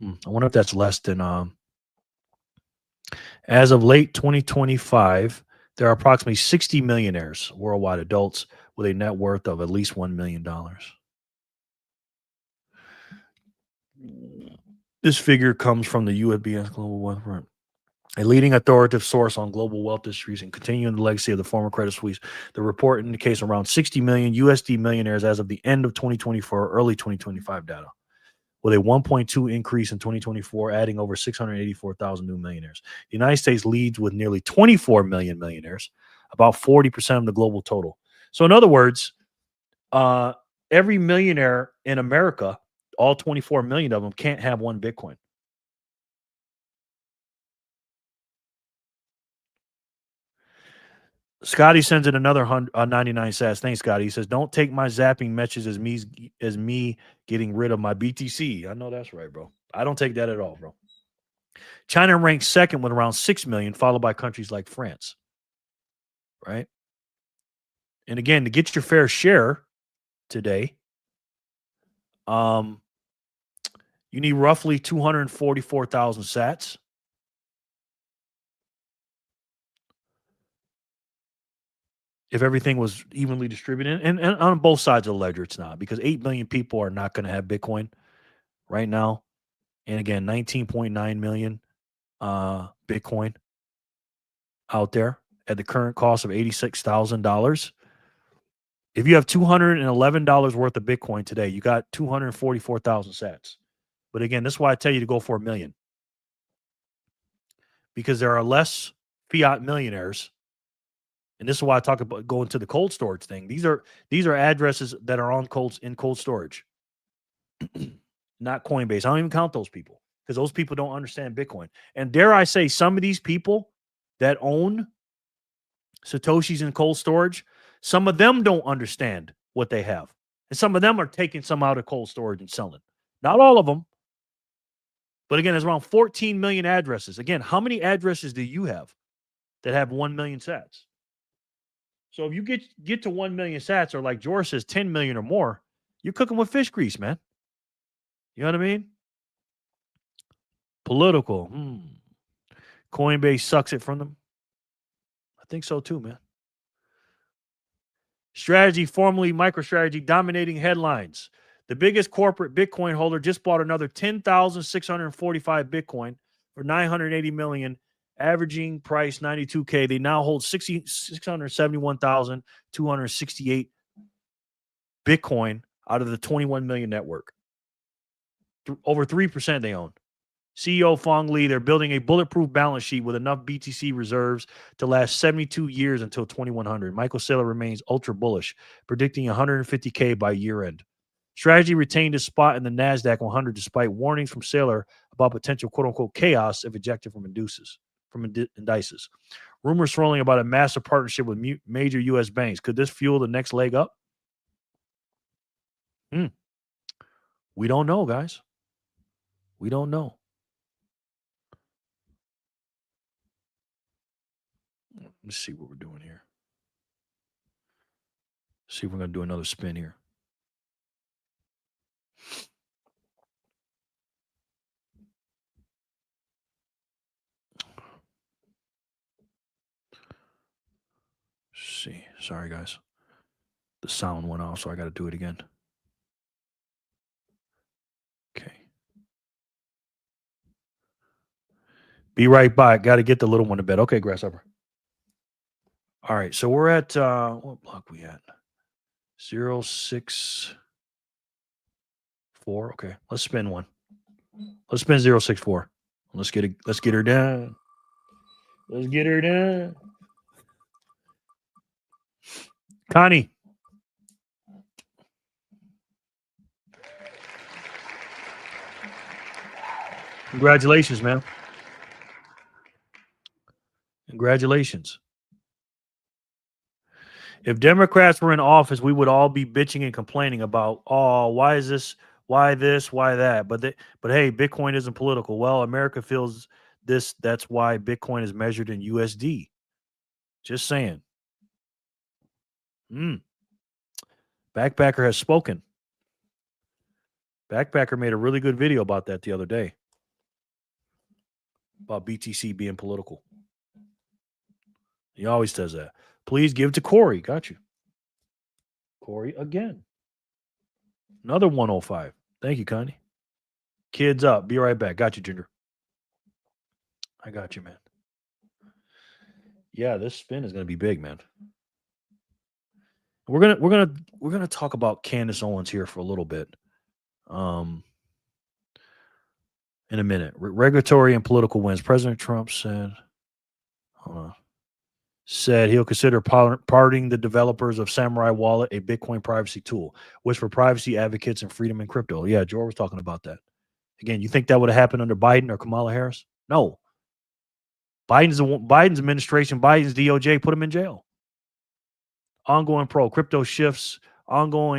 I wonder if that's less than. As of late 2025, there are approximately 60 millionaires worldwide, adults with a net worth of at least $1 million. This figure comes from the USBS Global Wealth Report, a leading authoritative source on global wealth distribution, continuing the legacy of the former Credit Suisse. The report indicates around 60 million USD millionaires as of the end of 2024 or early 2025 data, with a 1.2 increase in 2024, adding over 684,000 new millionaires. The United States leads with nearly 24 million millionaires, about 40% of the global total. So in other words, every millionaire in America, all 24 million of them, can't have one Bitcoin. Scotty sends in another 99 sats. Thanks, Scotty. He says, "Don't take my zapping messages as me getting rid of my BTC." I know that's right, bro. I don't take that at all, bro. China ranks second with around 6 million, followed by countries like France. Right? And again, to get your fair share today, you need roughly 244,000 sats. If everything was evenly distributed, and on both sides of the ledger, it's not, because 8 million people are not going to have Bitcoin right now. And again, 19.9 million Bitcoin out there at the current cost of $86,000. If you have $211 worth of Bitcoin today, you got 244,000 sats. But again, this is why I tell you to go for $1 million, because there are less fiat millionaires. And this is why I talk about going to the cold storage thing. These are addresses that are in cold storage, not Coinbase. I don't even count those people, because those people don't understand Bitcoin. And dare I say, some of these people that own Satoshis in cold storage, some of them don't understand what they have. And some of them are taking some out of cold storage and selling. Not all of them. But again, there's around 14 million addresses. Again, how many addresses do you have that have 1 million sats? So if you get to 1 million sats, or like George says, 10 million or more, you're cooking with fish grease, man. You know what I mean? Political. Coinbase sucks it from them. I think so too, man. Strategy, formerly MicroStrategy, dominating headlines. The biggest corporate Bitcoin holder just bought another 10,645 Bitcoin for $980 million. Averaging price $92K. They now hold 671,268 Bitcoin out of the 21 million network. Over 3% they own. CEO Fong Li, they're building a bulletproof balance sheet with enough BTC reserves to last 72 years until 2100. Michael Saylor remains ultra bullish, predicting 150K by year end. Strategy retained its spot in the NASDAQ 100 despite warnings from Saylor about potential quote-unquote chaos if ejected from indices. Rumors swirling about a massive partnership with major U.S. banks. Could this fuel the next leg up? We don't know, guys. We don't know. Let's see what we're doing here. See if we're going to do another spin here. See. Sorry, guys. The sound went off, so I got to do it again. Okay. Be right back. Got to get the little one to bed. Okay, Grasshopper. All right, so we're at, what block we at? 064. Okay, let's spin one. Let's spin 064. Let's get her down. Let's get her down. Connie. Congratulations, man. Congratulations. If Democrats were in office, we would all be bitching and complaining about, oh, why is this, why that? But hey, Bitcoin isn't political. Well, America feels this. That's why Bitcoin is measured in USD. Just saying. Backpacker has spoken. Backpacker made a really good video about that the other day. About BTC being political. He always says that. Please give to Corey. Got you. Corey again. Another 105. Thank you, Connie. Kids up. Be right back. Got you, Ginger. I got you, man. Yeah, this spin is going to be big, man. We're gonna talk about Candace Owens here for a little bit. In a minute. Regulatory and political wins. President Trump said, he'll consider pardoning the developers of Samurai Wallet, a Bitcoin privacy tool, which for privacy advocates and freedom in crypto. Yeah, George was talking about that. Again, you think that would have happened under Biden or Kamala Harris? No. Biden's administration, Biden's DOJ put him in jail. Ongoing pro-crypto shifts under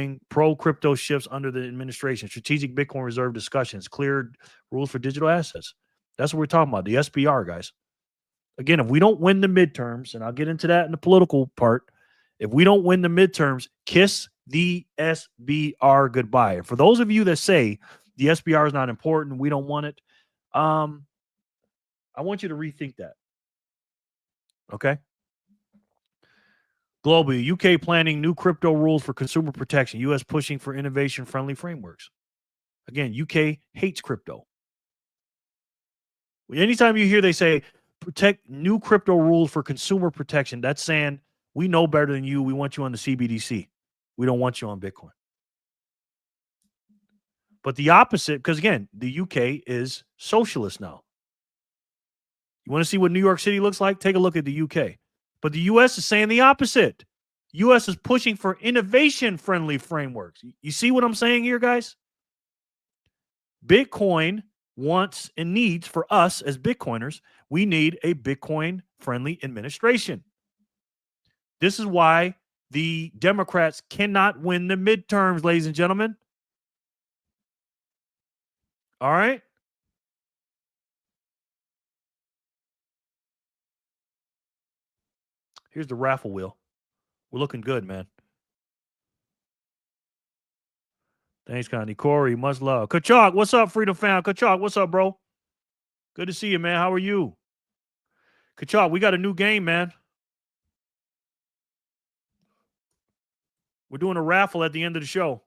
the administration. Strategic Bitcoin reserve discussions. Cleared rules for digital assets. That's what we're talking about. The SBR, guys. Again, if we don't win the midterms, and I'll get into that in the political part, if we don't win the midterms, kiss the SBR goodbye. And for those of you that say the SBR is not important, we don't want it, I want you to rethink that. Okay? Globally, UK planning new crypto rules for consumer protection. US pushing for innovation-friendly frameworks. Again, UK hates crypto. Anytime you hear they say, protect new crypto rules for consumer protection, that's saying, we know better than you. We want you on the CBDC. We don't want you on Bitcoin. But the opposite, because again, the UK is socialist now. You want to see what New York City looks like? Take a look at the UK. But the US is saying the opposite. US is pushing for innovation-friendly frameworks. You see what I'm saying here, guys? Bitcoin wants and needs, for us as Bitcoiners, we need a Bitcoin-friendly administration. This is why the Democrats cannot win the midterms, ladies and gentlemen. All right? Here's the raffle wheel. We're looking good, man. Thanks, Connie. Corey, much love. Kachuk, what's up, Freedom Fam? Kachuk, what's up, bro? Good to see you, man. How are you? Kachuk, we got a new game, man. We're doing a raffle at the end of the show.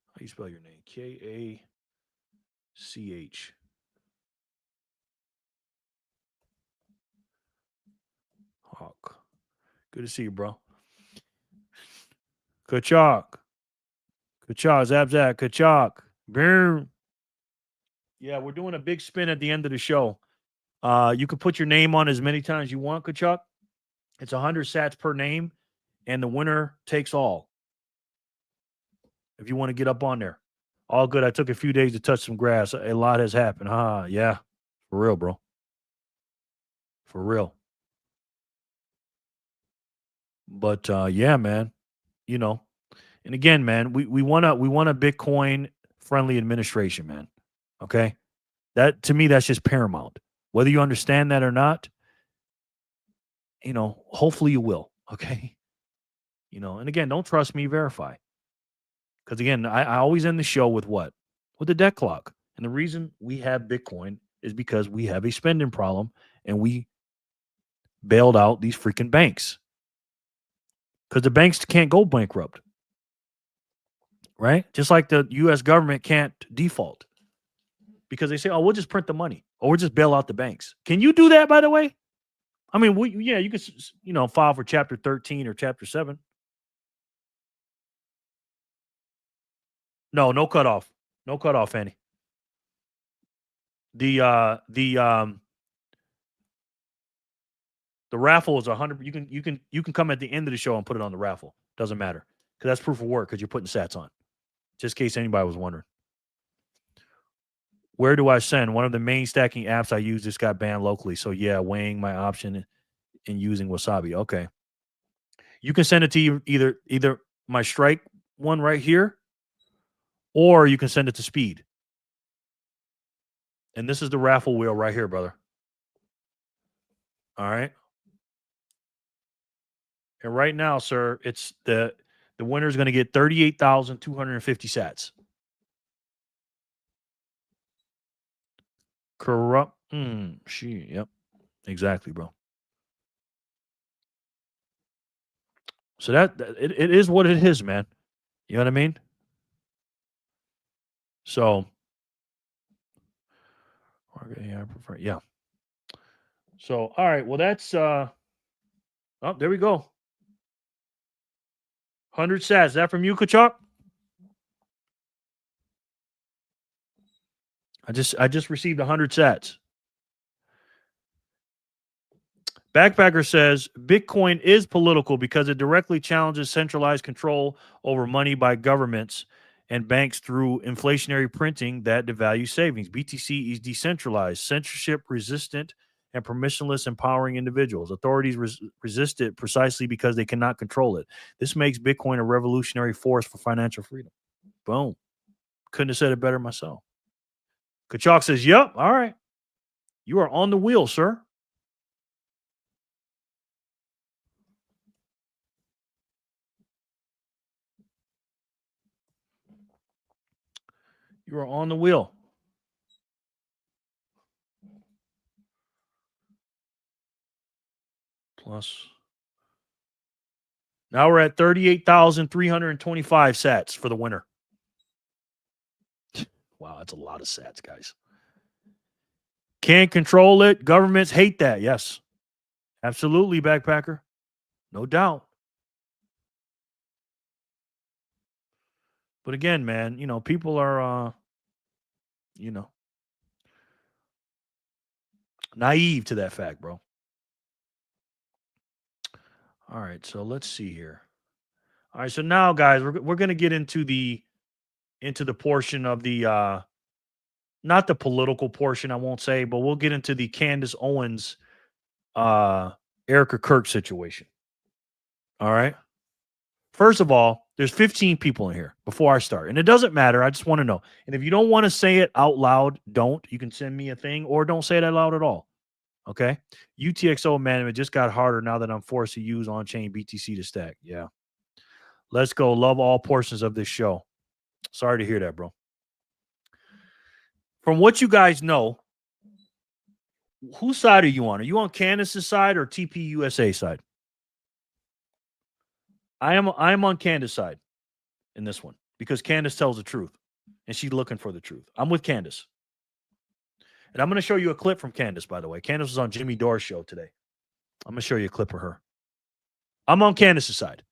How do you spell your name? Kach. Hawk. Good to see you, bro. Kachuk. Kachuk. Zap. Kachuk. Boom. Yeah, we're doing a big spin at the end of the show. You can put your name on as many times you want, Kachuk. It's 100 sats per name, and the winner takes all. If you want to get up on there. All good. I took a few days to touch some grass. A lot has happened. Yeah. For real, bro. For real. But yeah, man. You know. And again, man, we want a Bitcoin friendly administration, man. Okay? That to me, that's just paramount. Whether you understand that or not, you know, hopefully you will. Okay. You know, and again, don't trust me, verify. Because again, I always end the show with what? With the debt clock. And the reason we have Bitcoin is because we have a spending problem and we bailed out these freaking banks. Because the banks can't go bankrupt. Right? Just like the US government can't default. Because they say, oh, we'll just print the money. Or we'll just bail out the banks. Can you do that, by the way? I mean, yeah, you could, you know, file for Chapter 13 or Chapter 7. No cutoff. No cutoff, Annie. The raffle is 100. You can come at the end of the show and put it on the raffle. Doesn't matter because that's proof of work because you're putting sats on. Just in case anybody was wondering. Where do I send? One of the main stacking apps I use just got banned locally. So yeah, weighing my option in using Wasabi. Okay. You can send it to either my Strike one right here, or you can send it to Speed. And this is the raffle wheel right here, brother. All right. And right now, sir, it's the winner is going to get 38,250 sats. Corrupt. Yep. Exactly, bro. So it is what it is, man. You know what I mean? So, yeah, I prefer, yeah. So, all right. Well, that's oh, there we go. 100 sats. Is that from you, Kachuk? I just received 100 sats. Backpacker says Bitcoin is political because it directly challenges centralized control over money by governments and banks through inflationary printing that devalues savings. BTC is decentralized, censorship resistant, and permissionless, empowering individuals. Authorities resist it precisely because they cannot control it. This makes Bitcoin a revolutionary force for financial freedom. Boom. Couldn't have said it better myself. Kachuk says, yep, all right. You are on the wheel, sir. You are on the wheel. Plus. Now we're at 38,325 sats for the winner. Wow, that's a lot of sats, guys. Can't control it. Governments hate that. Yes. Absolutely, Backpacker. No doubt. But again, man, you know, people are, you know, naive to that fact, bro. All right, so let's see here. All right, so now, guys, we're going to get into the portion of the not the political portion, I won't say, but we'll get into the Candace Owens Erika Kirk situation. All right. First of all, there's 15 people in here before I start. And it doesn't matter. I just want to know. And if you don't want to say it out loud, don't. You can send me a thing or don't say it out loud at all. Okay. UTXO management just got harder now that I'm forced to use on-chain BTC to stack. Yeah. Let's go. Love all portions of this show. Sorry to hear that, bro. From what you guys know, whose side are you on? Are you on Candace's side or TPUSA side? I am on Candace's side in this one because Candace tells the truth and she's looking for the truth. I'm with Candace. And I'm going to show you a clip from Candace, by the way. Candace was on Jimmy Dore's show today. I'm going to show you a clip of her. I'm on Candace's side.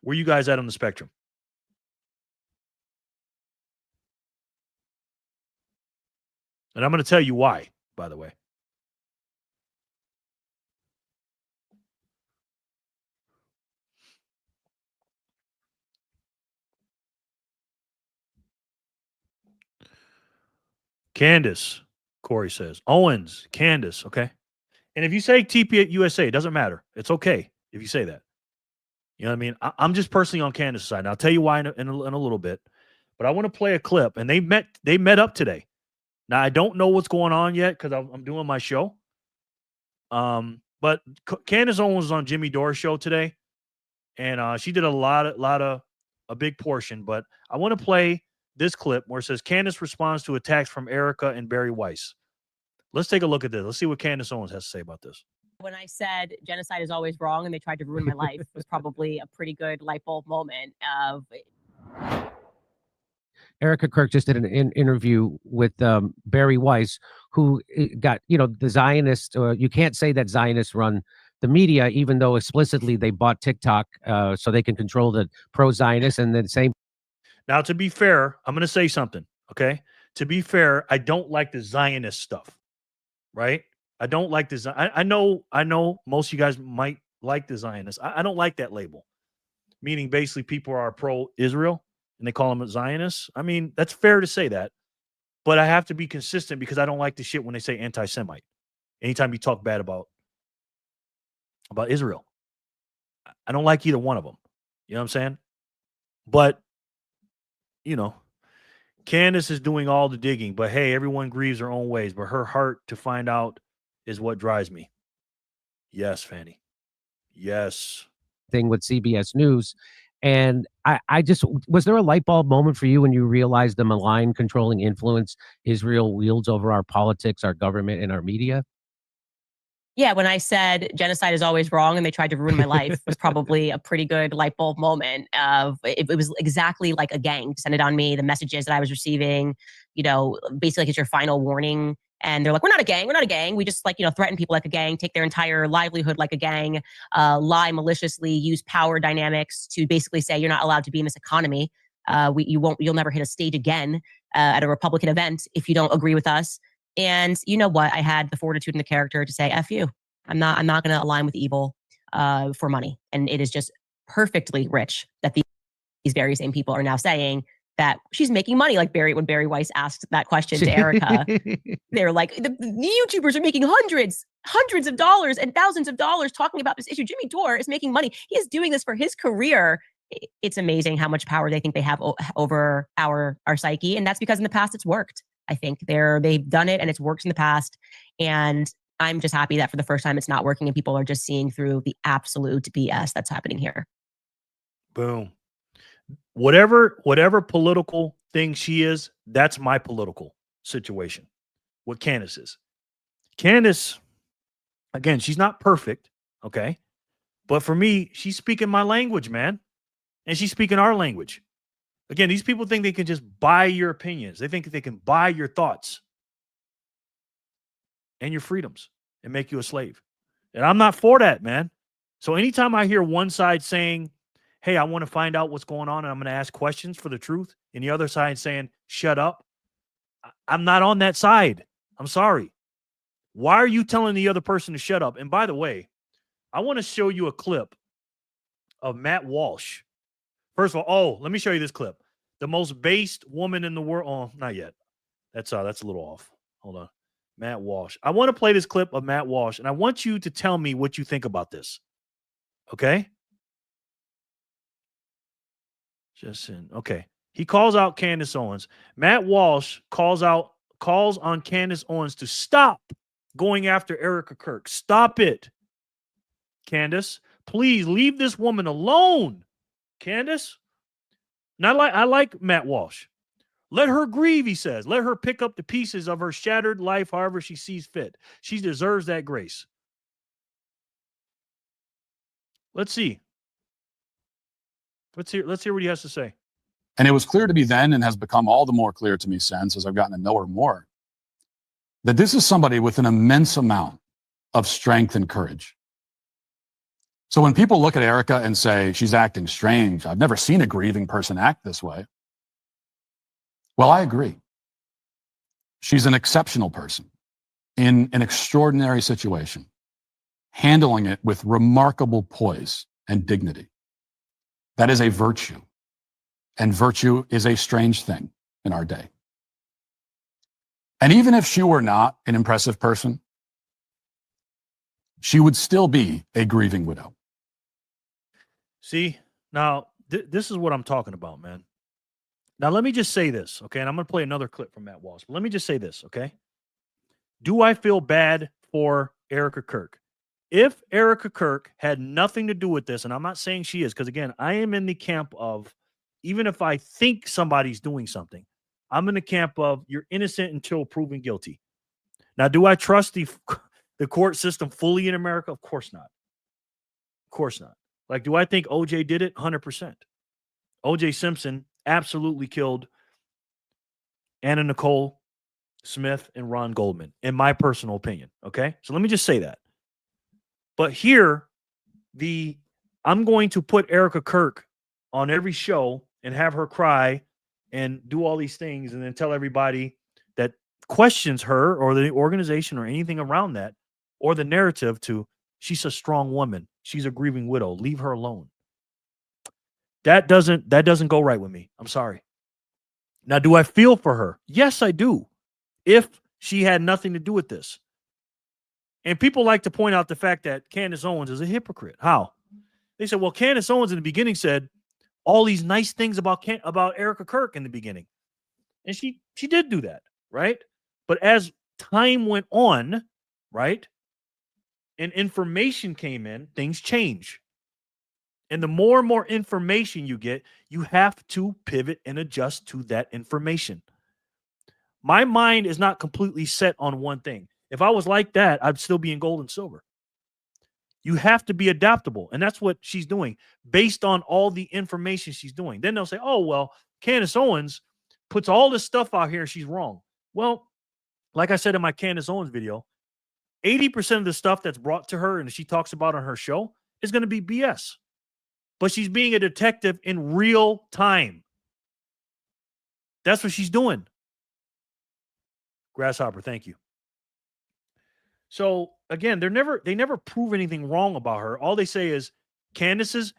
Where you guys at on the spectrum? And I'm going to tell you why, by the way. Candace, Corey says. Owens, Candace, okay? And if you say TP at USA, it doesn't matter. It's okay if you say that. You know what I mean? I'm just personally on Candace's side. And I'll tell you why in a little bit. But I want to play a clip. And they met up today. Now, I don't know what's going on yet because I'm doing my show. But Candace Owens was on Jimmy Dore's show today. And she did a big portion. But I want to play this clip where it says Candace responds to attacks from Erika and Barry Weiss. Let's take a look at this. Let's see what Candace Owens has to say about this. When I said genocide is always wrong and they tried to ruin my life was probably a pretty good light bulb moment of. Erika Kirk just did an interview with Barry Weiss, who got, the Zionist, you can't say that Zionists run the media, even though explicitly they bought TikTok so they can control the pro-Zionist and then same. Now, to be fair, I'm going to say something, okay? To be fair, I don't like the Zionist stuff, right? I don't like the I know most of you guys might like the Zionists. I don't like that label, meaning basically people are pro-Israel and they call them Zionists. I mean, that's fair to say that, but I have to be consistent because I don't like the shit when they say anti-Semite. Anytime you talk bad about Israel, I don't like either one of them. You know what I'm saying? But, Candace is doing all the digging, but hey, everyone grieves their own ways, but her heart to find out is what drives me. Yes, Fanny. Yes. Thing with CBS News. And I just, was there a light bulb moment for you when you realized the malign controlling influence Israel wields over our politics, our government, and our media? Yeah, when I said genocide is always wrong and they tried to ruin my life was probably a pretty good light bulb moment of it was exactly like a gang descended on me. The messages that I was receiving, basically like it's your final warning. And they're like, we're not a gang. We're not a gang. We just threaten people like a gang, take their entire livelihood like a gang, lie maliciously, use power dynamics to basically say you're not allowed to be in this economy. You'll never hit a stage again at a Republican event if you don't agree with us. And you know what? I had the fortitude and the character to say, F you. I'm not going to align with evil for money. And it is just perfectly rich that these very same people are now saying that she's making money. Like when Barry Weiss asked that question to Erika, they're like, the YouTubers are making hundreds of dollars and thousands of dollars talking about this issue. Jimmy Dore is making money. He is doing this for his career. It's amazing how much power they think they have over our psyche. And that's because in the past it's worked. I think they've done it and it's worked in the past. And I'm just happy that for the first time it's not working and people are just seeing through the absolute BS that's happening here. Boom. Whatever political thing she is, that's my political situation. What Candace is. Candace, again, she's not perfect, okay? But for me, she's speaking my language, man. And she's speaking our language. Again, these people think they can just buy your opinions. They think they can buy your thoughts and your freedoms and make you a slave. And I'm not for that, man. So anytime I hear one side saying, hey, I want to find out what's going on and I'm going to ask questions for the truth, and the other side saying, shut up, I'm not on that side. I'm sorry. Why are you telling the other person to shut up? And by the way, I want to show you a clip of Matt Walsh. First of all, let me show you this clip. The most based woman in the world. Oh, not yet. That's a little off. Hold on. Matt Walsh. I want to play this clip of Matt Walsh, and I want you to tell me what you think about this. Okay? Okay. He calls out Candace Owens. Matt Walsh calls on Candace Owens to stop going after Erika Kirk. Stop it. Candace, please leave this woman alone. Candace? And I like Matt Walsh. Let her grieve, he says. Let her pick up the pieces of her shattered life however she sees fit. She deserves that grace. Let's see. Let's hear what he has to say. And it was clear to me then, and has become all the more clear to me since, as I've gotten to know her more, that this is somebody with an immense amount of strength and courage. So when people look at Erika and say she's acting strange, I've never seen a grieving person act this way. Well, I agree. She's an exceptional person in an extraordinary situation, handling it with remarkable poise and dignity. That is a virtue, and virtue is a strange thing in our day. And even if she were not an impressive person, she would still be a grieving widow. See, now this is what I'm talking about, man. Now, let me just say this, okay? And I'm going to play another clip from Matt Walsh. But let me just say this, okay? Do I feel bad for Erika Kirk? If Erika Kirk had nothing to do with this, and I'm not saying she is, because again, I am in the camp of, even if I think somebody's doing something, I'm in the camp of you're innocent until proven guilty. Now, do I trust the court system fully in America? Of course not. Of course not. Like, do I think OJ did it? 100%. OJ Simpson absolutely killed Anna Nicole Smith and Ron Goldman, in my personal opinion. Okay. So let me just say that. But here, I'm going to put Erika Kirk on every show and have her cry and do all these things and then tell everybody that questions her or the organization or anything around that or the narrative to, she's a strong woman. She's a grieving widow. Leave her alone. That doesn't go right with me. I'm sorry. Now, do I feel for her? Yes, I do. If she had nothing to do with this. And people like to point out the fact that Candace Owens is a hypocrite. How? They said, well, Candace Owens in the beginning said all these nice things about Erika Kirk in the beginning. And she did do that, right? But as time went on, right, and information came in, things change. And the more and more information you get, you have to pivot and adjust to that information. My mind is not completely set on one thing. If I was like that, I'd still be in gold and silver. You have to be adaptable. And that's what she's doing based on all the information she's doing. Then they'll say, oh, well, Candace Owens puts all this stuff out here and she's wrong. Well, like I said in my Candace Owens video, 80% of the stuff that's brought to her and she talks about on her show is going to be BS. But she's being a detective in real time. That's what she's doing. Grasshopper, thank you. So again, they never prove anything wrong about her. All they say is Candace is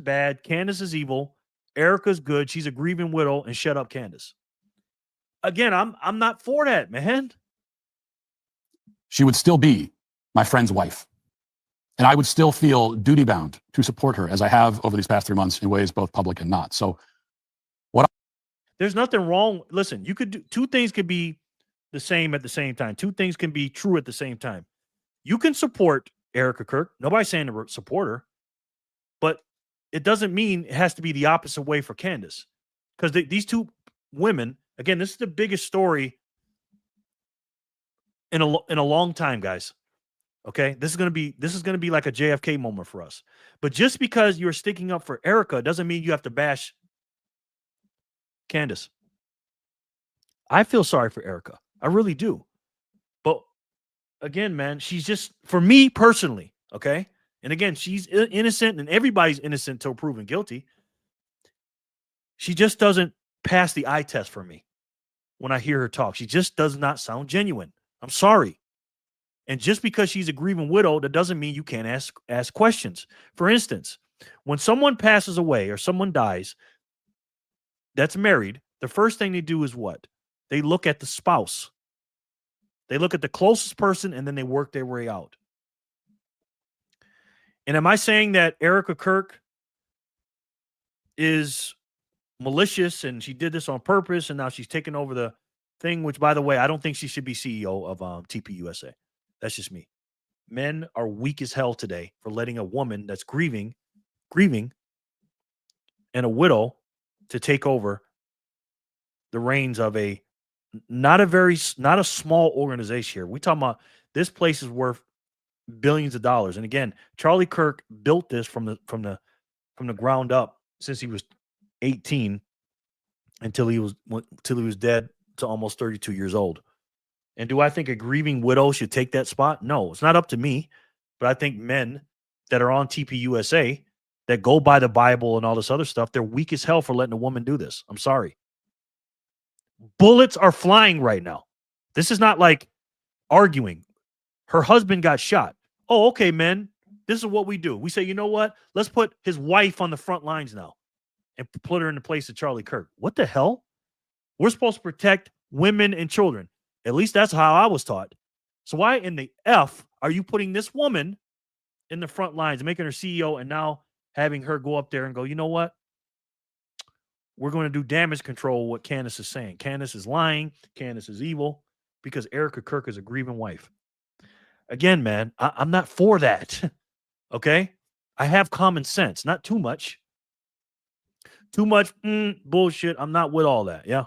bad, Candace is evil, Erika's good, she's a grieving widow, and shut up, Candace. Again, I'm not for that, man. She would still be my friend's wife. And I would still feel duty-bound to support her as I have over these past 3 months in ways both public and not. So there's nothing wrong. Listen, you could do two things could be the same at the same time. Two things can be true at the same time. You can support Erika Kirk. Nobody's saying to support her. But it doesn't mean it has to be the opposite way for Candace. Because these two women, again, this is the biggest story in a long time, guys. Okay, this is gonna be like a JFK moment for us. But just because you're sticking up for Erika doesn't mean you have to bash Candace. I feel sorry for Erika. I really do. But again, man, she's just, for me personally, okay? And again, she's innocent and everybody's innocent until proven guilty. She just doesn't pass the eye test for me when I hear her talk. She just does not sound genuine. I'm sorry. And just because she's a grieving widow, that doesn't mean you can't ask questions. For instance, when someone passes away or someone dies that's married, the first thing they do is what? They look at the spouse. They look at the closest person and then they work their way out. And am I saying that Erika Kirk is malicious and she did this on purpose and now she's taking over the thing, which, by the way, I don't think she should be CEO of TPUSA. That's just me. Men are weak as hell today for letting a woman that's grieving, and a widow to take over the reins of not a small organization here. We talking about this place is worth billions of dollars. And again, Charlie Kirk built this from the ground up since he was 18 until he was dead to almost 32 years old. And do I think a grieving widow should take that spot? No, it's not up to me. But I think men that are on TPUSA that go by the Bible and all this other stuff, they're weak as hell for letting a woman do this. I'm sorry. Bullets are flying right now. This is not like arguing. Her husband got shot. Oh, okay, men. This is what we do. We say, you know what? Let's put his wife on the front lines now and put her in the place of Charlie Kirk. What the hell? We're supposed to protect women and children. At least that's how I was taught. So why in the F are you putting this woman in the front lines, making her CEO, and now having her go up there and go, you know what? We're going to do damage control, what Candace is saying. Candace is lying. Candace is evil because Erika Kirk is a grieving wife. Again, man, I'm not for that. Okay? I have common sense, not too much. Too much bullshit. I'm not with all that. Yeah.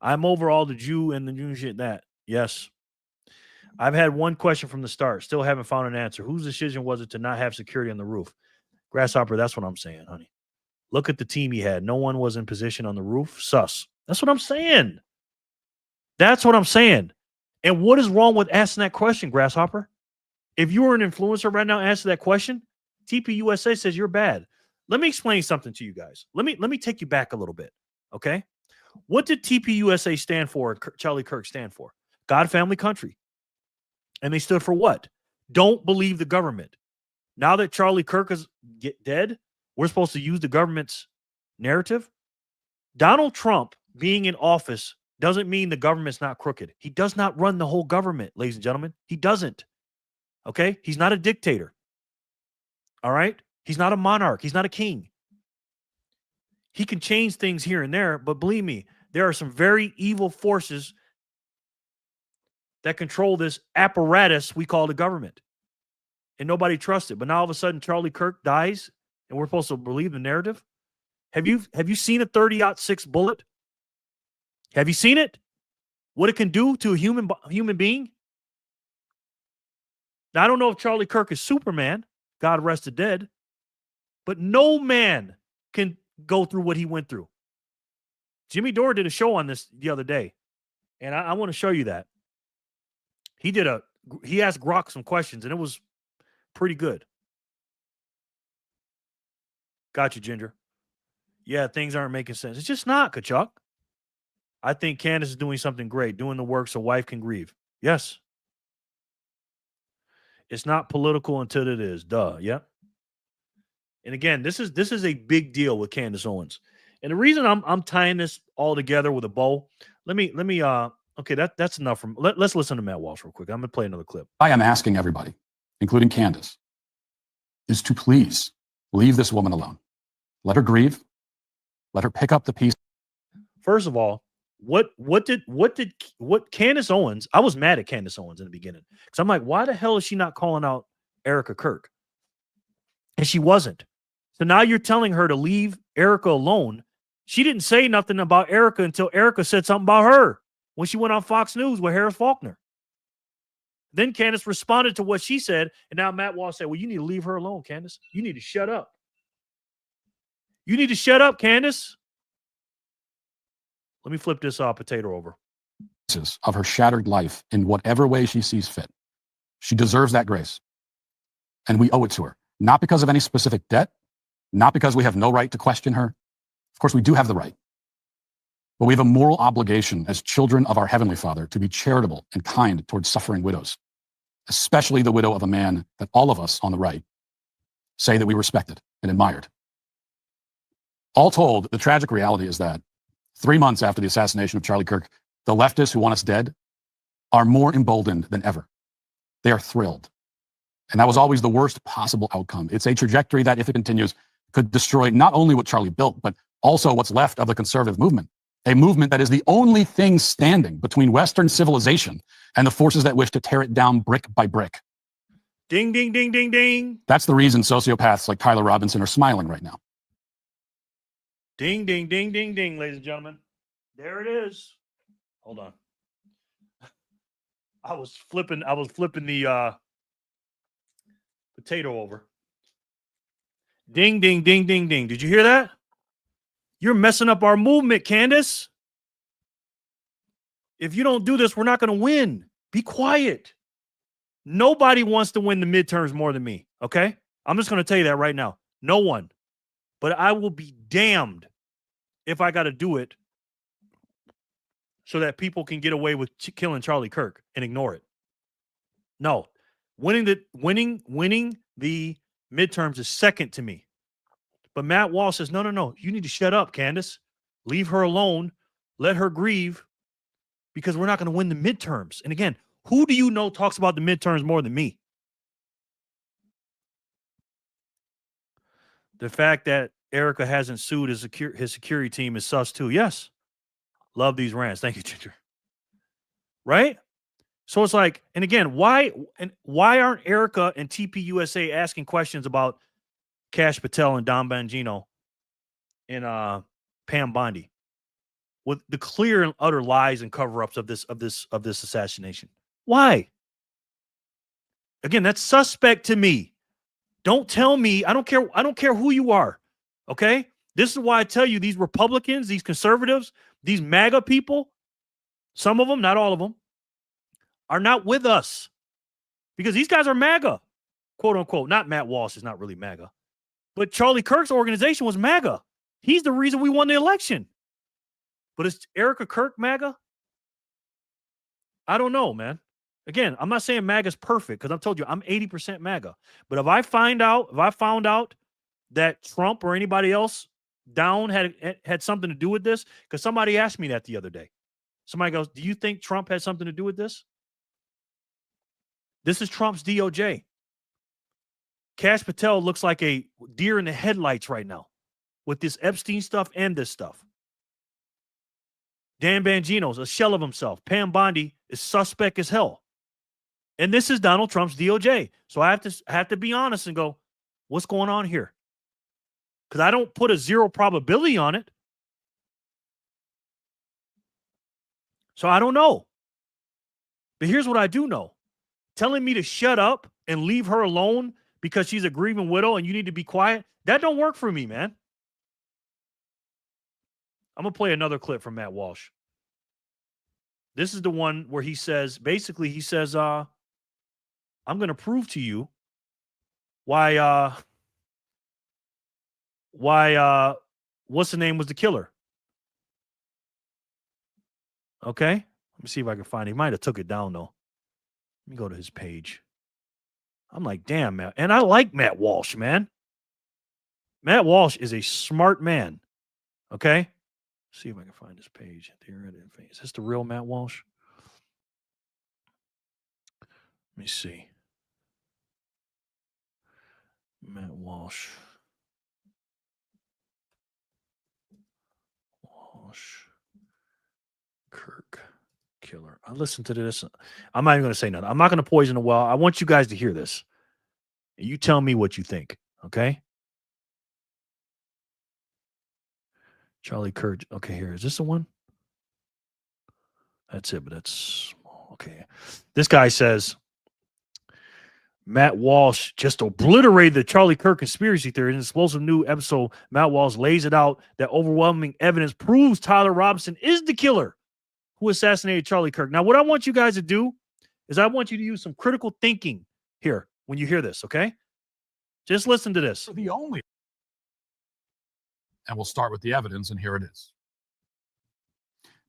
I'm over all the Jew and the Jew shit that. Yes. I've had one question from the start. Still haven't found an answer. Whose decision was it to not have security on the roof? Grasshopper, that's what I'm saying, honey. Look at the team he had. No one was in position on the roof. Sus. That's what I'm saying. That's what I'm saying. And what is wrong with asking that question, Grasshopper? If you were an influencer right now, answer that question. TPUSA says you're bad. Let me explain something to you guys. Let me take you back a little bit. Okay. What did TPUSA stand for? Charlie Kirk stand for? God, family, country. And they stood for what? Don't believe the government. Now that Charlie Kirk is dead, we're supposed to use the government's narrative. Donald Trump being in office doesn't mean the government's not crooked. He does not run the whole government, ladies and gentlemen. He doesn't. Okay? He's not a dictator. All right? He's not a monarch. He's not a king. He can change things here and there, but believe me, there are some very evil forces that control this apparatus we call the government. And nobody trusts it. But now all of a sudden Charlie Kirk dies and we're supposed to believe the narrative? Have you seen a 30-06 bullet? Have you seen it? What it can do to a human being? Now, I don't know if Charlie Kirk is Superman, God rest the dead, but no man can go through what he went through. Jimmy Dore did a show on this the other day, and I want to show you that. He asked Grok some questions, and it was pretty good. Got you, Ginger. Yeah, things aren't making sense. It's just not, Kachuk. I think Candace is doing something great, doing the work so wife can grieve. Yes. It's not political until it is. Duh. Yeah. And again, this is a big deal with Candace Owens. And the reason I'm tying this all together with a bow, let me okay, that's enough from let's listen to Matt Walsh real quick. I'm gonna play another clip. I am asking everybody, including Candace, is to please leave this woman alone. Let her grieve. Let her pick up the piece. First of all, what Candace Owens, I was mad at Candace Owens in the beginning. Because I'm like, why the hell is she not calling out Erika Kirk? And she wasn't. So now you're telling her to leave Erika alone. She didn't say nothing about Erika until Erika said something about her when she went on Fox News with Harris Faulkner. Then Candace responded to what she said, and now Matt Walsh said, well, you need to leave her alone, Candace. You need to shut up. You need to shut up, Candace. Let me flip this potato over. Of her shattered life in whatever way she sees fit. She deserves that grace. And we owe it to her. Not because of any specific debt, not because we have no right to question her. Of course, we do have the right. But we have a moral obligation as children of our Heavenly Father to be charitable and kind towards suffering widows, especially the widow of a man that all of us on the right say that we respected and admired. All told, the tragic reality is that 3 months after the assassination of Charlie Kirk, the leftists who want us dead are more emboldened than ever. They are thrilled. And that was always the worst possible outcome. It's a trajectory that, if it continues, could destroy not only what Charlie built, but also what's left of the conservative movement. A movement that is the only thing standing between Western civilization and the forces that wish to tear it down brick by brick. Ding, ding, ding, ding, ding. That's the reason sociopaths like Tyler Robinson are smiling right now. Ding, ding, ding, ding, ding, ladies and gentlemen. There it is. Hold on. I was flipping the potato over. Ding, ding, ding, ding, ding. Did you hear that? You're messing up our movement, Candace. If you don't do this, we're not going to win. Be quiet. Nobody wants to win the midterms more than me, okay? I'm just going to tell you that right now. No one. But I will be damned if I got to do it so that people can get away with killing Charlie Kirk and ignore it. No, winning the midterms is second to me. But Matt Walsh says, no, you need to shut up, Candace. Leave her alone. Let her grieve, because we're not going to win the midterms. And again, who do you know talks about the midterms more than me? The fact that Erika hasn't sued his security team is sus too. Yes. Love these rants. Thank you, Ginger. Right? So it's like, and again, why aren't Erika and TPUSA asking questions about Kash Patel and Don Bongino and Pam Bondi with the clear and utter lies and cover-ups of this assassination? Why? Again, that's suspect to me. Don't tell me. I don't care who you are. Okay? This is why I tell you, these Republicans, these conservatives, these MAGA people, some of them, not all of them, are not with us, because these guys are MAGA, quote unquote. Not Matt Walsh is not really MAGA, but Charlie Kirk's organization was MAGA. He's the reason we won the election. But is Erika Kirk MAGA? I don't know, man. Again, I'm not saying MAGA's perfect, because I've told you I'm 80% MAGA. But if I found out that Trump or anybody else down had something to do with this, because somebody asked me that the other day. Somebody goes, do you think Trump had something to do with this? This is Trump's DOJ. Kash Patel looks like a deer in the headlights right now with this Epstein stuff and this stuff. Dan Bongino's a shell of himself. Pam Bondi is suspect as hell. And this is Donald Trump's DOJ. So I have to be honest and go, what's going on here? Because I don't put a zero probability on it. So I don't know. But here's what I do know. Telling me to shut up and leave her alone because she's a grieving widow and you need to be quiet, that don't work for me, man. I'm going to play another clip from Matt Walsh. This is the one where he says, I'm going to prove to you why what's the name was the killer. Okay. Let me see if I can find it. He might have took it down though. Let me go to his page. I'm like, damn, man. And I like Matt Walsh, man. Matt Walsh is a smart man. Okay. Let's see if I can find his page. Is this the real Matt Walsh? Let me see. Matt Walsh. Kirk killer. I listened to this. I'm not even going to say nothing. I'm not going to poison the well. I want you guys to hear this. You tell me what you think. Okay. Charlie Kirk. Okay, here. Is this the one? That's it, but that's small. Okay. This guy says Matt Walsh just obliterated the Charlie Kirk conspiracy theory. In an explosive new episode, Matt Walsh lays it out that overwhelming evidence proves Tyler Robinson is the killer who assassinated Charlie Kirk. Now, what I want you guys to do is I want you to use some critical thinking here when you hear this, okay? Just listen to this. The only. And we'll start with the evidence, and here it is.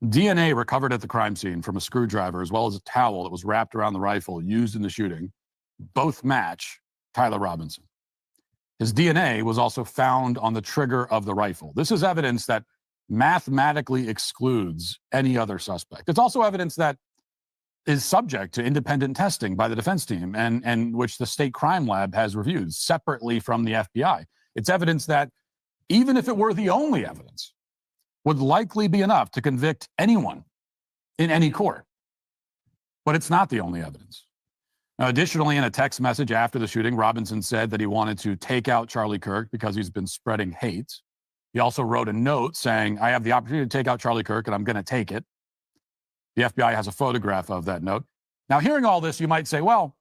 DNA recovered at the crime scene from a screwdriver, as well as a towel that was wrapped around the rifle used in the shooting, both match Tyler Robinson. His DNA was also found on the trigger of the rifle. This is evidence that mathematically excludes any other suspect. It's also evidence that is subject to independent testing by the defense team and which the state crime lab has reviewed separately from the FBI. It's evidence that, even if it were the only evidence, would likely be enough to convict anyone in any court. But it's not the only evidence. Now, additionally, in a text message after the shooting, Robinson said that he wanted to take out Charlie Kirk because he's been spreading hate. He also wrote a note saying, I have the opportunity to take out Charlie Kirk and I'm going to take it. The FBI has a photograph of that note. Now, hearing all this, you might say, well,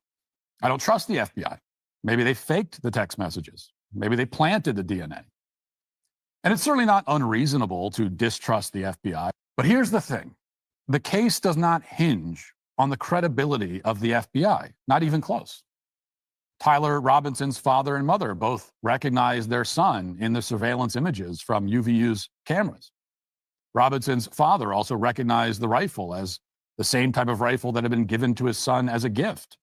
I don't trust the FBI. Maybe they faked the text messages. Maybe they planted the DNA. And it's certainly not unreasonable to distrust the FBI. But here's the thing. The case does not hinge on the credibility of the FBI, not even close. Tyler Robinson's father and mother both recognized their son in the surveillance images from UVU's cameras. Robinson's father also recognized the rifle as the same type of rifle that had been given to his son as a gift.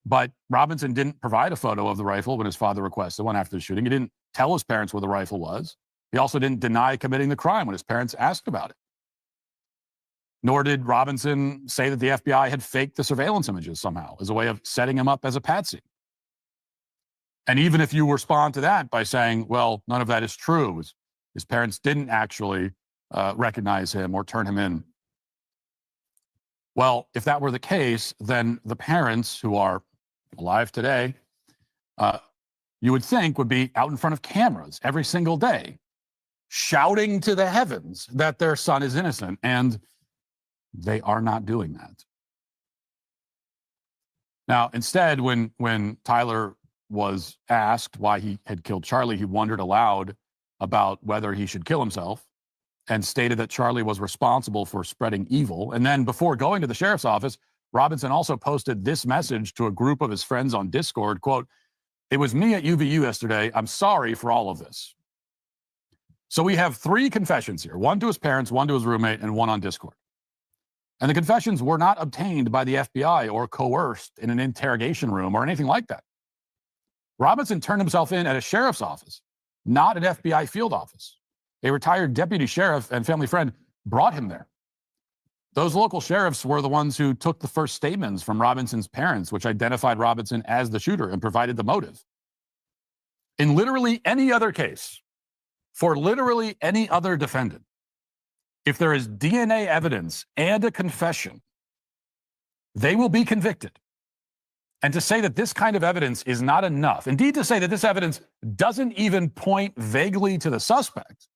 But Robinson didn't provide a photo of the rifle when his father requested one after the shooting. He didn't tell his parents where the rifle was. He also didn't deny committing the crime when his parents asked about it. Nor did Robinson say that the FBI had faked the surveillance images somehow as a way of setting him up as a patsy. And even if you respond to that by saying, well, none of that is true, his parents didn't actually recognize him or turn him in. Well, if that were the case, then the parents who are alive today, you would think would be out in front of cameras every single day, shouting to the heavens that their son is innocent. And they are not doing that. Now, instead, when Tyler was asked why he had killed Charlie, he wondered aloud about whether he should kill himself and stated that Charlie was responsible for spreading evil. And then before going to the sheriff's office, Robinson also posted this message to a group of his friends on Discord, quote, "It was me at UVU yesterday. I'm sorry for all of this." So we have 3 confessions here, one to his parents, one to his roommate, and one on Discord. And the confessions were not obtained by the FBI or coerced in an interrogation room or anything like that. Robinson turned himself in at a sheriff's office, not an FBI field office. A retired deputy sheriff and family friend brought him there. Those local sheriffs were the ones who took the first statements from Robinson's parents, which identified Robinson as the shooter and provided the motive. In literally any other case, for literally any other defendant, if there is DNA evidence and a confession, they will be convicted. And to say that this kind of evidence is not enough, indeed to say that this evidence doesn't even point vaguely to the suspect,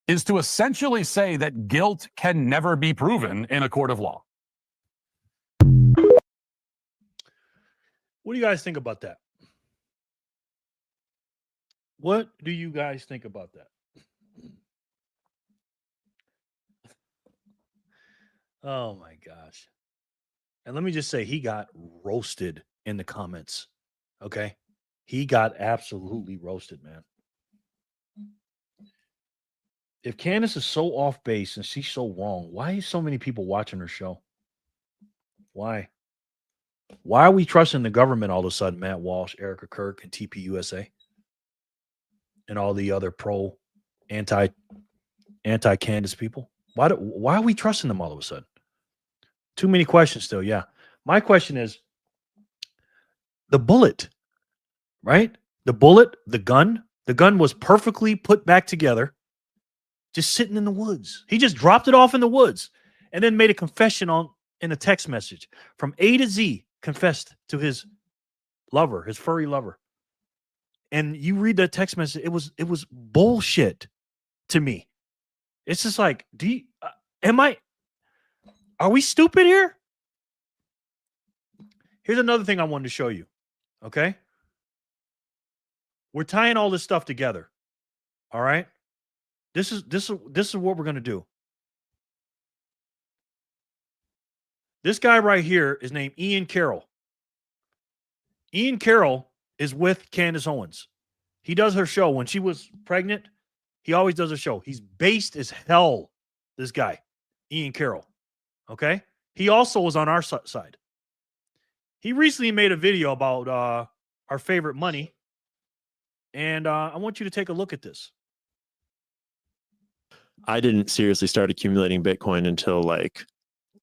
is to essentially say that guilt can never be proven in a court of law. What do you guys think about that? What do you guys think about that? Oh my gosh. And let me just say, he got roasted in the comments. Okay. He got absolutely roasted, man. If Candace is so off base and she's so wrong, why is so many people watching her show? Why? Why are we trusting the government all of a sudden, Matt Walsh, Erika Kirk, and TPUSA? And all the other anti-Candace people? Why are we trusting them all of a sudden? Too many questions still, yeah. My question is, the bullet, right? The bullet, the gun was perfectly put back together, just sitting in the woods. He just dropped it off in the woods and then made a confession in a text message. From A to Z, confessed to his lover, his furry lover. And you read that text message, it was bullshit to me. It's just like, are we stupid here? Here's another thing I wanted to show you. Okay. We're tying all this stuff together. All right. This is what we're going to do. This guy right here is named Ian Carroll. Ian Carroll is with Candace Owens. He does her show when she was pregnant. He always does a show. He's based as hell, this guy, Ian Carroll. Okay? He also was on our side. He recently made a video about our favorite money. And I want you to take a look at this. I didn't seriously start accumulating Bitcoin until like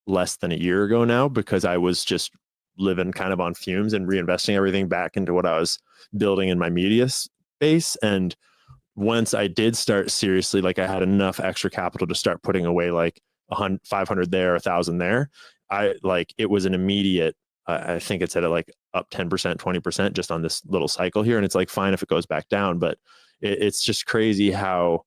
less than a year ago now, because I was just living kind of on fumes and reinvesting everything back into what I was building in my media space. And once I did start seriously, like I had enough extra capital to start putting away like 500 there, 1,000 there. It was an immediate, I think it's at like up 10%, 20% just on this little cycle here. And it's like, fine if it goes back down, but it's just crazy how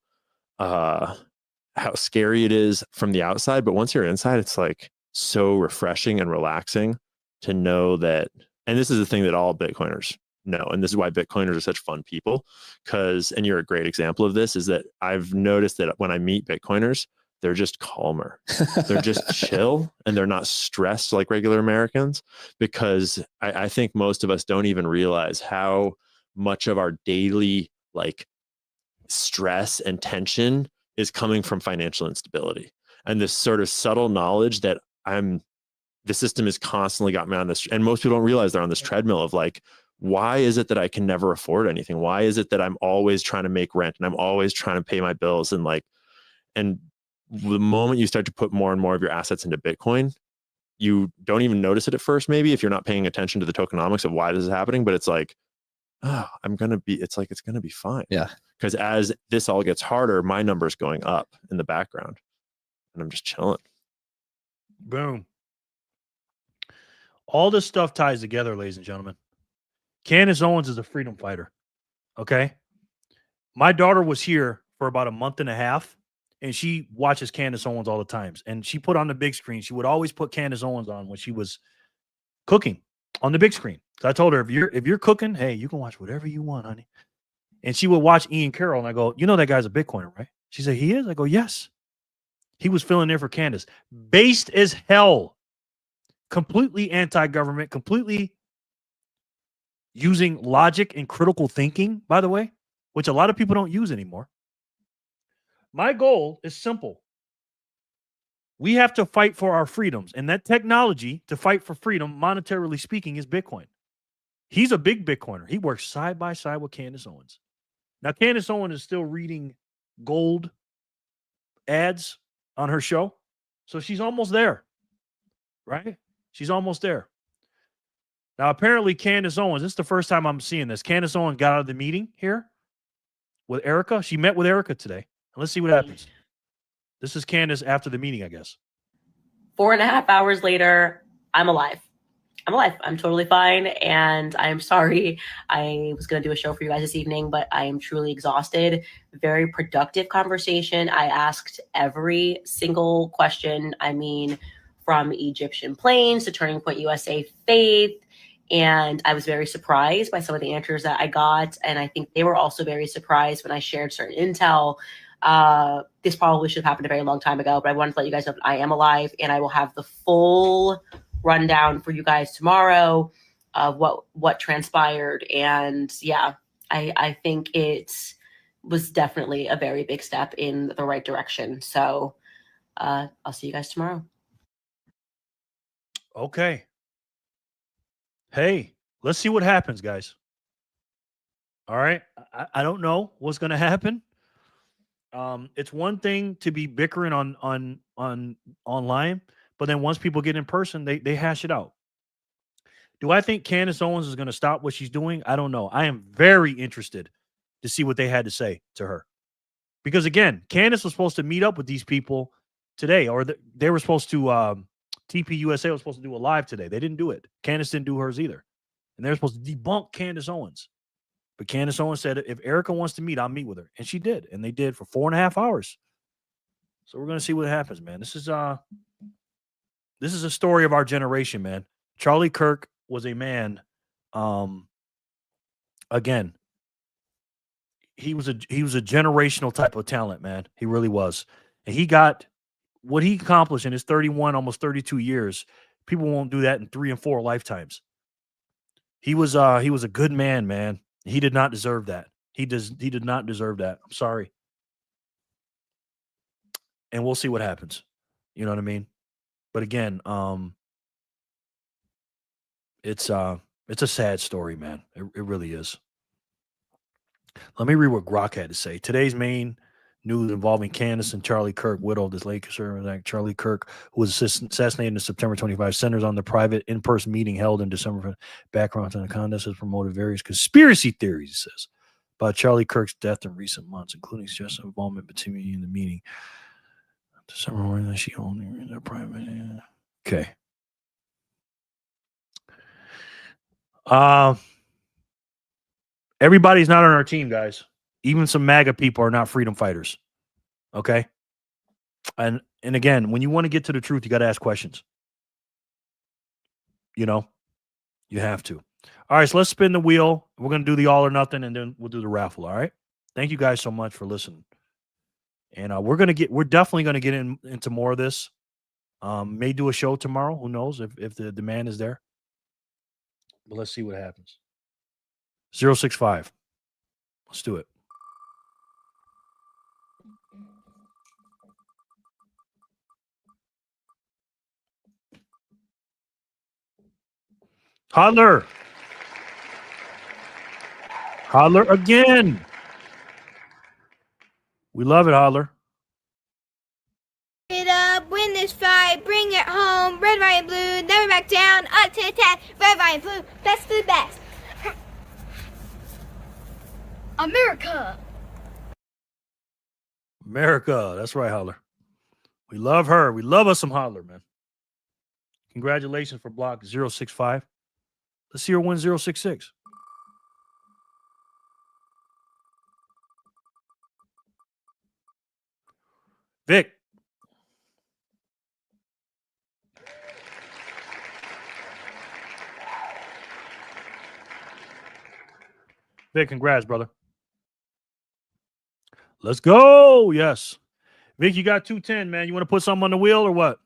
scary it is from the outside. But once you're inside, it's like so refreshing and relaxing to know that, and this is the thing that all Bitcoiners know, and this is why Bitcoiners are such fun people, and you're a great example of this, is that I've noticed that when I meet Bitcoiners, they're just calmer. They're just chill, and they're not stressed like regular Americans, because I think most of us don't even realize how much of our daily like stress and tension is coming from financial instability and this sort of subtle knowledge that the system has constantly got me on this. And most people don't realize they're on this treadmill of like, why is it that I can never afford anything? Why is it that I'm always trying to make rent and I'm always trying to pay my bills? And the moment you start to put more and more of your assets into Bitcoin, you don't even notice it at first, maybe if you're not paying attention to the tokenomics of why this is happening, but it's like, oh, it's going to be fine. Yeah. Because as this all gets harder, my number's going up in the background and I'm just chilling. Boom. All this stuff ties together, ladies and gentlemen. Candace Owens is a freedom fighter. Okay. My daughter was here for about a month and a half, and she watches Candace Owens all the times. And she put on the big screen. She would always put Candace Owens on when she was cooking on the big screen. So I told her, if you're cooking, hey, you can watch whatever you want, honey. And she would watch Ian Carroll, and I go, you know that guy's a Bitcoiner, right? She said, he is? I go, yes. He was filling in for Candace. Based as hell. Completely anti-government, completely using logic and critical thinking, by the way, which a lot of people don't use anymore. My goal is simple. We have to fight for our freedoms, and that technology to fight for freedom, monetarily speaking, is Bitcoin. He's a big Bitcoiner. He works side by side with Candace Owens. Now, Candace Owens is still reading gold ads on her show, so she's almost there, right? She's almost there. Now, apparently, Candace Owens, this is the first time I'm seeing this. Candace Owens got out of the meeting here with Erika. She met with Erika today. Let's see what happens. This is Candace after the meeting, I guess. 4.5 hours later, I'm alive. I'm totally fine. And I'm sorry. I was going to do a show for you guys this evening, but I am truly exhausted. Very productive conversation. I asked every single question. I mean, from Egyptian planes to Turning Point USA Faith. And I was very surprised by some of the answers that I got. And I think they were also very surprised when I shared certain intel. This probably should have happened a very long time ago, but I wanted to let you guys know that I am alive, and I will have the full rundown for you guys tomorrow of what transpired. And yeah, I think it was definitely a very big step in the right direction. So I'll see you guys tomorrow. Okay. Hey, let's see what happens, guys. All right. I don't know what's going to happen. It's one thing to be bickering on online, but then once people get in person, they hash it out. Do I think Candace Owens is going to stop what she's doing? I don't know. I am very interested to see what they had to say to her. Because again, Candace was supposed to meet up with these people today, or they were supposed to, TPUSA was supposed to do a live today. They didn't do it. Candace didn't do hers either. And they're supposed to debunk Candace Owens. But Candace Owens said, if Erika wants to meet, I'll meet with her. And she did. And they did for 4.5 hours. So we're going to see what happens, man. This is a story of our generation, man. Charlie Kirk was a man. Again, he was a generational type of talent, man. He really was. And he got what he accomplished in his 31, almost 32 years. People won't do that in 3 and 4 lifetimes. He was a good man, man. He did not deserve that. He did not deserve that. I'm sorry. And we'll see what happens. You know what I mean? But again, it's a sad story, man. It really is. Let me read what Grok had to say. Today's main news involving Candace and Charlie Kirk, widow of this late conservative Charlie Kirk, who was assassinated in September 25, centers on the private in-person meeting held in December. Background on the Candace has promoted various conspiracy theories, he says, about Charlie Kirk's death in recent months, including suggested involvement between me in the meeting. December morning, she only in their private. Okay. Everybody's not on our team, guys. Even some MAGA people are not freedom fighters. Okay. And again, when you want to get to the truth, you got to ask questions. You know, you have to. All right. So let's spin the wheel. We're going to do the all or nothing, and then we'll do the raffle. All right. Thank you guys so much for listening. And we're definitely going to get into more of this. May do a show tomorrow. Who knows if the demand is there. But let's see what happens. 065. Let's do it. Holler. Holler again. We love it, Holler. It up, win this fight, bring it home. Red, white, and blue, never back down. Up to the task. Red, white, and blue, best of the best. America. America. That's right, Holler. We love her. We love us some Holler, man. Congratulations for block 065. Let's see her win 066. Vic. Vic, congrats, brother. Let's go. Yes. Vic, you got 210, man. You want to put something on the wheel or what?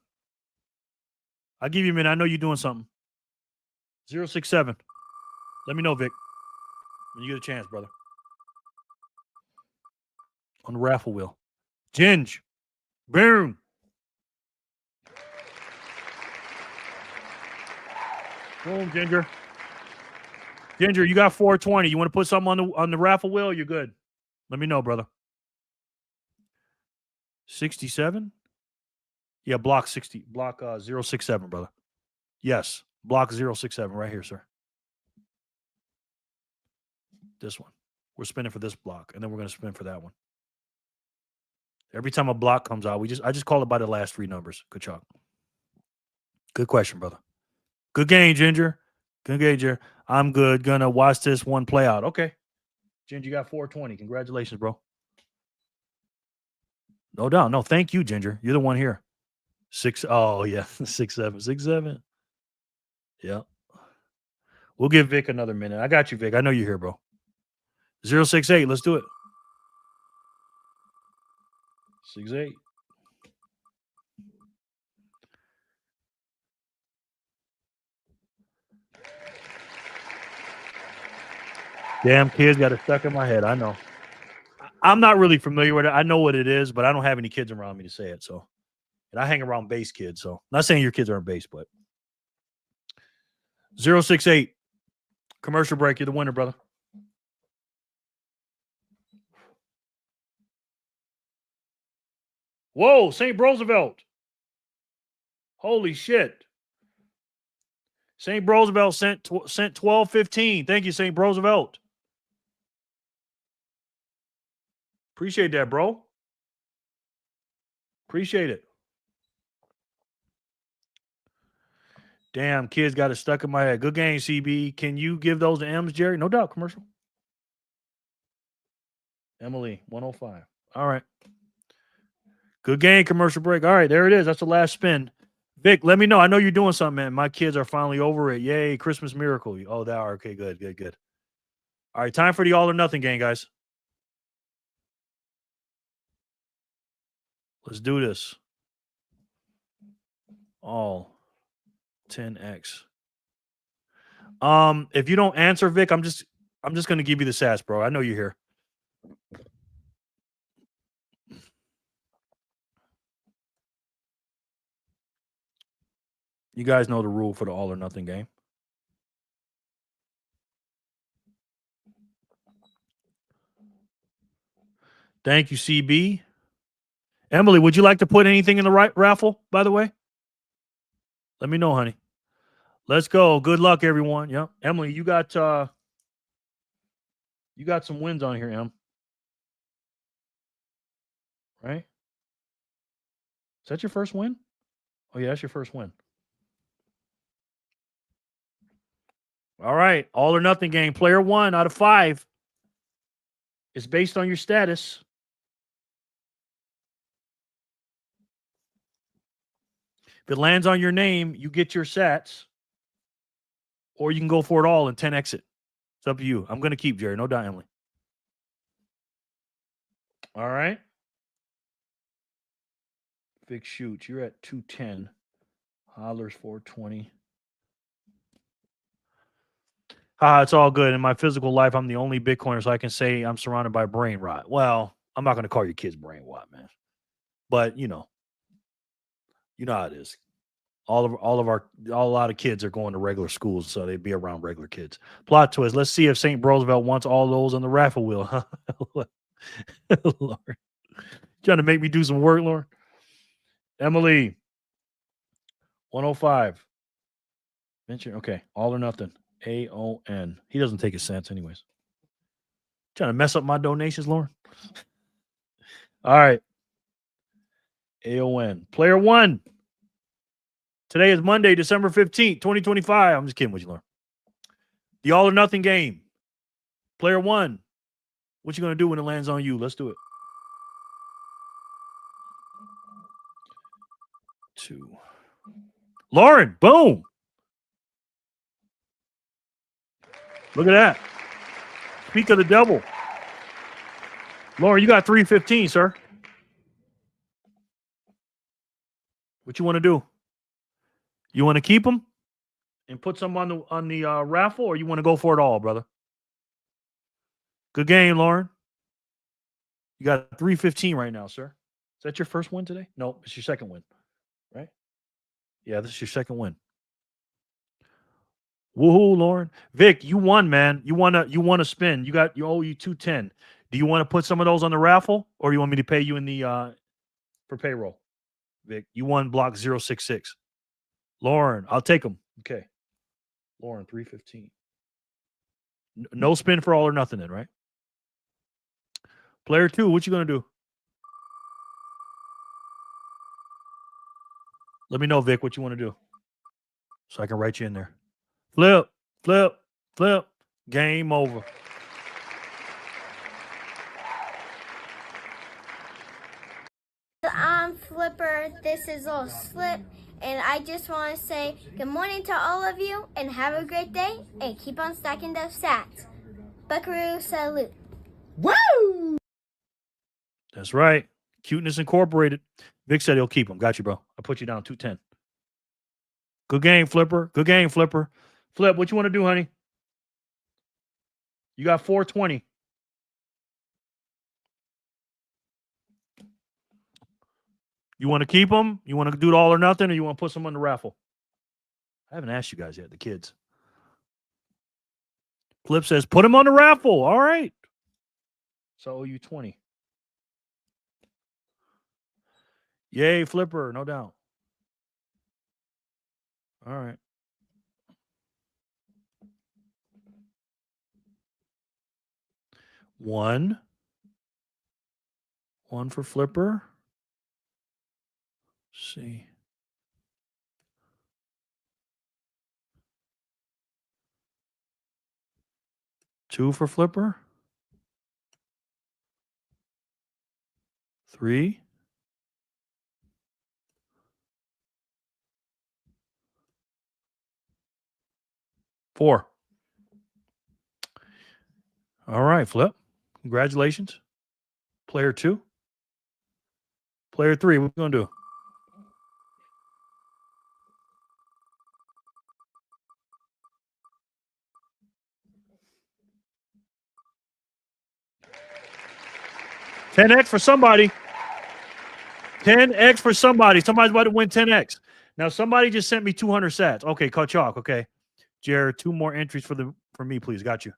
I'll give you a minute. I know you're doing something. 067. Let me know, Vic, when you get a chance, brother. On the raffle wheel. Ginge. Boom. Boom, Ginger. Ginger, you got 420. You want to put something on the raffle wheel? You're good. Let me know, brother. 67? Yeah, block 067, brother. Yes, block 067 right here, sir. This one. We're spinning for this block, and then we're going to spin for that one. Every time a block comes out, I just call it by the last three numbers. Good job. Good question, brother. Good game, Ginger. Good game, Ginger. I'm good. Gonna watch this one play out. Okay. Ginger, you got 420. Congratulations, bro. No doubt. No, thank you, Ginger. You're the one here. 6-7. Yeah. We'll give Vic another minute. I got you, Vic. I know you're here, bro. 068. Let's do it. 68. Damn, kids got it stuck in my head. I know. I'm not really familiar with it. I know what it is, but I don't have any kids around me to say it. So, and I hang around base kids. So, not saying your kids aren't base, but 068. Commercial break. You're the winner, brother. Whoa, St. Roosevelt. Holy shit. St. Roosevelt sent 1215. Thank you, St. Roosevelt. Appreciate that, bro. Appreciate it. Damn, kids got it stuck in my head. Good game, CB. Can you give those to M's, Jerry? No doubt, commercial. Emily, 105. All right. Good game, commercial break. All right, there it is. That's the last spin. Vic, let me know. I know you're doing something, man. My kids are finally over it. Yay, Christmas miracle. Oh, they are. Okay, good. All right, time for the all or nothing game, guys. Let's do this. All 10x. If you don't answer, Vic, I'm just gonna give you the sass, bro. I know you're here. You guys know the rule for the all or nothing game. Thank you, CB. Emily, would you like to put anything in the right raffle, by the way? Let me know, honey. Let's go. Good luck, everyone. Yep. Emily, you got some wins on here, Em. Right? Is that your first win? Oh, yeah, that's your first win. All right. All or nothing game. Player 1 out of 5. It's based on your status. If it lands on your name, you get your sats. Or you can go for it all and 10 exit. It's up to you. I'm going to keep, Jerry. No doubt, Emily. All right. Big shoot. You're at 210. Hollers 420. It's all good. In my physical life, I'm the only Bitcoiner, so I can say I'm surrounded by brain rot. Well, I'm not going to call your kids brain rot, man. But, you know how it is. a lot of kids are going to regular schools, so they'd be around regular kids. Plot twist. Let's see if St. Roosevelt wants all those on the raffle wheel. Huh? Lord. Trying to make me do some work, Lord. Emily, 105. Mention, okay, all or nothing. AON. He doesn't take his cents anyways. Trying to mess up my donations, Lauren. All right. AON. Player 1. Today is Monday, December 15th, 2025. I'm just kidding with you, Lauren. The all or nothing game. Player 1. What you going to do when it lands on you? Let's do it. 2. Lauren, boom. Look at that. Speak of the devil. Lauren, you got 315, sir. What you want to do? You want to keep them and put some on the raffle, or you want to go for it all, brother? Good game, Lauren. You got 315 right now, sir. Is that your first win today? No, it's your second win, right? Yeah, this is your second win. Woohoo, Lauren. Vic, you won, man. You won a spin. You owe you 210. Do you want to put some of those on the raffle, or do you want me to pay you in the for payroll? Vic, you won block 066. Lauren, I'll take them. Okay. Lauren, 315. No spin for all or nothing then, right? Player 2, what you gonna do? Let me know, Vic, what you want to do, so I can write you in there. Flip, flip, flip. Game over. I'm Flipper. This is Little Slip. And I just want to say good morning to all of you and have a great day and keep on stacking those sats. Buckaroo salute. Woo! That's right. Cuteness Incorporated. Vic said he'll keep them. Got you, bro. I put you down 210. Good game, Flipper. Good game, Flipper. Flip, what you want to do, honey? You got 420. You want to keep them? You want to do it all or nothing, or you want to put some on the raffle? I haven't asked you guys yet, the kids. Flip says, put them on the raffle. All right. So I owe you 20. Yay, Flipper, no doubt. All right. One for Flipper. Let's see. Two for Flipper. 3. 4. All right, Flip. Congratulations. Player 2. Player 3, what are you going to do? $10X for somebody. 10X for somebody. Somebody's about to win 10X. Now, somebody just sent me 200 sats. Okay, chalk. Okay. Jared, 2 more entries for me, please. Got you.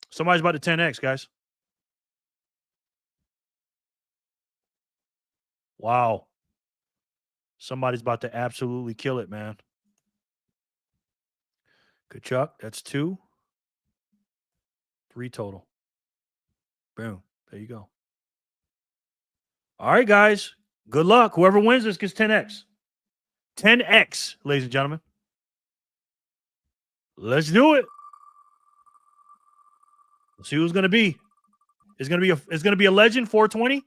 Somebody's about to 10X, guys. Wow. Somebody's about to absolutely kill it, man. Good Chuck. That's 2. 3 total. Boom. There you go. All right, guys. Good luck. Whoever wins this gets 10X. 10X, ladies and gentlemen. Let's do it. Let's see who's going to be. It's going to be a legend, 420.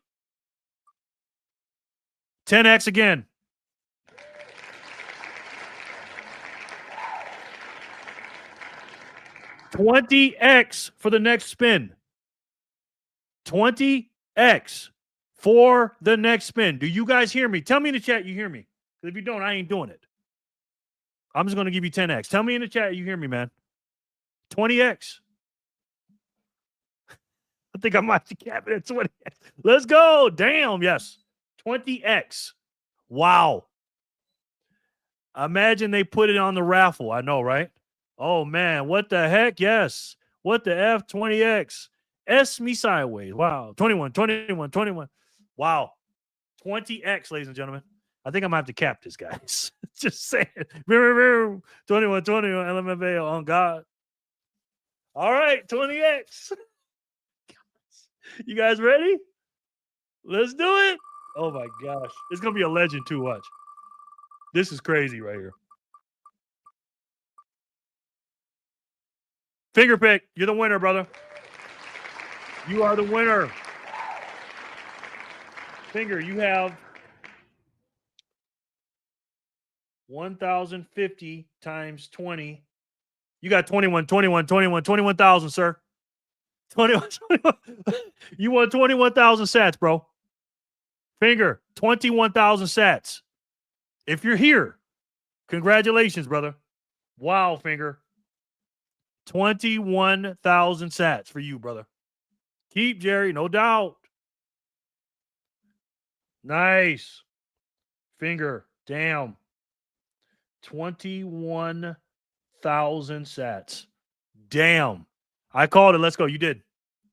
10X again. $20X for the next spin. 20X for the next spin. Do you guys hear me? Tell me in the chat you hear me. Because if you don't, I ain't doing it. I'm just going to give you 10X. Tell me in the chat you hear me, man. 20X. I think I might have to cap it at 20X. Let's go. Damn, yes. 20X. Wow. Imagine they put it on the raffle. I know, right? Oh, man. What the heck? Yes. What the F? 20X. S me sideways. Wow. 21, 21, 21. Wow. 20X, ladies and gentlemen. I think I'm going to have to cap this, guys. Just saying. 21, 21, LMFAO on God. All right, 20X. You guys ready? Let's do it. Oh, my gosh. It's going to be a legend, too. Watch. This is crazy right here. Finger pick. You're the winner, brother. You are the winner. Finger, you have 1,050 times 20. You got 21,000, sir. 21. You won 21,000 sats, bro. Finger, 21,000 sats. If you're here, congratulations, brother. Wow, Finger. 21,000 sats for you, brother. Keep, Jerry, no doubt. Nice. Finger, damn. 21,000 sats. Damn. I called it. Let's go. You did.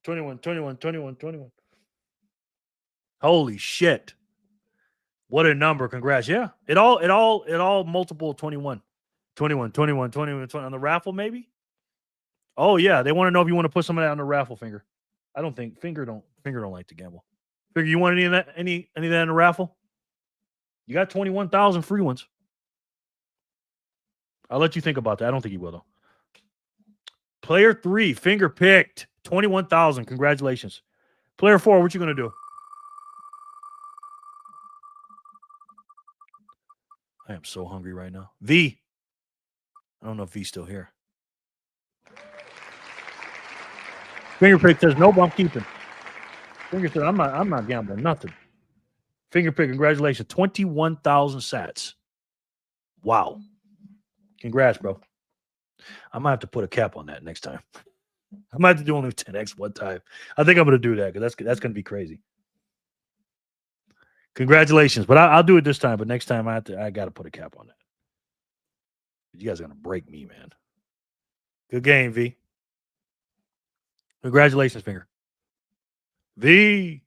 21. Holy shit. What a number. Congrats. Yeah. It all multiple 21. 21 on the raffle, maybe? Oh, yeah. They want to know if you want to put some of that on the raffle, Finger. I don't think Finger don't like to gamble. Finger, you want any of that in the raffle? You got 21,000 free ones. I'll let you think about that. I don't think you will, though. Player 3, Finger picked. 21,000. Congratulations. Player 4, what you going to do? I am so hungry right now. V. I don't know if V's still here. Finger pick says, nope, I'm keeping. Finger says, I'm not gambling nothing. Finger pick, congratulations. 21,000 sats. Wow. Congrats, bro. I might have to put a cap on that next time. I might have to do only 10X one time. I think I'm going to do that because that's going to be crazy. Congratulations. But I'll do it this time. But next time I got to put a cap on that. You guys are going to break me, man. Good game, V. Congratulations, Finger. V.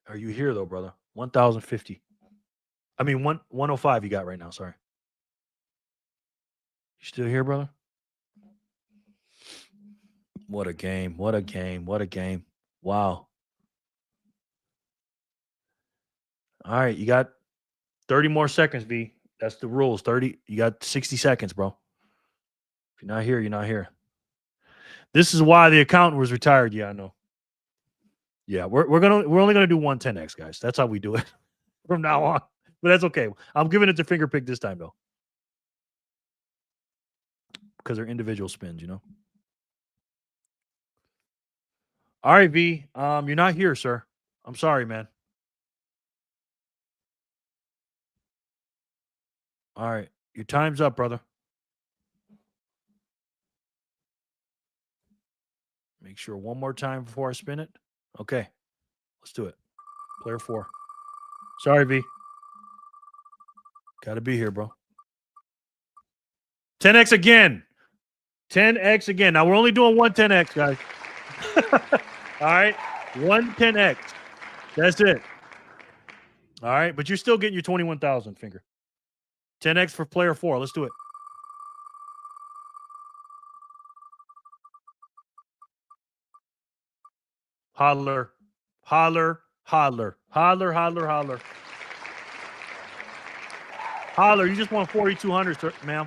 Are you here, though, brother? 1,050. I mean, 105 you got right now. Sorry. You still here, brother? What a game. What a game. What a game. Wow. All right. You got 30 more seconds, V. That's the rules. 30. You got 60 seconds, bro. If you're not here, you're not here. This is why the accountant was retired. Yeah, I know. Yeah, we're only gonna do 110X, guys. That's how we do it from now on. But that's okay. I'm giving it to Finger pick this time, though. Because they're individual spins, you know. All right, V. You're not here, sir. I'm sorry, man. All right. Your time's up, brother. Make sure one more time before I spin it. Okay. Let's do it. Player 4. Sorry, V. Got to be here, bro. 10X again. 10X again. Now, we're only doing one 10X, guys. All right. One 10X. That's it. All right. But you're still getting your 21,000, Finger. 10X for player 4. Let's do it. Holler. Holler. Holler. Holler, holler, holler. Holler, you just won 4,200, ma'am.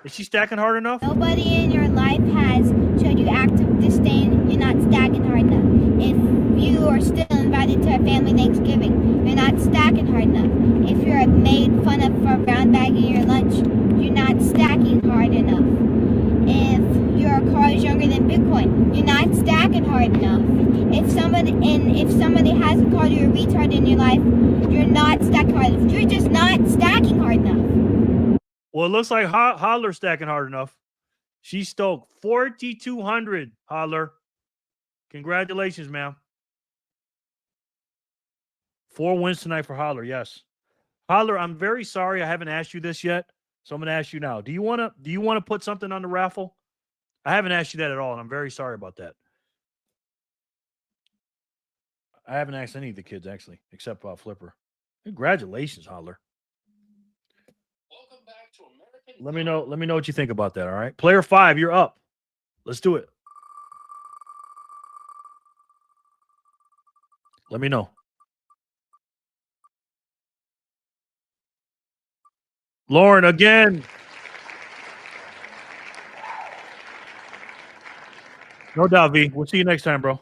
Is she stacking hard enough? Nobody in your life has showed you active disdain. You're not stacking hard enough. If you are still invited to a family Thanksgiving, you're not stacking hard enough. If you're made fun of for brown bagging your lunch, you're not stacking hard enough. If your car is younger than Bitcoin, you're not stacking hard enough. If somebody hasn't called you a retard in your life, you're not stacking hard enough. You're just not stacking hard enough. Well, it looks like Holler stacking hard enough. She stoked 4,200, Holler. Congratulations, ma'am. 4 wins tonight for Holler, yes. Holler, I'm very sorry I haven't asked you this yet, so I'm going to ask you now. Do you want to put something on the raffle? I haven't asked you that at all, and I'm very sorry about that. I haven't asked any of the kids actually, except Flipper. Congratulations, Holler. Welcome back to American. Let me know what you think about that. All right, player 5, you're up. Let's do it. Let me know. Lauren again. No doubt, V. We'll see you next time, bro.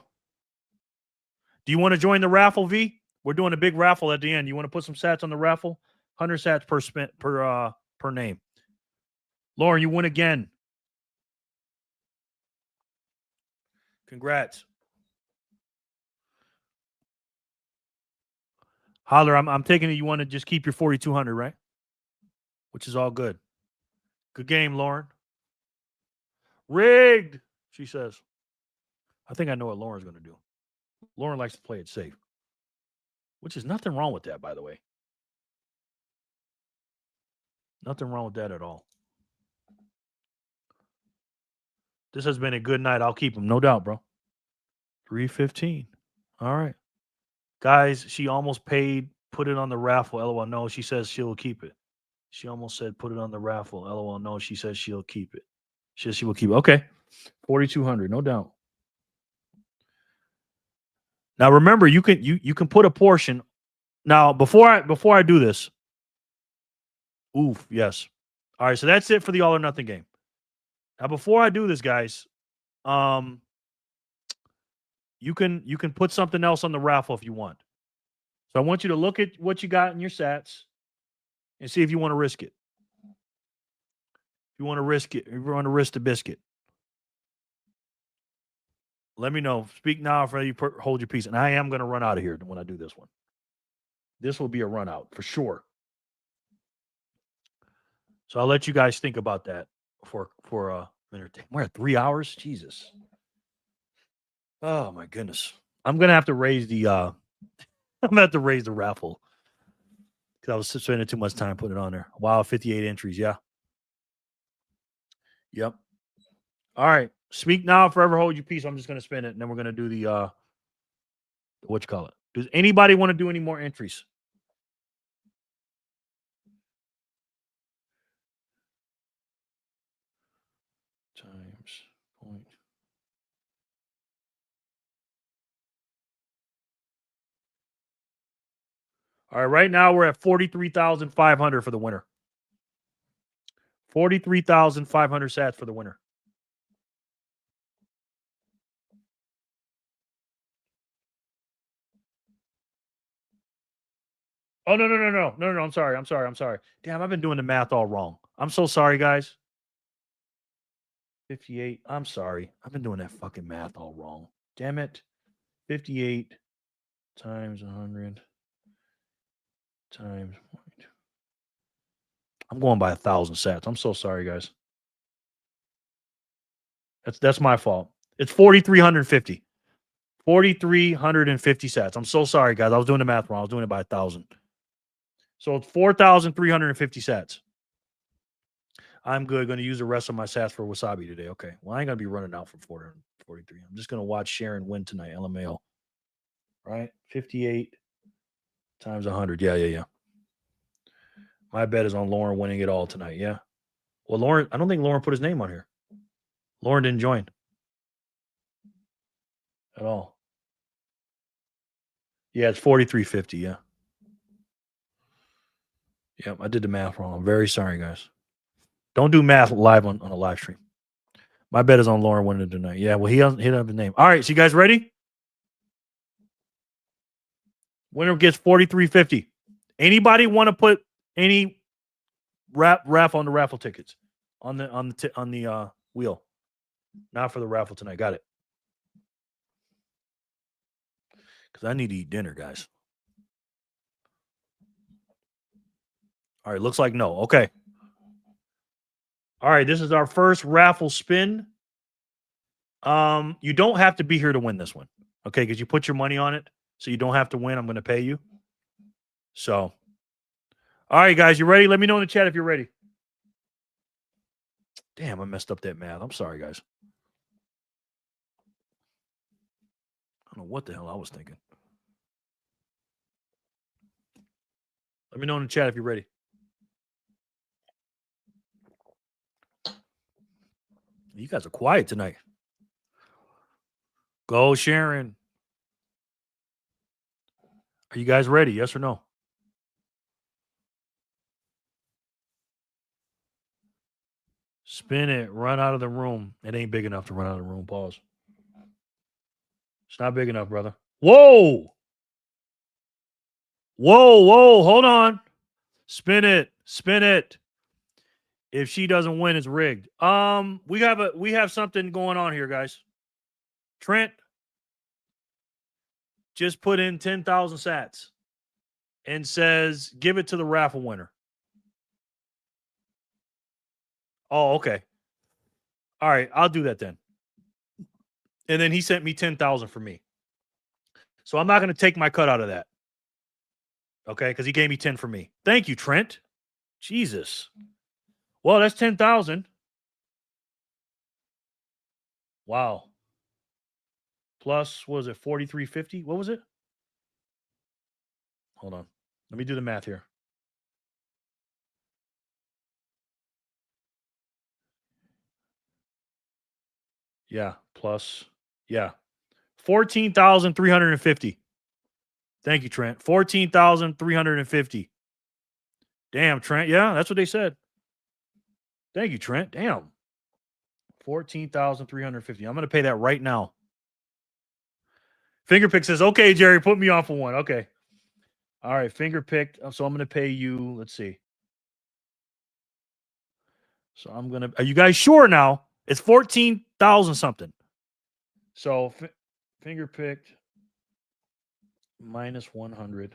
Do you want to join the raffle, V? We're doing a big raffle at the end. You want to put some sats on the raffle? 100 sats per name. Lauren, you win again. Congrats. Holler, I'm taking it you want to just keep your 4,200, right? Which is all good. Good game, Lauren. Rigged, she says. I think I know what Lauren's going to do. Lauren likes to play it safe, which is nothing wrong with that, by the way. Nothing wrong with that at all. This has been a good night. I'll keep them, no doubt, bro. 315. All right. Guys, she almost paid, put it on the raffle. LOL, no, she says she'll keep it. She almost said put it on the raffle. LOL, no, she says she'll keep it. She says she will keep it. Okay. 4,200, no doubt. Now remember, you can put a portion. Now, before I do this. Oof, yes. All right, so that's it for the all or nothing game. Now, before I do this, guys, you can put something else on the raffle if you want. So I want you to look at what you got in your sats and see if you want to risk it. If you want to risk it, if you want to risk the biscuit, let me know. Speak now if you hold your peace. And I am going to run out of here when I do this one. This will be a run out for sure. So I'll let you guys think about that for a minute. We're at 3 hours. Jesus. Oh my goodness. I'm gonna have to raise the raffle because I was spending too much time putting it on there. Wow, 58 entries. Yeah. Yep. All right. Speak now, forever hold your peace. I'm just gonna spin it, and then we're gonna do the what you call it. Does anybody want to do any more entries? Times point. All right, right now we're at 43,500 for the winner. 43,500 sats for the winner. Oh, no. I'm sorry. Damn, I've been doing the math all wrong. I'm so sorry, guys. 58. I'm sorry. I've been doing that fucking math all wrong. Damn it. 58 times 100 times point. I'm going by 1,000 sats. I'm so sorry, guys. That's my fault. It's 4,350. 4,350 sats. I'm so sorry, guys. I was doing the math wrong. I was doing it by 1,000. So it's 4,350 sats. I'm good. Going to use the rest of my sats for wasabi today. Okay. Well, I ain't going to be running out for 443. I'm just going to watch Sharon win tonight. LMAO. Right? 58 times 100. Yeah. My bet is on Lauren winning it all tonight. Yeah. Well, Lauren, I don't think Lauren put his name on here. Lauren didn't join at all. Yeah, it's 4,350. Yeah. Yep, I did the math wrong. I'm very sorry, guys. Don't do math live on a live stream. My bet is on Lauren winning tonight. Yeah, well, he doesn't have his name. All right, so you guys ready? Winner gets 4,350. Anybody want to put any raffle on the raffle tickets on the wheel? Not for the raffle tonight. Got it. Because I need to eat dinner, guys. All right, looks like no. Okay. All right, this is our first raffle spin. You don't have to be here to win this one, okay? Because you put your money on it, so you don't have to win. I'm going to pay you. So, All right, guys, you ready? Let me know in the chat if you're ready. Damn, I messed up that math. I'm sorry, guys. I don't know what the hell I was thinking. Let me know in the chat if you're ready. You guys are quiet tonight. Go, Sharon. Are you guys ready? Yes or no? Spin it. Run out of the room. It ain't big enough to run out of the room. Pause. It's not big enough, brother. Whoa. Whoa, whoa. Hold on. Spin it. Spin it. If she doesn't win, it's rigged. We have something going on here, guys. Trent just put in 10,000 sats and says, give it to the raffle winner. Oh, okay. All right, I'll do that then. And then he sent me 10,000 for me. So I'm not going to take my cut out of that. Okay, because he gave me 10 for me. Thank you, Trent. Jesus. Well, that's 10,000. Wow. Plus, what was it, 4,350? What was it? Hold on. Let me do the math here. Yeah, plus, yeah. 14,350. Thank you, Trent. 14,350. Damn, Trent. Yeah, that's what they said. Thank you, Trent. Damn. 14,350. I'm going to pay that right now. Fingerpick says, okay, Jerry, put me on for one. Okay. All right, Fingerpicked. So I'm going to pay you, let's see. So I'm going to, are you guys sure now? It's 14,000 something. So Fingerpicked minus 100.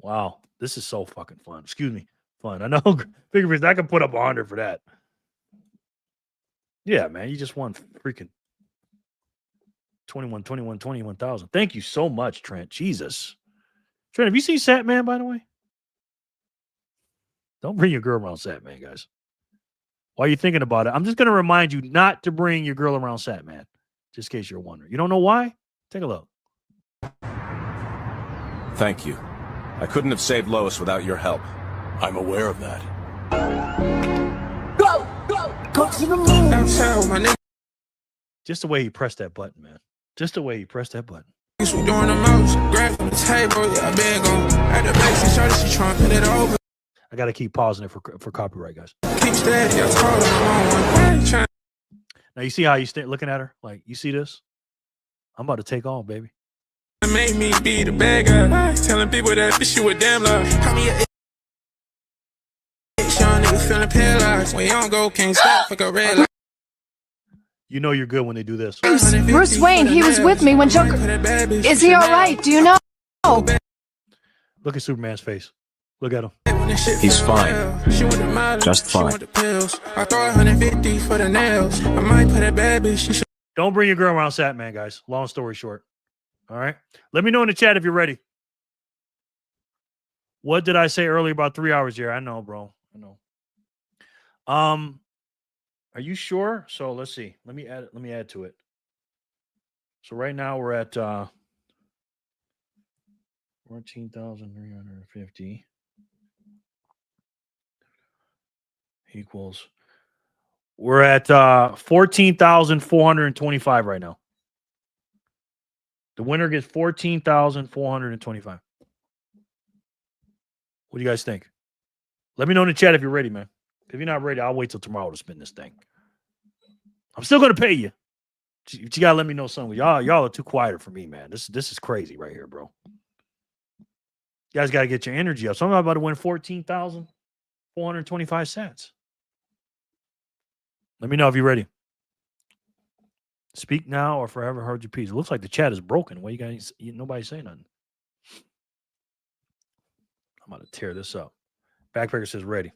Wow. This is so fucking fun. Excuse me. Fun. I know Fingerpicked, I can put up 100 for that. Yeah, man. You just won freaking 21,000. Thank you so much, Trent. Jesus. Trent, have you seen Satman, by the way? Don't bring your girl around Satman, guys. While you're thinking about it, I'm just going to remind you not to bring your girl around Satman, just in case you're wondering. You don't know why? Take a look. Thank you. I couldn't have saved Lois without your help. I'm aware of that. Go to the moon. Just the way he pressed that button, man. Just the way he pressed that button. We doing the most. Grab from the table, yeah, I been gone. At the basic shorty, she trying to put it over. I got to keep pausing it for copyright, guys. Keep steady, I told her I'm on one. Now, you see how you looking at her? Like, you see this? I'm about to take off, baby. It made me be the bad guy. Telling people that this shit was damn love. Call me a young nigga feeling paralyzed. When you don't go, can't stop, fuck a red light. You know you're good when they do this. Bruce Wayne, he was with me when Joker... Is he all right? Do you know? Look at Superman's face. Look at him. He's fine. Just fine. I throw 150 for the nails. I might put a bad bitch. Don't bring your girl around Satman, guys. Long story short. All right. Let me know in the chat if you're ready. What did I say earlier about 3 hours here? I know, bro. I know. Are you sure? So let's see. Let me add to it. So right now we're at 14,350 equals. We're at 14,425 right now. The winner gets 14,425. What do you guys think? Let me know in the chat if you're ready, man. If you're not ready, I'll wait till tomorrow to spin this thing. I'm still gonna pay you. But you gotta let me know something. Y'all are too quiet for me, man. This is crazy right here, bro. You guys gotta get your energy up. So I'm about to win 14,425 sats. Let me know if you're ready. Speak now or forever hold your peace. It looks like the chat is broken. Why you guys? Nobody say nothing. I'm about to tear this up. Backpacker says ready.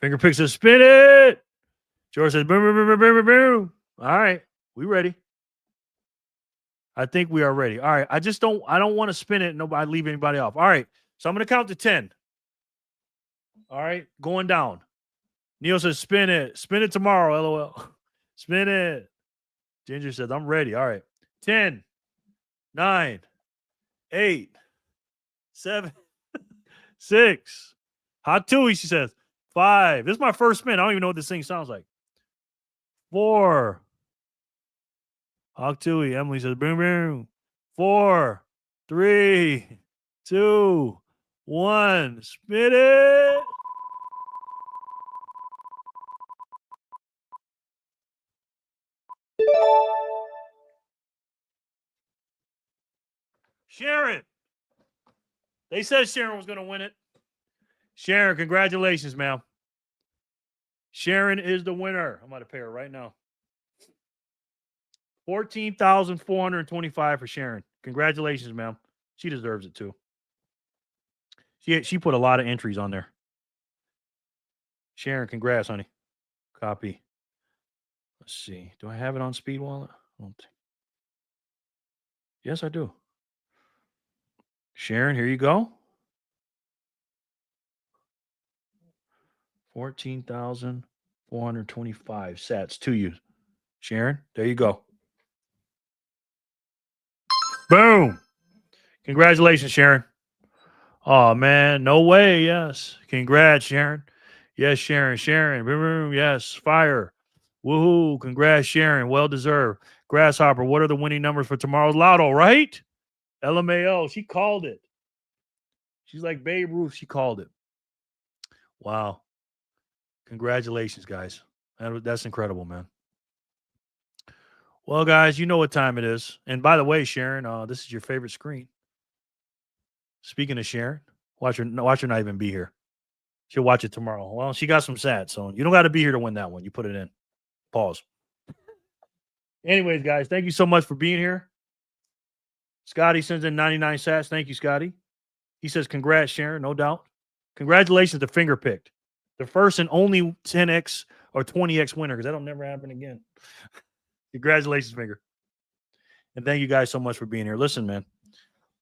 Fingerpick says spin it. George says boom, boom, boom, boom, boom, boom. All right, we ready. I think we are ready. All right, I don't want to spin it and nobody leave anybody off. All right, So I'm going to count to 10. All right, going down. Neil says, spin it. Spin it tomorrow, LOL. Spin it. Ginger says, I'm ready. All right. 10, 9, 8, 7, 6. Hot Tui, she says. 5. This is my first spin. I don't even know what this thing sounds like. 4. Hot Tui. Emily says, boom, boom. 4, 3, 2, 1. Spin it. Sharon. They said Sharon was going to win it. Sharon, congratulations, ma'am. Sharon is the winner. I'm going to pay her right now. $14,425 for Sharon. Congratulations, ma'am. She deserves it too. She put a lot of entries on there. Sharon, congrats, honey. Copy. Let's see. Do I have it on Speed Wallet? Yes, I do. Sharon, here you go. 14,425 sats to you. Sharon, there you go. Boom. Congratulations, Sharon. Oh, man. No way. Yes. Congrats, Sharon. Yes, Sharon. Sharon. Boom, boom. Yes. Fire. Woohoo. Congrats, Sharon. Well deserved. Grasshopper, what are the winning numbers for tomorrow's lotto, right? LMAO. She called it. She's like Babe Ruth. She called it. Wow. Congratulations, guys. That's incredible, man. Well, guys, you know what time it is. And by the way, Sharon, this is your favorite screen. Speaking of Sharon, watch her not even be here. She'll watch it tomorrow. Well, she got some sats, so you don't got to be here to win that one. You put it in. Pause. Anyways, guys, thank you so much for being here. Scotty sends in 99 sats. Thank you, Scotty. He says, congrats, Sharon, no doubt. Congratulations to Finger Picked, the first and only 10x or 20x winner, because that'll never happen again. Congratulations, Finger. And thank you guys so much for being here. Listen, man,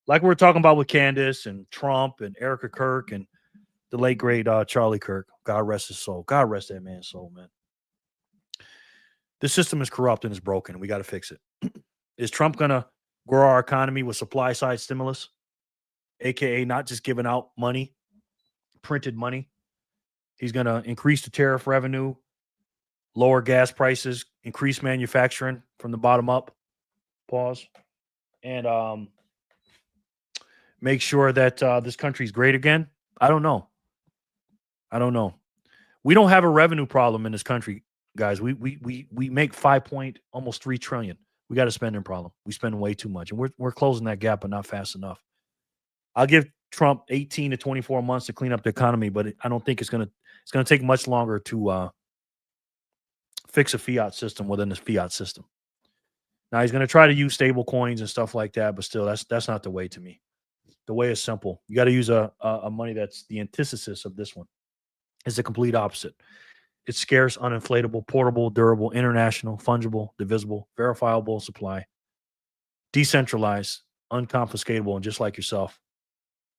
like we were talking about with Candace and Trump and Erika Kirk and the late, great Charlie Kirk. God rest his soul. God rest that man's soul, man. The system is corrupt and is broken, and we got to fix it. Is Trump going to grow our economy with supply-side stimulus, a.k.a. not just giving out money, printed money? He's going to increase the tariff revenue, lower gas prices, increase manufacturing from the bottom up, pause, and make sure that this country's great again. I don't know. We don't have a revenue problem in this country, guys. We make almost 3 trillion. We got a spending problem. We spend way too much, and we're closing that gap, but not fast enough. I'll give Trump 18 to 24 months to clean up the economy, but I don't think it's gonna take much longer to fix a fiat system within this fiat system. Now he's gonna try to use stable coins and stuff like that, but still, that's not the way to me. The way is simple. You got to use a money that's the antithesis of this one. It's the complete opposite. It's scarce, uninflatable, portable, durable, international, fungible, divisible, verifiable supply, decentralized, unconfiscatable, and just like yourself,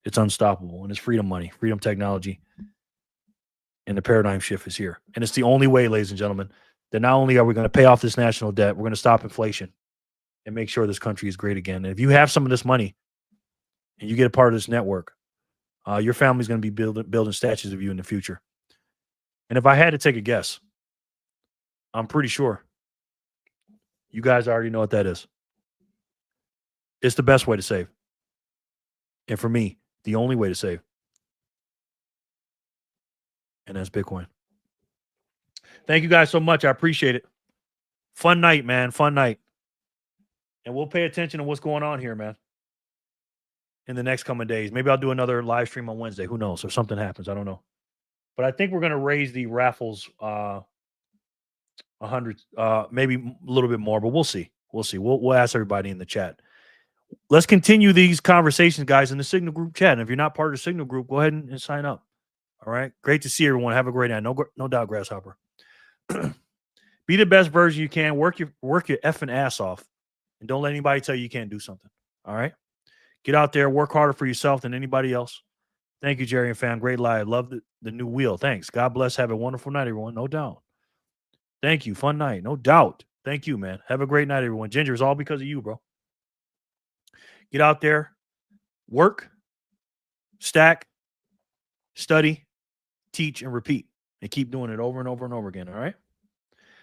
it's unstoppable. And it's freedom money, freedom technology, and the paradigm shift is here. And it's the only way, ladies and gentlemen, that not only are we going to pay off this national debt, we're going to stop inflation and make sure this country is great again. And if you have some of this money and you get a part of this network, your family's going to be building statues of you in the future. And if I had to take a guess, I'm pretty sure you guys already know what that is. It's the best way to save. And for me, the only way to save. And that's Bitcoin. Thank you guys so much. I appreciate it. Fun night, man. Fun night. And we'll pay attention to what's going on here, man, in the next coming days. Maybe I'll do another live stream on Wednesday. Who knows? If something happens, I don't know. But I think we're going to raise the raffles 100, maybe a little bit more, but we'll see. We'll ask everybody in the chat. Let's continue these conversations, guys, in the Signal Group chat. And if you're not part of the Signal Group, go ahead and sign up. All right? Great to see everyone. Have a great night. No doubt, Grasshopper. Be the best version you can. Work your effing ass off. And don't let anybody tell you can't do something. All right? Get out there. Work harder for yourself than anybody else. Thank you, Jerry and fam. Great live. Love the new wheel. Thanks. God bless. Have a wonderful night, everyone. No doubt. Thank you. Fun night. No doubt. Thank you, man. Have a great night, everyone. Ginger, it's all because of you, bro. Get out there, work, stack, study, teach, and repeat. And keep doing it over and over and over again. All right.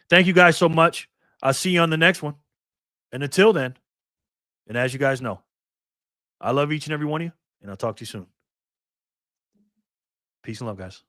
Thank you guys so much. I'll see you on the next one. And until then, and as you guys know, I love each and every one of you, and I'll talk to you soon. Peace and love, guys.